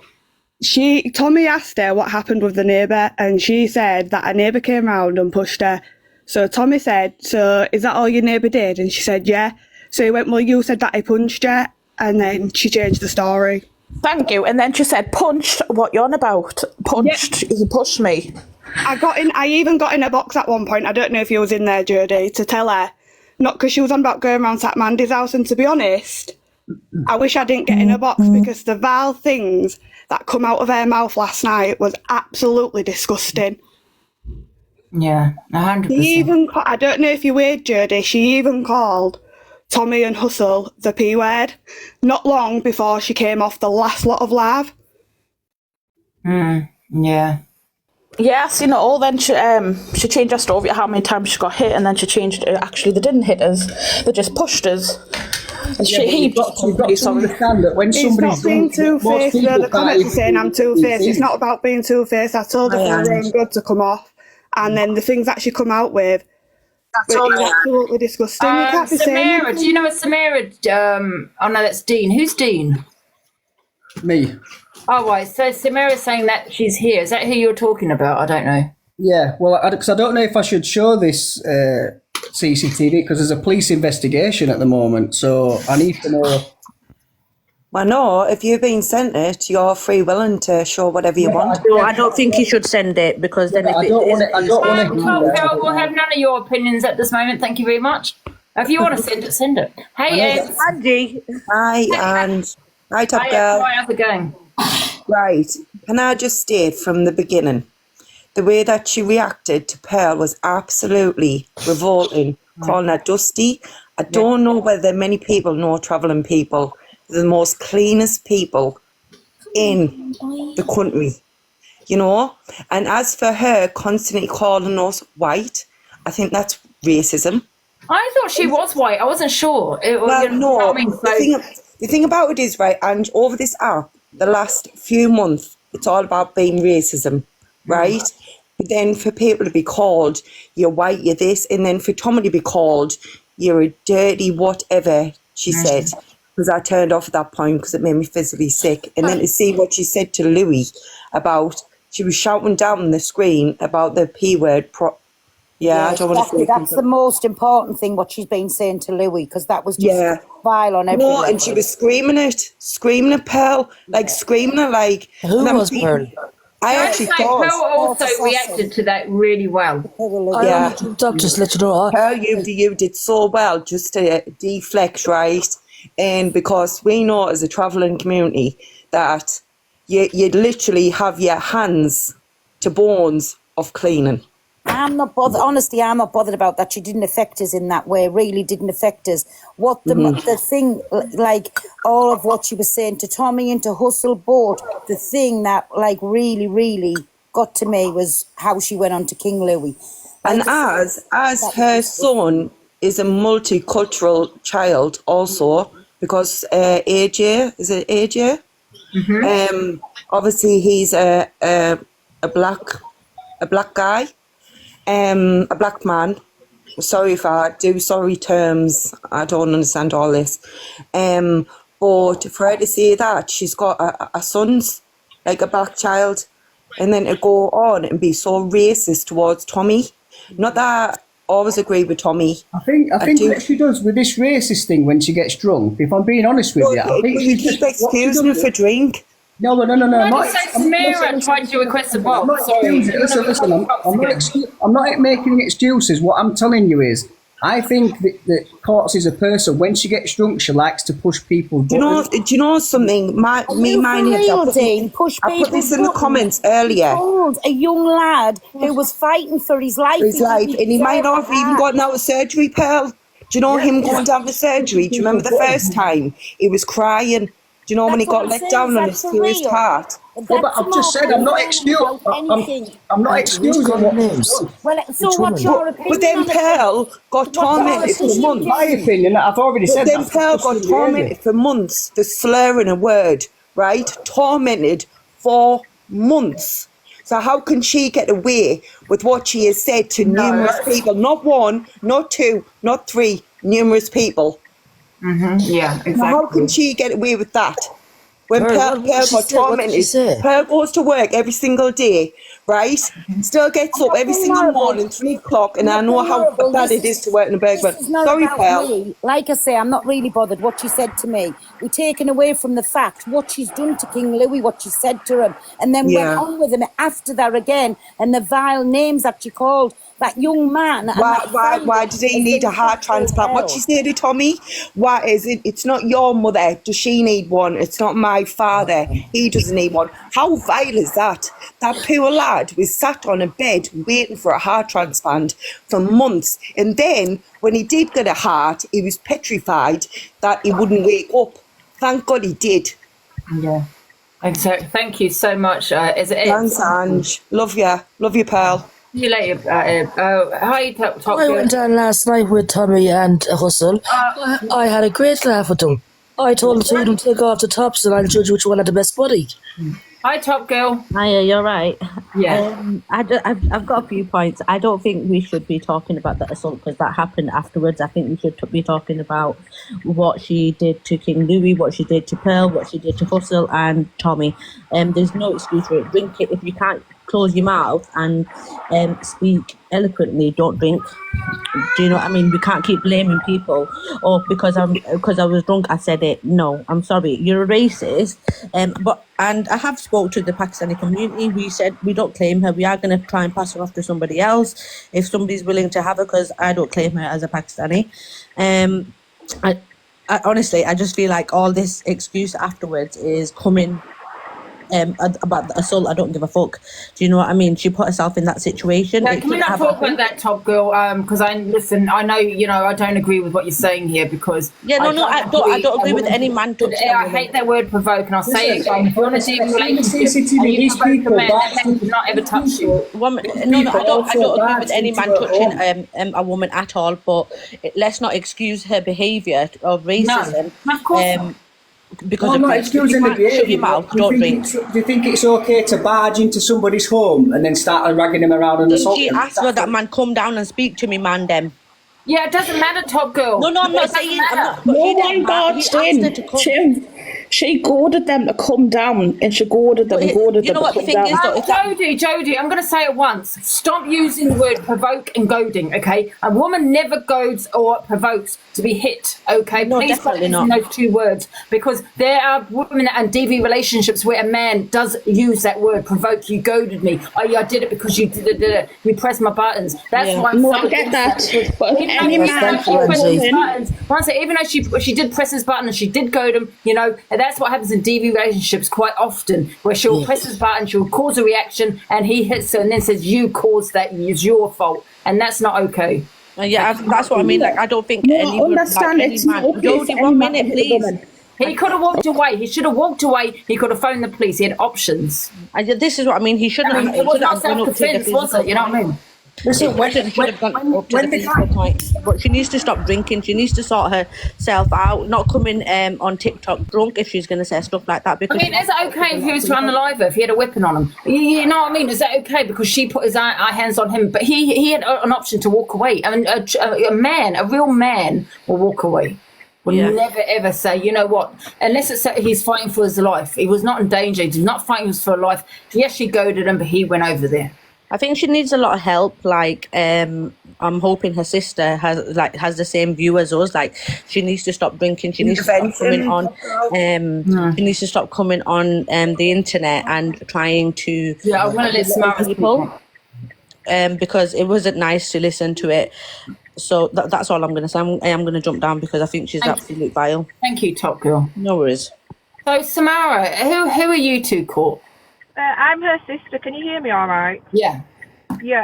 asked her what happened with the neighbour, and she said that a neighbour came round and pushed her. So Tommy said, "So is that all your neighbour did?" And she said, "Yeah." So he went, "Well, you said that he punched her," and then she changed the story. Thank you. And then she said, "Punched? What you on about? Punched? You pushed me." I even got in her box at one point. I don't know if you was in there, Jodie, to tell her, not because she was on about going around Sat Mandy's house. And to be honest, I wish I didn't get in her box, because the vile things that come out of her mouth last night was absolutely disgusting. Yeah, 100%. I don't know if you heard, Jodie, she even called Tommy and Hustle the P word not long before she came off the last lot of live. Yeah. Yeah, I seen it all. Then she changed her story at how many times she got hit, and then she changed it. Actually, they didn't hit us; they just pushed us. And you've got to understand that when somebody's not being two-faced, the comments are saying I'm two-faced. It's not about being two-faced. I told her for her own good to come off, and then the things that she come out with, is absolutely disgusting. You can't be saying Samira, do you know a Samira? Oh no, that's Dean. Who's Dean? Me. Oh, right. So Samira's saying that she's here. Is that who you're talking about? I don't know. Yeah, well, because I don't know if I should show this CCTV, because there's a police investigation at the moment, so I need to know. Well, no, if you've been sent it, you're free willing to show whatever you want. I don't think you should send it, because then I don't want to. We'll have none of your opinions at this moment. Thank you very much. If you want to send it, send it. Hey, Angie. Hi, and hi, Top Girl. How's it going? Right. Can I just state from the beginning, the way that she reacted to Pearl was absolutely revolting, calling her dusty. I don't know whether many people know travelling people, the most cleanest people in the country, you know. And as for her constantly calling us white, I think that's racism. I thought she was white. I wasn't sure. The thing about it is, right, and over this app, the last few months, it's all about being racism, right? But then for people to be called, you're white, you're this, and then for Tommy to be called, you're a dirty whatever, she said. Because I turned off at that point because it made me physically sick. And then to see what she said to Louie about, she was shouting down the screen about the P word. I don't want to say that's the most important thing, what she's been saying to Louie, because that was just vile on every level. And she was screaming at Pearl, screaming at Who was Pearl? I actually thought Pearl also reacted to that really well. Yeah, just let you know. Pearl, you did so well just to deflect, right? And because we know as a travelling community that you literally have your hands to bones of cleaning. I'm not bothered. Honestly, I'm not bothered about that. She didn't affect us in that way. Really didn't affect us. What the thing, all of what she was saying to Tommy and to Hustle both, the thing that really, really got to me was how she went on to King Louie. And as her son is a multicultural child also, because AJ, is it AJ? Obviously he's a black guy. A black man. Sorry if I do sorry terms. I don't understand all this. But for her to say that she's got a son's a black child, and then to go on and be so racist towards Tommy. Not that always agree with Tommy. I think what she does with this racist thing when she gets drunk, if I'm being honest with you, I think you keep excusing her for drink. No. Why did you say Samira tried to request a box? Sorry. Listen, I'm not making excuses. What I'm telling you is, I think that Courts is a person, when she gets drunk, she likes to push people. Do you know something? I put this in the comments earlier. A young lad who was fighting for his life. And he might not have even gotten out of surgery, Pearl. Do you know him going down for surgery? Do you remember the first time? He was crying. Do you know when he got let down on his his heart? But I've just said I'm not excusing. I'm not excusing what names. Well, so what's your opinion? But then Pearl got tormented for months. My opinion, I've already said that. Then Pearl got tormented for months for slurring a word, right? Tormented for months. So how can she get away with what she has said to numerous people? Not one, not two, not three, numerous people. Yeah, exactly. So how can she get away with that? When Pearl got tormented, Pearl goes to work every single day, right? Still gets up every single morning, 3 o'clock, and I know how bad it is to work in a Bergman. Sorry, Pearl. Me. Like I say, I'm not really bothered what she said to me. We're taken away from the fact what she's done to King Louie, what she said to him, and then went on with him after that again, and the vile names that she called that young man. Why did he need a heart transplant? What she said to Tommy? Why is it? It's not your mother. Does she need one? It's not my father. He doesn't need one. How vile is that? That poor lad was sat on a bed waiting for a heart transplant for months, and then when he did get a heart, he was petrified that he wouldn't wake up. Thank God he did. Yeah. And so, thank you so much. Thanks, Ange. Love you, Pearl. See you later. Hi, Top I went down last night with Tommy and Hustle. I had a great laugh with them. I told the two of them to take off the tops and I'll judge which one had the best body. Hi, Top Girl. Hiya, you're right. Yeah. I've got a few points. I don't think we should be talking about the assault because that happened afterwards. I think we should be talking about what she did to King Louie, what she did to Pearl, what she did to Hustle and Tommy. There's no excuse for it. Drink it if you can't close your mouth and speak eloquently. Don't drink. Do you know what I mean? We can't keep blaming people. Or because I was drunk, I said it. No, I'm sorry. You're a racist. And I have spoke to the Pakistani community. We said we don't claim her. We are going to try and pass her off to somebody else if somebody's willing to have her, because I don't claim her as a Pakistani. I honestly, I just feel like all this excuse afterwards is coming about the assault. I don't give a fuck. Do you know what I mean? She put herself in that situation. Can we not talk about that, Top Girl? Because I know I don't agree with what you're saying here because I don't agree with any man touching. I hate that word provoke, and I'll say it again. If you want to see a relationship and you provoke a man, that man should not ever touch you. I don't agree with any man touching a woman at all. But let's not excuse her behaviour of racism. No, of course not. Because I'm not excusing the behaviour. Don't drink. Do you think it's okay to barge into somebody's home and then start ragging him around and assaulting him? She asked for that man come down and speak to me, man. Them. Yeah, it doesn't matter, Top Girl. No, I'm not saying. No one barged in. She goaded them to come down, and she goaded them and goaded them to come down. Jodie, I'm going to say it once. Stop using the word provoke and goading, okay? A woman never goads or provokes to be hit, okay? No, Please stop using those two words, because there are women and DV relationships where a man does use that word, provoke. You goaded me. Oh, yeah, I did it because you you pressed my buttons. That's why I'm I get that. But any man even though she did press his button and she did goad him, and that's what happens in DV relationships quite often, where she'll press his button, she'll cause a reaction, and he hits her and then says, you caused that, it's your fault. And that's not okay. That's what I mean. Like, I don't think understand it's not okay. Jodie, 1 minute, please. He could have walked away. He should have walked away. He could have phoned the police. He had options. This is what I mean. He shouldn't have. It was not self-defense, was it? You know what I mean? Listen, should have gone up to the physical point. But she needs to stop drinking. She needs to sort herself out. Not coming on TikTok drunk if she's going to say stuff like that. Because is it okay if he was to unalive her, if he had a whipping on him? You know what I mean? Is that okay? Because she put his hands on him, but he had an option to walk away. I mean, a real man will walk away. Will never ever say, you know what, unless it's that he's fighting for his life. He was not in danger. He did not fight for his life. Yes, she goaded him, but he went over there. I think she needs a lot of help. Like, I'm hoping her sister has the same view as us. Like, she needs to stop drinking. She needs to stop coming on. She needs to stop coming on the internet and trying to I want to let Samara people. Because it wasn't nice to listen to it. So that's all I'm going to say. I am going to jump down because I think she's absolute vile. Thank you, Top Girl. No worries. So, Samara, who are you two caught? I'm her sister. Can you hear me all right? Yeah. Yeah.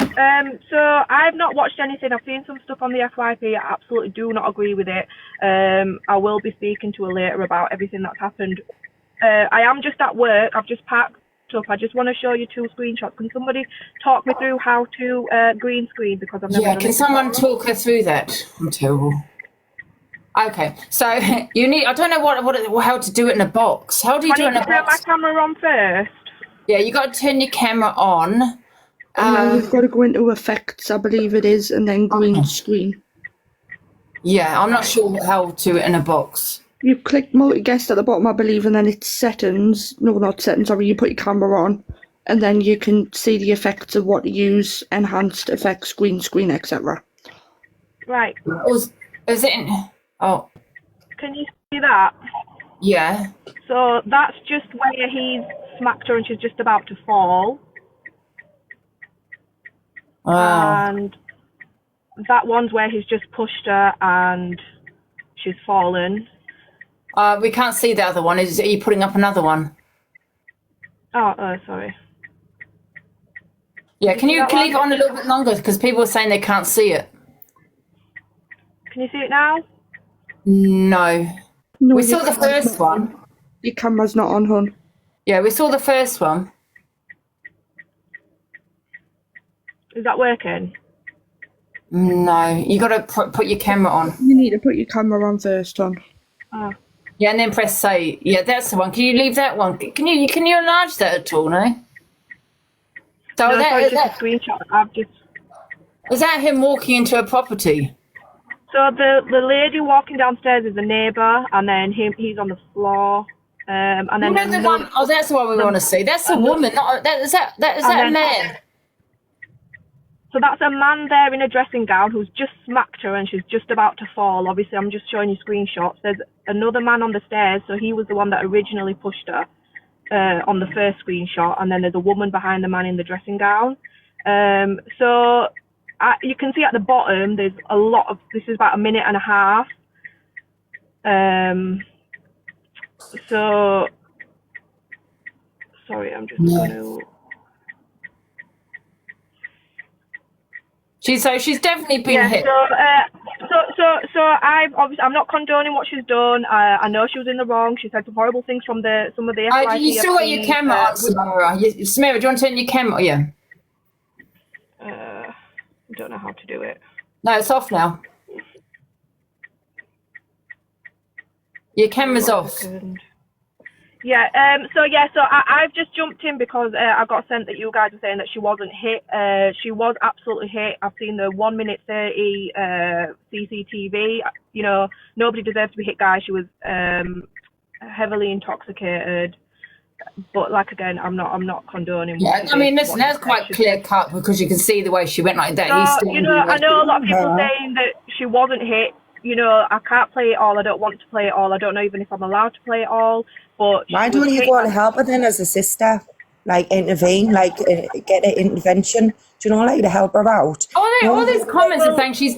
So I've not watched anything. I've seen some stuff on the FYP. I absolutely do not agree with it. I will be speaking to her later about everything that's happened. I am just at work. I've just packed up. I just want to show you 2 screenshots. Can somebody talk me through how to green screen, because I've never done Can it someone before. talk her through that? I'm terrible. Okay, so you need. I don't know how to do it in a box. How do you do it in a Turn my box? camera on first. Yeah, you got to turn your camera on. And then you've got to go into effects, I believe it is, and then green screen. Yeah, I'm not sure how to do it in a box. You click multi-guest at the bottom, I believe, and then it's settings. No, not settings, sorry, you put your camera on, and then you can see the effects of what to use, enhanced effects, green screen, etc. Right. Is it in... Oh. Can you see that? Yeah. So that's just where he's smacked her and she's just about to fall. Wow. And that one's where he's just pushed her and she's fallen. We can't see the other one. Are you putting up another one? Oh, sorry. Yeah, can you that leave it one? on a little bit longer? Because people are saying they can't see it. Can you see it now? No. No, We your saw the camera's first not one. on. Your camera's not on, hon. Yeah, we saw the first one. Is that working? No, you got to put your camera on. You need to put your camera on first, hon. Oh. Yeah, and then press say. Yeah, that's the one. Can you leave that one? Can you enlarge that at all? No. So No, that, sorry, is just that a screenshot. I've just... is that him walking into a property? So the lady walking downstairs is the neighbour, and then he's on the floor. And then You know the one oh that's the one we want to see. That's a woman, not is that a man? So that's a man there in a dressing gown who's just smacked her and she's just about to fall. Obviously, I'm just showing you screenshots. There's another man on the stairs, so he was the one that originally pushed her on the first screenshot, and then there's a woman behind the man in the dressing gown. So you can see at the bottom there's a lot of, this is about 1.5 minutes. So sorry, I'm just going to... She's definitely been hit. So I'm not condoning what she's done. I know she was in the wrong. She said some horrible things from some of the FYP. You still got your camera on, Samara. Samara, do you want to turn your camera? Yeah. I don't know how to do it. No, it's off now. Your camera's off. Yeah, so I've just jumped in because I got sent that you guys were saying that she wasn't hit. She was absolutely hit. I've seen the 1 minute 30 CCTV. You know, nobody deserves to be hit, guys. She was heavily intoxicated. But like again, I'm not condoning. Yeah, I mean, listen, that's quite clear cut because you can see the way she went like that. So, you know, I know a lot of people saying that she wasn't hit. You know, I can't play it all. I don't want to play it all. I don't know even if I'm allowed to play it all. But why don't you go and help her then as a sister? Like intervene, like get an intervention. Do you know, like to help her out? All these comments are saying she's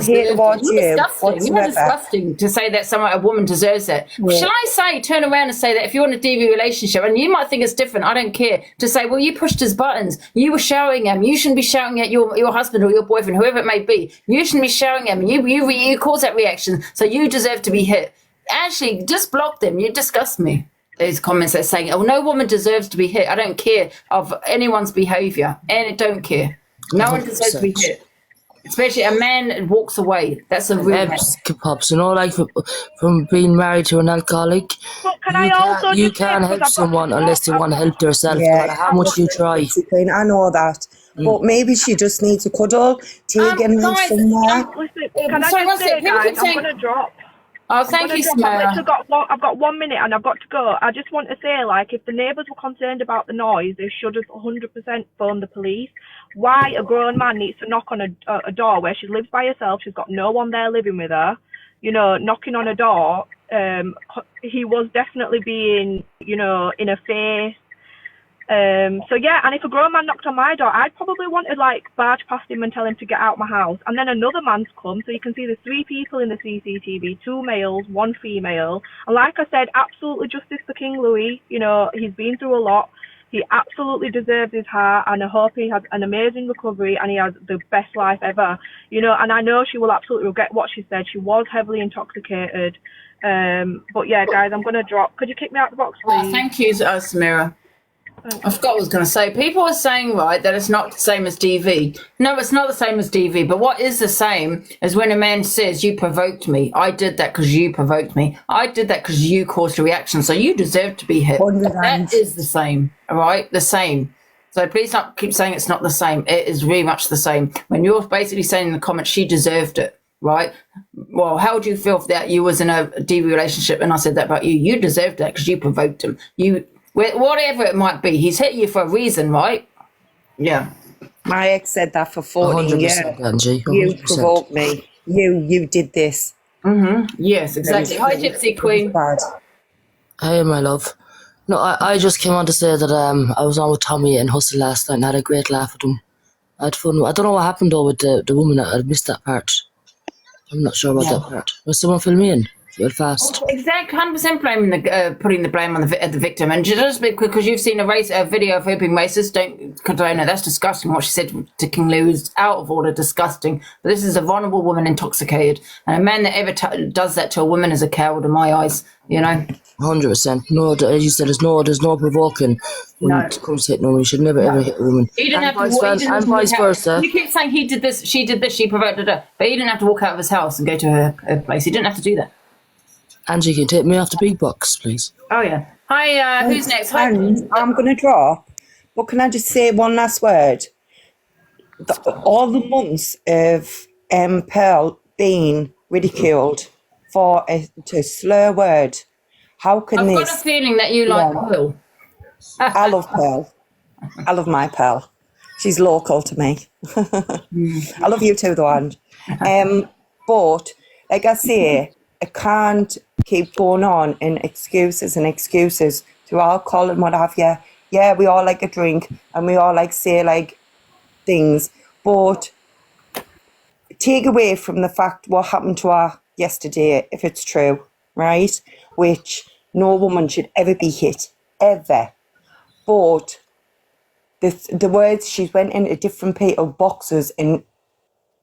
hate towards you disgusting. You're whatsoever. disgusting to say that a woman deserves it. Yeah. Shall I say, turn around and say that if you're in a DV relationship, and you might think it's different, I don't care, to say, well, you pushed his buttons, you were shouting at him, you shouldn't be shouting at your husband or your boyfriend, whoever it may be. You shouldn't be shouting at him. You caused that reaction, so you deserve to be hit. Actually, just block them. You disgust me. Those comments that are saying, oh, no woman deserves to be hit. I don't care of anyone's behaviour. And I don't care. No one deserves to be hit. Especially a man that walks away. That's a real Pops, you know, like from being married to an alcoholic, you can't help someone unless they want to help themselves, no matter how much you try. I know that. But maybe she just needs a cuddle, take him somewhere. Listen, can I just say, guys, I'm going to drop. Oh, thank you, Samara. I've got 1 minute and I've got to go. I just want to say, like, if the neighbours were concerned about the noise, they should have 100% phoned the police. why a grown man needs to knock on a door where she lives by herself. She's got no one there living with her. You know, knocking on a door. He was definitely being, you know, in her face. So yeah, and if a grown man knocked on my door, I'd probably want to like barge past him and tell him to get out my house. And then another man's come, so you can see there's 3 people in the CCTV, 2 males, 1 female. And like I said, absolutely justice for King Louie. You know, he's been through a lot. He absolutely deserves his heart, and I hope he has an amazing recovery and he has the best life ever. You know, and I know she will absolutely regret what she said. She was heavily intoxicated. But yeah, guys, I'm gonna drop. Could you kick me out the box, please? Thank you, Samira. I forgot what I was going to say. People are saying, right, that it's not the same as DV. No, it's not the same as DV. But what is the same is when a man says, you provoked me. I did that because you provoked me. I did that because you caused a reaction. So you deserve to be hit. That is the same, all right? The same. So please don't keep saying it's not the same. It is very much the same. When you're basically saying in the comments, she deserved it, right? Well, how do you feel that you was in a DV relationship and I said that about you? You deserved that because you provoked him. Whatever it might be, he's hit you for a reason, right? Yeah. My ex said that for 14 years. Angie, you provoked me. You did this. Yes, exactly. Hi, Gypsy Queen. Hey, my love. No, I just came on to say that I was on with Tommy and Hustle last night and had a great laugh with him. I had fun. I don't know what happened though with the woman. I missed that part. I'm not sure about that part. Will someone fill me in? Real fast. Exactly, 100% blaming putting the blame on the victim, and just because you've seen a video of her being racist, don't condone it. That's disgusting. What she said to King Louie is out of order, disgusting. But this is a vulnerable woman intoxicated, and a man that ever does that to a woman is a coward in my eyes. You know. 100%. No, as you said, there's no provoking when it comes to hitting a woman. You should never ever hit a woman. He didn't have to walk, and vice versa. You keep saying he did this, she provoked her, but he didn't have to walk out of his house and go to her place. He didn't have to do that. Angie, can you take me off the big box, please? Oh, yeah. Hi, who's next? Hi. I'm going to drop, but can I just say one last word? All the months of Pearl being ridiculed for a slur word, how can I've got a feeling that you like Pearl. I love Pearl. I love my Pearl. She's local to me. I love you too, though, Ange. But, like I say, I can't keep going on in excuses to alcohol and what have you. Yeah, we all like a drink and we all like say like things, but take away from the fact what happened to her yesterday, if it's true, right? Which no woman should ever be hit, ever. But the words she went into different people's boxes and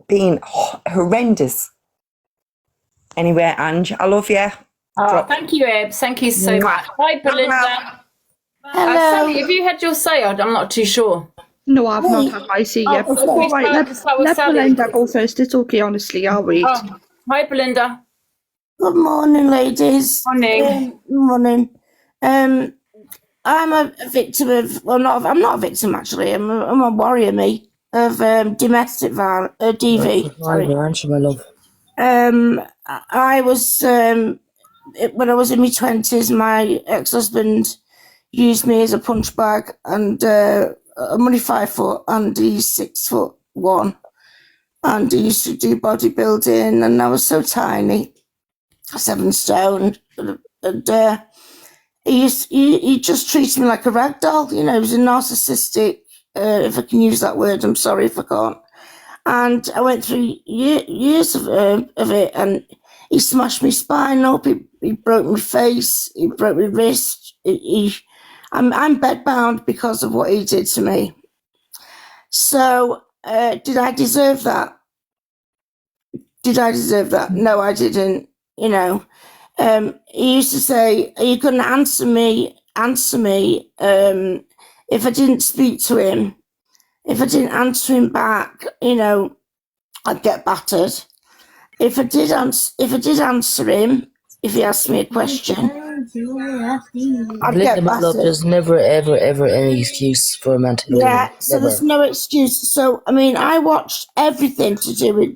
being horrendous. Anyway, Ange, I love you. Thank you, Ebs. Thank you so much. Hi, Belinda. Hello. Sally, have you had your say? I'm not too sure. No, I've not had my say yet. All right, let Belinda go first. It's okay, honestly. I'll wait. Hi, Belinda. Good morning, ladies. Morning. Morning. I'm a victim of. Well, I'm not a victim actually. I'm a warrior, me, of domestic violence, DV. Sorry. Answer, my love. I was when I was in my 20s, my ex-husband used me as a punch bag, and I'm only 5 foot and he's 6'1", and he used to do bodybuilding, and I was so tiny, 7 stone, and he just treated me like a rag doll. You know, he was a narcissistic, if I can use that word. I'm sorry if I can't. And I went through years of it, and he smashed my spine up, he broke my face, he broke my wrist. I'm bedbound because of what he did to me. So, did I deserve that? Did I deserve that? No, I didn't. You know, he used to say, "Are you going to answer me? If I didn't speak to him, if I didn't answer him back, you know, I'd get battered. If I did answer him, if he asked me a question, I'd get battered." There's never, ever, ever any excuse for a man to do that. So there's no excuse. So, I mean, I watched everything to do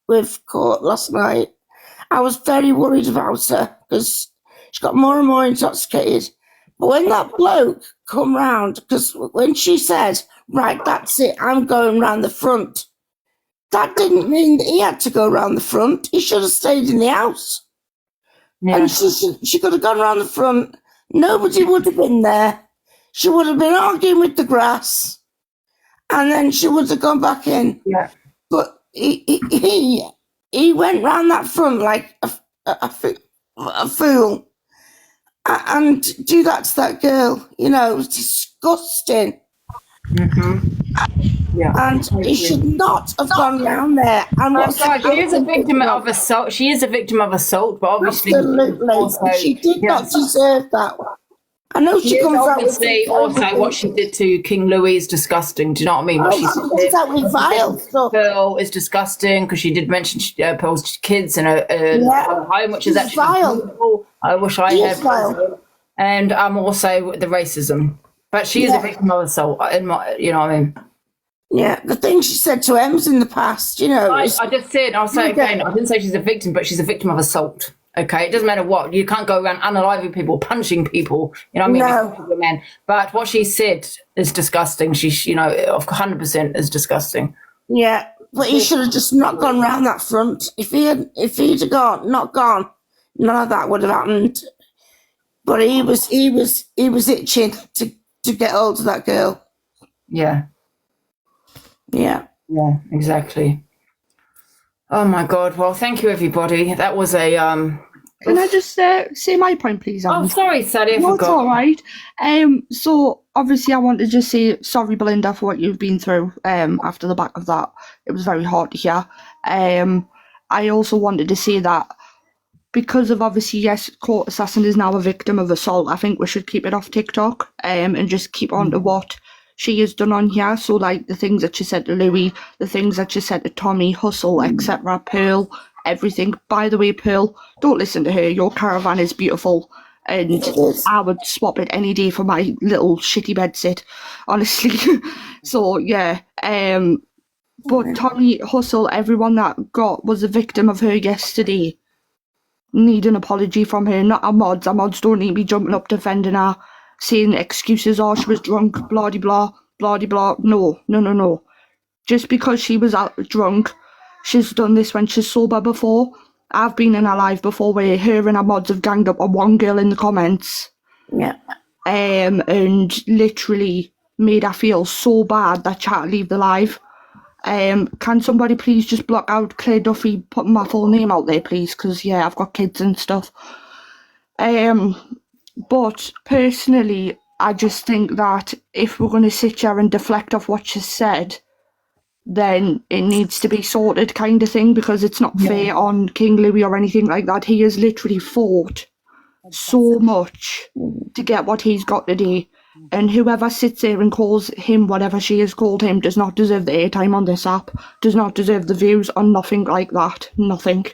with court last night. I was very worried about her because she got more and more intoxicated. But when that bloke come round, because when she said, right, that's it, I'm going round the front. That didn't mean that he had to go round the front. He should have stayed in the house. Yeah. And she could have gone round the front. Nobody would have been there. She would have been arguing with the grass. And then she would have gone back in. Yeah. But he went round that front like a fool. And do that to that girl. You know, it was disgusting. Yeah. And he should not have gone round there. I'm not That's right. She is a victim of assault. She is a victim of assault, but obviously, absolutely, also, she did not deserve that. I know she she is comes out with obviously also what she did to King Louie is disgusting. Do you know what I mean? What she did vile stuff. Pearl is disgusting because she did mention Pearl's kids in her home, which is actually beautiful. I wish I had. And also the racism, but she is a victim of assault. You know what I mean? Yeah, the things she said to Ems in the past, you know. I just said, I'll say again, I didn't say she's a victim, but she's a victim of assault. Okay, it doesn't matter what. You can't go around unaliving people, punching people. You know what I mean? No. But what she said is disgusting. She's, 100% is disgusting. Yeah, but he should have just not gone round that front. If he'd have not gone, none of that would have happened. But he was itching to get hold of that girl. Yeah. Yeah. Yeah, exactly. Oh my God. Well, thank you, everybody. That was a Can I just say my point, please, Anne? Oh, sorry, Sally, I no, forgot. It's all right. So obviously I want to just say sorry, Belinda, for what you've been through after the back of that. It was very hard to hear. I also wanted to say that because of obviously, yes, Court Assassin is now a victim of assault, I think we should keep it off TikTok and just keep on to what she has done on here. So like the things that she said to Louie, the things that she said to Tommy, Hustle, etc., Pearl, everything. By the way, Pearl, don't listen to her. Your caravan is beautiful. And I would swap it any day for my little shitty bed sit, honestly. So yeah. But Tommy, Hustle, everyone that was a victim of her yesterday need an apology from her, not our mods. Our mods don't need to be jumping up defending her, saying excuses, oh, she was drunk, blah de blah, blah de blah. No. Just because she was out drunk, she's done this when she's sober before. I've been in her life before where her and her mods have ganged up on one girl in the comments. Yeah. And literally made her feel so bad that she had to leave the live. Can somebody please just block out Claire Duffy putting my full name out there, please? Because, yeah, I've got kids and stuff. But personally, I just think that if we're going to sit here and deflect off what she's said, then it needs to be sorted kind of thing, because it's not fair on King Louie or anything like that. He has literally fought so much to get what he's got today. And whoever sits there and calls him whatever she has called him does not deserve the airtime on this app, does not deserve the views or nothing like that. Nothing.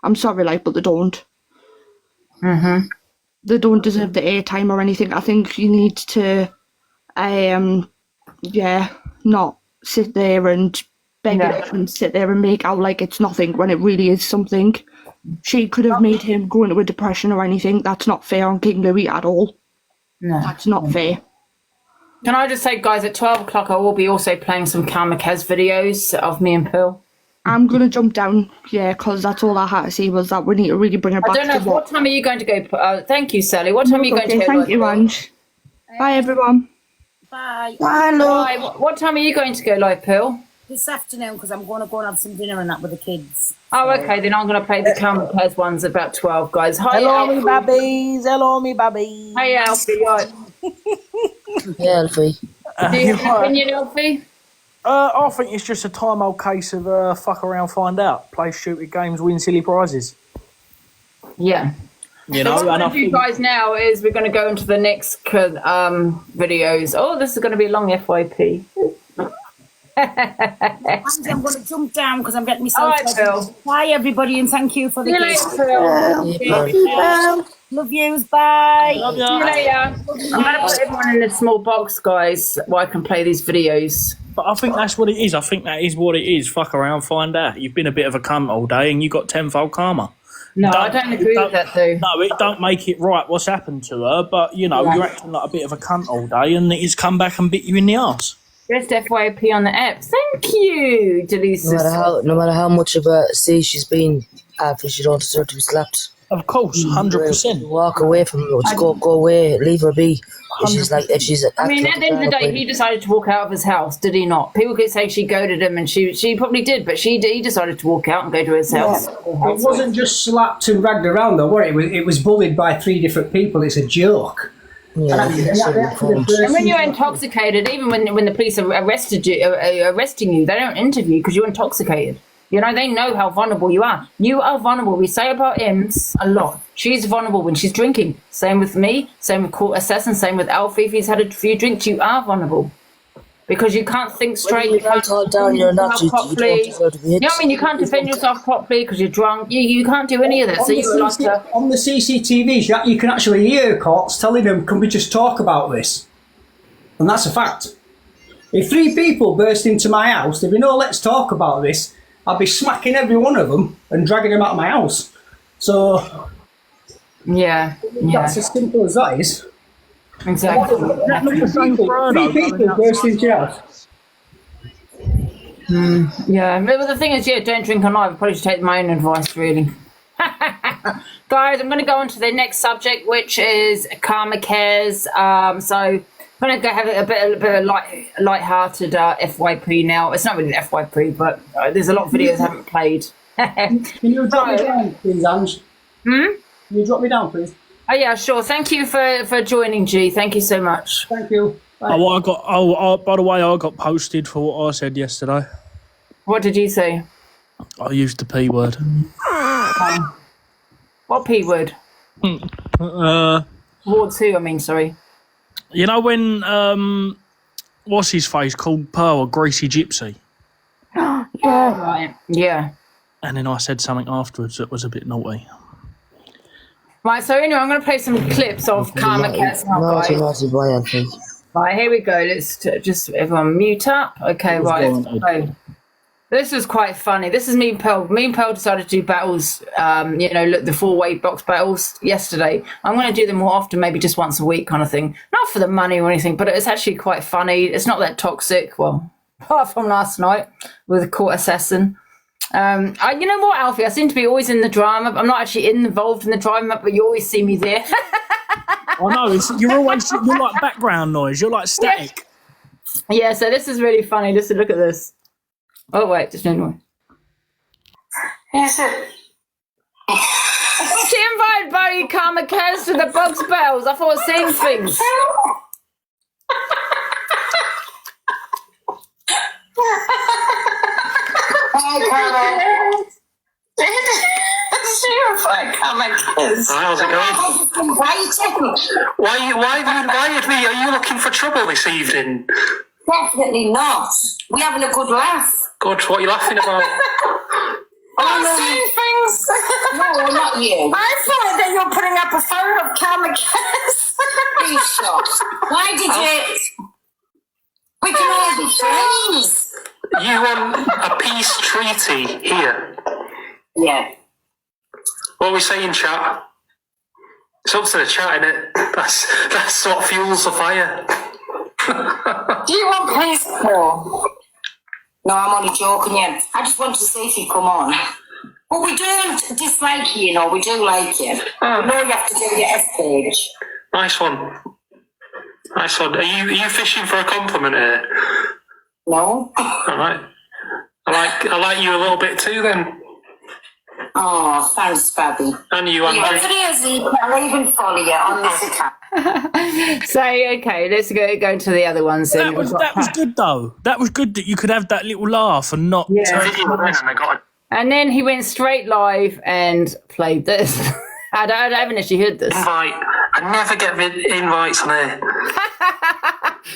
I'm sorry, but they don't. They don't deserve the airtime or anything. I think you need to, not sit there and beg it and sit there and make out like it's nothing when it really is something. She could have made him go into a depression or anything. That's not fair on King Louie at all. No. That's not fair. Can I just say, guys, at 12 o'clock I will be also playing some Kamikaze videos of me and Pearl. I'm going to jump down, because that's all I had to say was that we need to really bring it back. I don't know, what time are you going to go? Thank you, Sally. What time are you going to go? Thank you, Ange. Bye, everyone. Bye. Bye. What time are you going to go live, Pearl? This afternoon, because I'm going to go and have some dinner and that with the kids. Oh, okay, then I'm going to play the Kamikaze ones about 12, guys. Hi, Hello, Alfie. me babbies. Hello, me babbies. Hey, Alfie. Right. Yeah, Alfie. Do you have an opinion, Alfie? I think it's just a time old case of fuck around, find out. Play stupid games, win silly prizes. Yeah. You So know, what we're and I going to do, think guys, now is we're going to go into the next videos. Oh, this is going to be a long FYP. Angie, I'm going to jump down because I'm getting myself All right, Phil. Bye, everybody, and thank you for the See you gift. later, Phil. Love yous. Bye. See you later. I'm going to put everyone in a small box, guys, where I can play these videos. But I think that's what it is. I think that is what it is. Fuck around, find out. You've been a bit of a cunt all day and you got tenfold karma. No, I don't agree with that, though. No, it don't make it right what's happened to her, but, you're acting like a bit of a cunt all day and it's come back and bit you in the arse. Best FYP on the app. Thank you, Delisa. No matter how much of a see she's been after, she don't deserve to be slapped. Of course, 100%. Walk away from her. Just go away. Leave her be. If she's I mean, at the end of the day, he decided to walk out of his house, did he not? People could say she goaded him, and she probably did, but he decided to walk out and go to his house. It wasn't just slapped and dragged around, though, was it? It was bullied by 3 different people. It's a joke. Yeah, and when you're intoxicated, even when the police are arresting you, they don't interview because you're intoxicated. You know, they know how vulnerable you are. You are vulnerable. We say about Ems a lot. She's vulnerable when she's drinking. Same with me. Same with Court Assassin. Same with Alfie. If he's had a few drinks, you are vulnerable. Because you can't think straight. You can't talk down. You're not properly. You know what I mean? You can't defend yourself properly because you're drunk. You can't do any of that. So you're like on the CCTVs, you can actually hear courts telling them, "Can we just talk about this?" And that's a fact. If 3 people burst into my house, there'd be no "let's talk about this." I'd be smacking every one of them and dragging them out of my house. So, yeah. That's as simple as that is. Exactly. 3 people burst into your house. Yeah, but the thing is, don't drink on live. I probably should take my own advice, really. Guys, I'm going to go on to the next subject, which is Karma Cares. So I'm going to go have a bit of light-hearted FYP now. It's not really an FYP, but there's a lot of videos I haven't played. Can you drop me down, please, Ange? Can you drop me down, please? Oh yeah, sure. Thank you for joining, G. Thank you so much. Thank you. Bye. By the way, I got posted for what I said yesterday. What did you say? I used the P word. What P word? Ward 2, I mean, sorry. You know when, what's his face, called Pearl a greasy gypsy? Yeah. Right. Yeah. And then I said something afterwards that was a bit naughty. Right, so anyway, I'm going to play some clips of Karma Cares now, guys. Naughty boy, I think. Right, here we go. Let's just everyone mute up. Okay, right. So, this was quite funny. This is me and Pearl. Me and Pearl decided to do battles, the 4-way box battles yesterday. I'm going to do them more often, maybe just once a week kind of thing. Not for the money or anything, but it's actually quite funny. It's not that toxic. Well, apart from last night with the Court Assassin. You know what, Alfie? I seem to be always in the drama. I'm not actually involved in the drama, but you always see me there. I know. You're like background noise. You're like static. Yeah, so this is really funny. Just look at this. Oh, wait, there's no noise. She invited Barry Karma Cares to the box battles. I thought same things. How's it going? Why have you invited me? Are you looking for trouble this evening? Definitely not. We're having a good laugh. Good, what are you laughing about? Saying things. No, not you. I thought that you were putting up a photo of Karma Cares. Please stop. Why did you... We can all be friends. You want a peace treaty here? Yeah. What are we saying, chat? It's up to the chat, innit? That's what fuels the fire. Do you want peace, Paul? No, I'm only joking, yeah. I just wanted to see if you come on. But we don't dislike you, we do like you. We know you have to do your F page. Nice one. Nice one. Are you fishing for a compliment here? No. All right. I like you a little bit too, then. Oh, thanks, Babby. And you, Angie. I'll even follow you on this account. So, okay, let's go to the other ones. That was good, though. That was good that you could have that little laugh and not... Yeah. And then he went straight live and played this. I haven't actually heard this. Invite. I never get invites on here.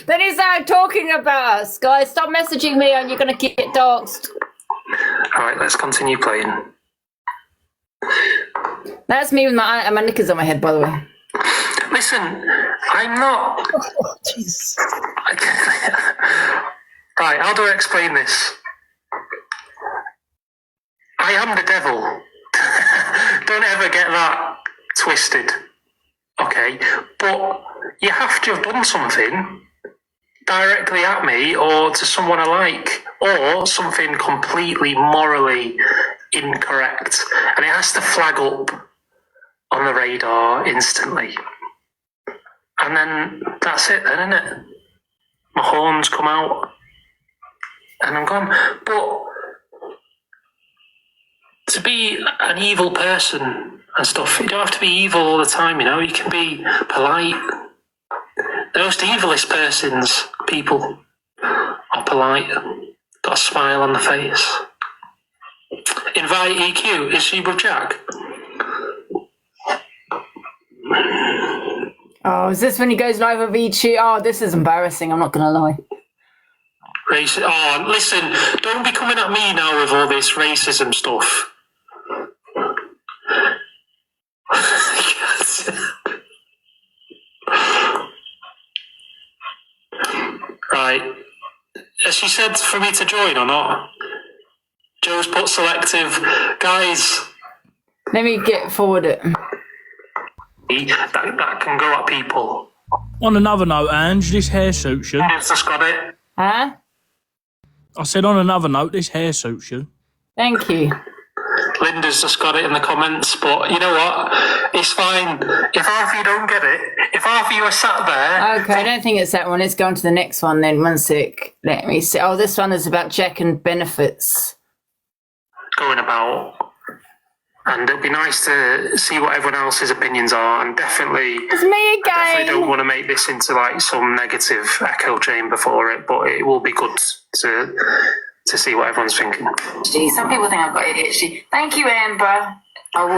Then he started talking about us. Guys, stop messaging me and you're going to get doxed. All right, let's continue playing. That's me with my knickers on my head, by the way. Listen, I'm not... Oh, jeez. Right, how do I explain this? I am the devil. Don't ever get that twisted. Okay? But you have to have done something directly at me or to someone I like, or something completely morally incorrect, and it has to flag up on the radar instantly. And then that's it, then, isn't it? My horns come out, and I'm gone. But to be an evil person and stuff, you don't have to be evil all the time, you know. You can be polite. The most evilest people are polite. Got a smile on the face. Invite EQ. Is she with Jack? Oh, is this when he goes live with EQ? Oh, this is embarrassing, I'm not going to lie. Oh, listen, don't be coming at me now with all this racism stuff. Right. Has she said for me to join or not? Joe's put selective. Guys. Let me get forward it. That can go at people. On another note, Ange, this hair suits you. Yes, just got it. Huh? I said on another note, this hair suits you. Thank you. Linda's just got it in the comments, but you know what? It's fine. If half of you don't get it, if half of you are sat there... Okay, I don't think it's that one. Let's go on to the next one then. One sec. Let me see. Oh, this one is about Jack and benefits. Going about... And it'd be nice to see what everyone else's opinions are, and definitely... It's me again! I definitely don't want to make this into, like, some negative echo chamber for it, but it will be good to see what everyone's thinking. Some people think I've got ADHD. Thank you, Amber.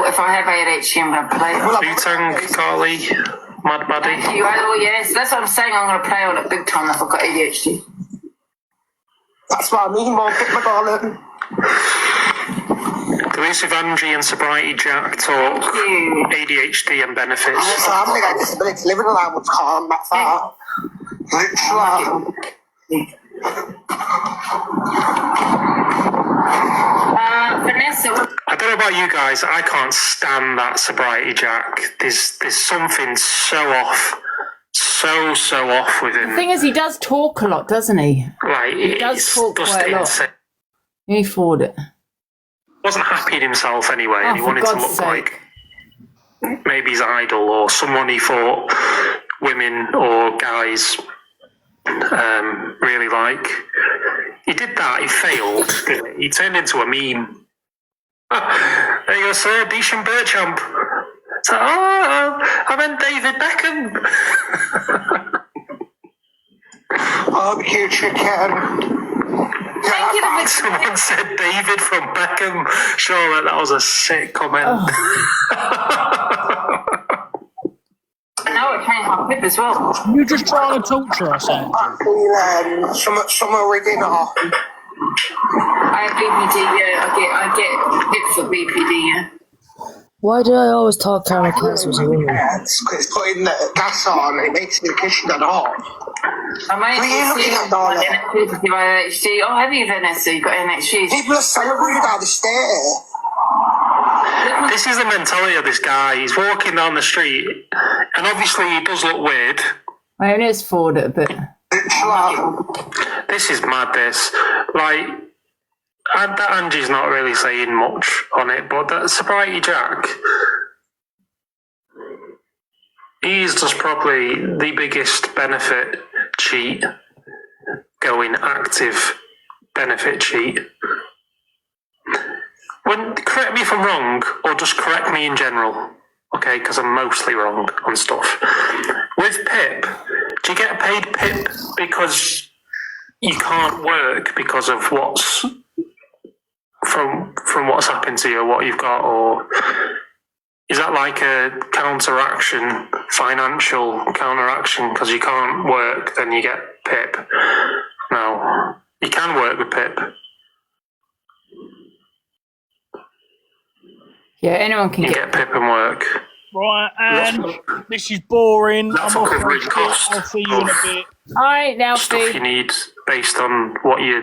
If I have ADHD, I'm going to play it. Butang, Carly, Mad Maddie. Thank you. Oh, yes. That's what I'm saying. I'm going to play on it big time if I've got ADHD. That's what I mean, Mark, my darling. Delusive Angie and Sobriety Jack talk ADHD and benefits. So I'm going to get disability living allowance, calm, that's that. Literally. Vanessa. I don't know about you guys, I can't stand that Sobriety Jack. There's something so off. So off with him. The thing is, he does talk a lot, doesn't he? Like, he does talk quite a lot. Insane. Let me forward it. Wasn't happy in himself anyway, and he wanted to look like maybe his idol or someone he thought women or guys really like. He did that, he failed, didn't he? He turned into a meme. There you go, sir, Deesham Birchamp. So, I meant David Beckham. Oh, you chicken. Thank you. Someone said David from Beckham. Sure, that was a sick comment. No, it came on Pip as well. You just trying to torture us, Angie. Some original. I have BPD, yeah. I get hit for BPD, yeah. Why do I always talk caramel castles a woman? It's putting the gas on, it makes the kitchen hot. What are you looking at, darling? NHD. Oh, have you, Vanessa? You've got NHD. People are celebrating how they stay. This is the mentality of this guy. He's walking down the street, and obviously he does look weird. I only just forward it a bit. This is mad, this. Like, that Angie's not really saying much on it, but that Sobriety Jack, he's just probably the biggest benefit cheat going active benefit cheat. Correct me if I'm wrong, or just correct me in general, okay, because I'm mostly wrong on stuff. With Pip, do you get paid Pip because you can't work because of what's from what's happened to you or what you've got, or is that like a counteraction, financial counteraction, because you can't work, then you get Pip? No, you can work with Pip. Yeah, anyone can get Pip and work. Right, and this is boring. That's I'm a off covering my shit. cost. I'll see you in a bit. All right, now, Stuff you need based on what your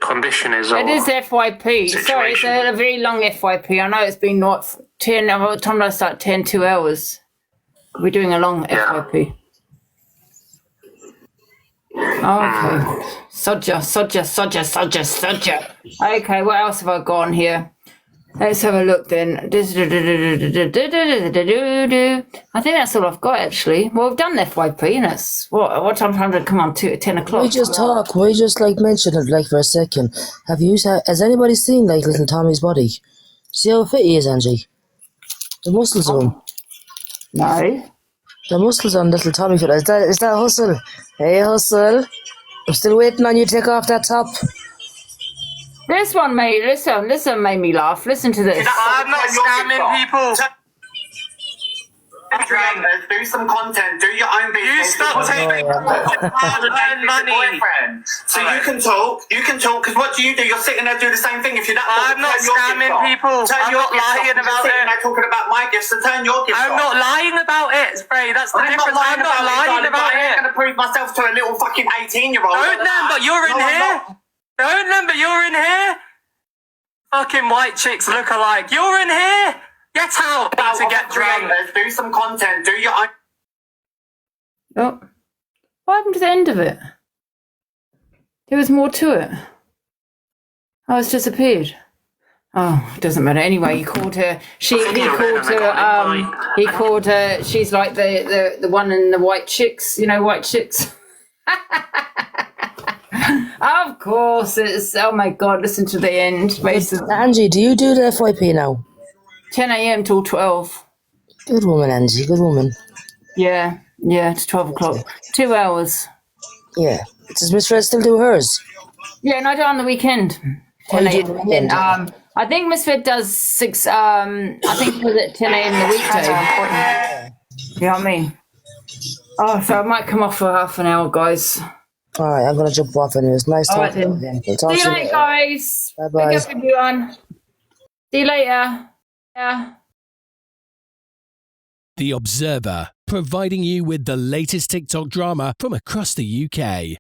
condition is. It is FYP. Sorry, it's a very long FYP. I know it's been what 10. By the time I start 2 hours. We're doing a long FYP. Okay. Sodja. Okay, what else have I got on here? Let's have a look then. I think that's all I've got actually. Well, we've done FYP and it's what time to come on to 10 o'clock. We just talk. We just like mention it like for a second. Has anybody seen like little Tommy's body? See how fit he is, Angie? The muscles of him. No. The muscles on little Tommy. Is that Hustle? Hey, Hustle. I'm still waiting on you to take off that top. This one made listen made me laugh. Listen to this. I'm not scamming people. Do some content. Do your own business. You stop taking earn money. So you can talk. Because what do? You're sitting there doing the same thing. If you're not, I'm not scamming people. I'm not lying about it. I'm talking about my gifts. So turn your gifts I'm not lying about it, Spray. That's the difference. I'm not lying about it. I'm going to prove myself to a little fucking 18-year-old. Don't them, but you're in here. Don't them, but you're in here. Fucking white chicks look alike. You're in here. Get out to get drunk. Do some content. Do your own. Oh, what happened to the end of it? There was more to it. Oh, it's disappeared. Oh, it doesn't matter. Anyway, he called her. He called her. She's like the one in the white chicks. You know, white chicks. Of course, it's. Oh my God! Listen to the end. Basically. Angie, do you do the FYP now? 10 a.m. till 12. Good woman, Angie. Good woman. Yeah, it's 12 o'clock. 2 hours. Yeah. Does Miss Red still do hers? Yeah, and I do it on the weekend. 10 a.m. I think Miss Red does 6. I think it was at 10 a.m. the weekday. You know what I mean? Oh, so I might come off for half an hour, guys. All right, I'm gonna jump off anyways. Nice talking. We'll see you later, guys. Bye-bye. Pick up everyone. See you later. Yeah. The Observer, providing you with the latest TikTok drama from across the UK.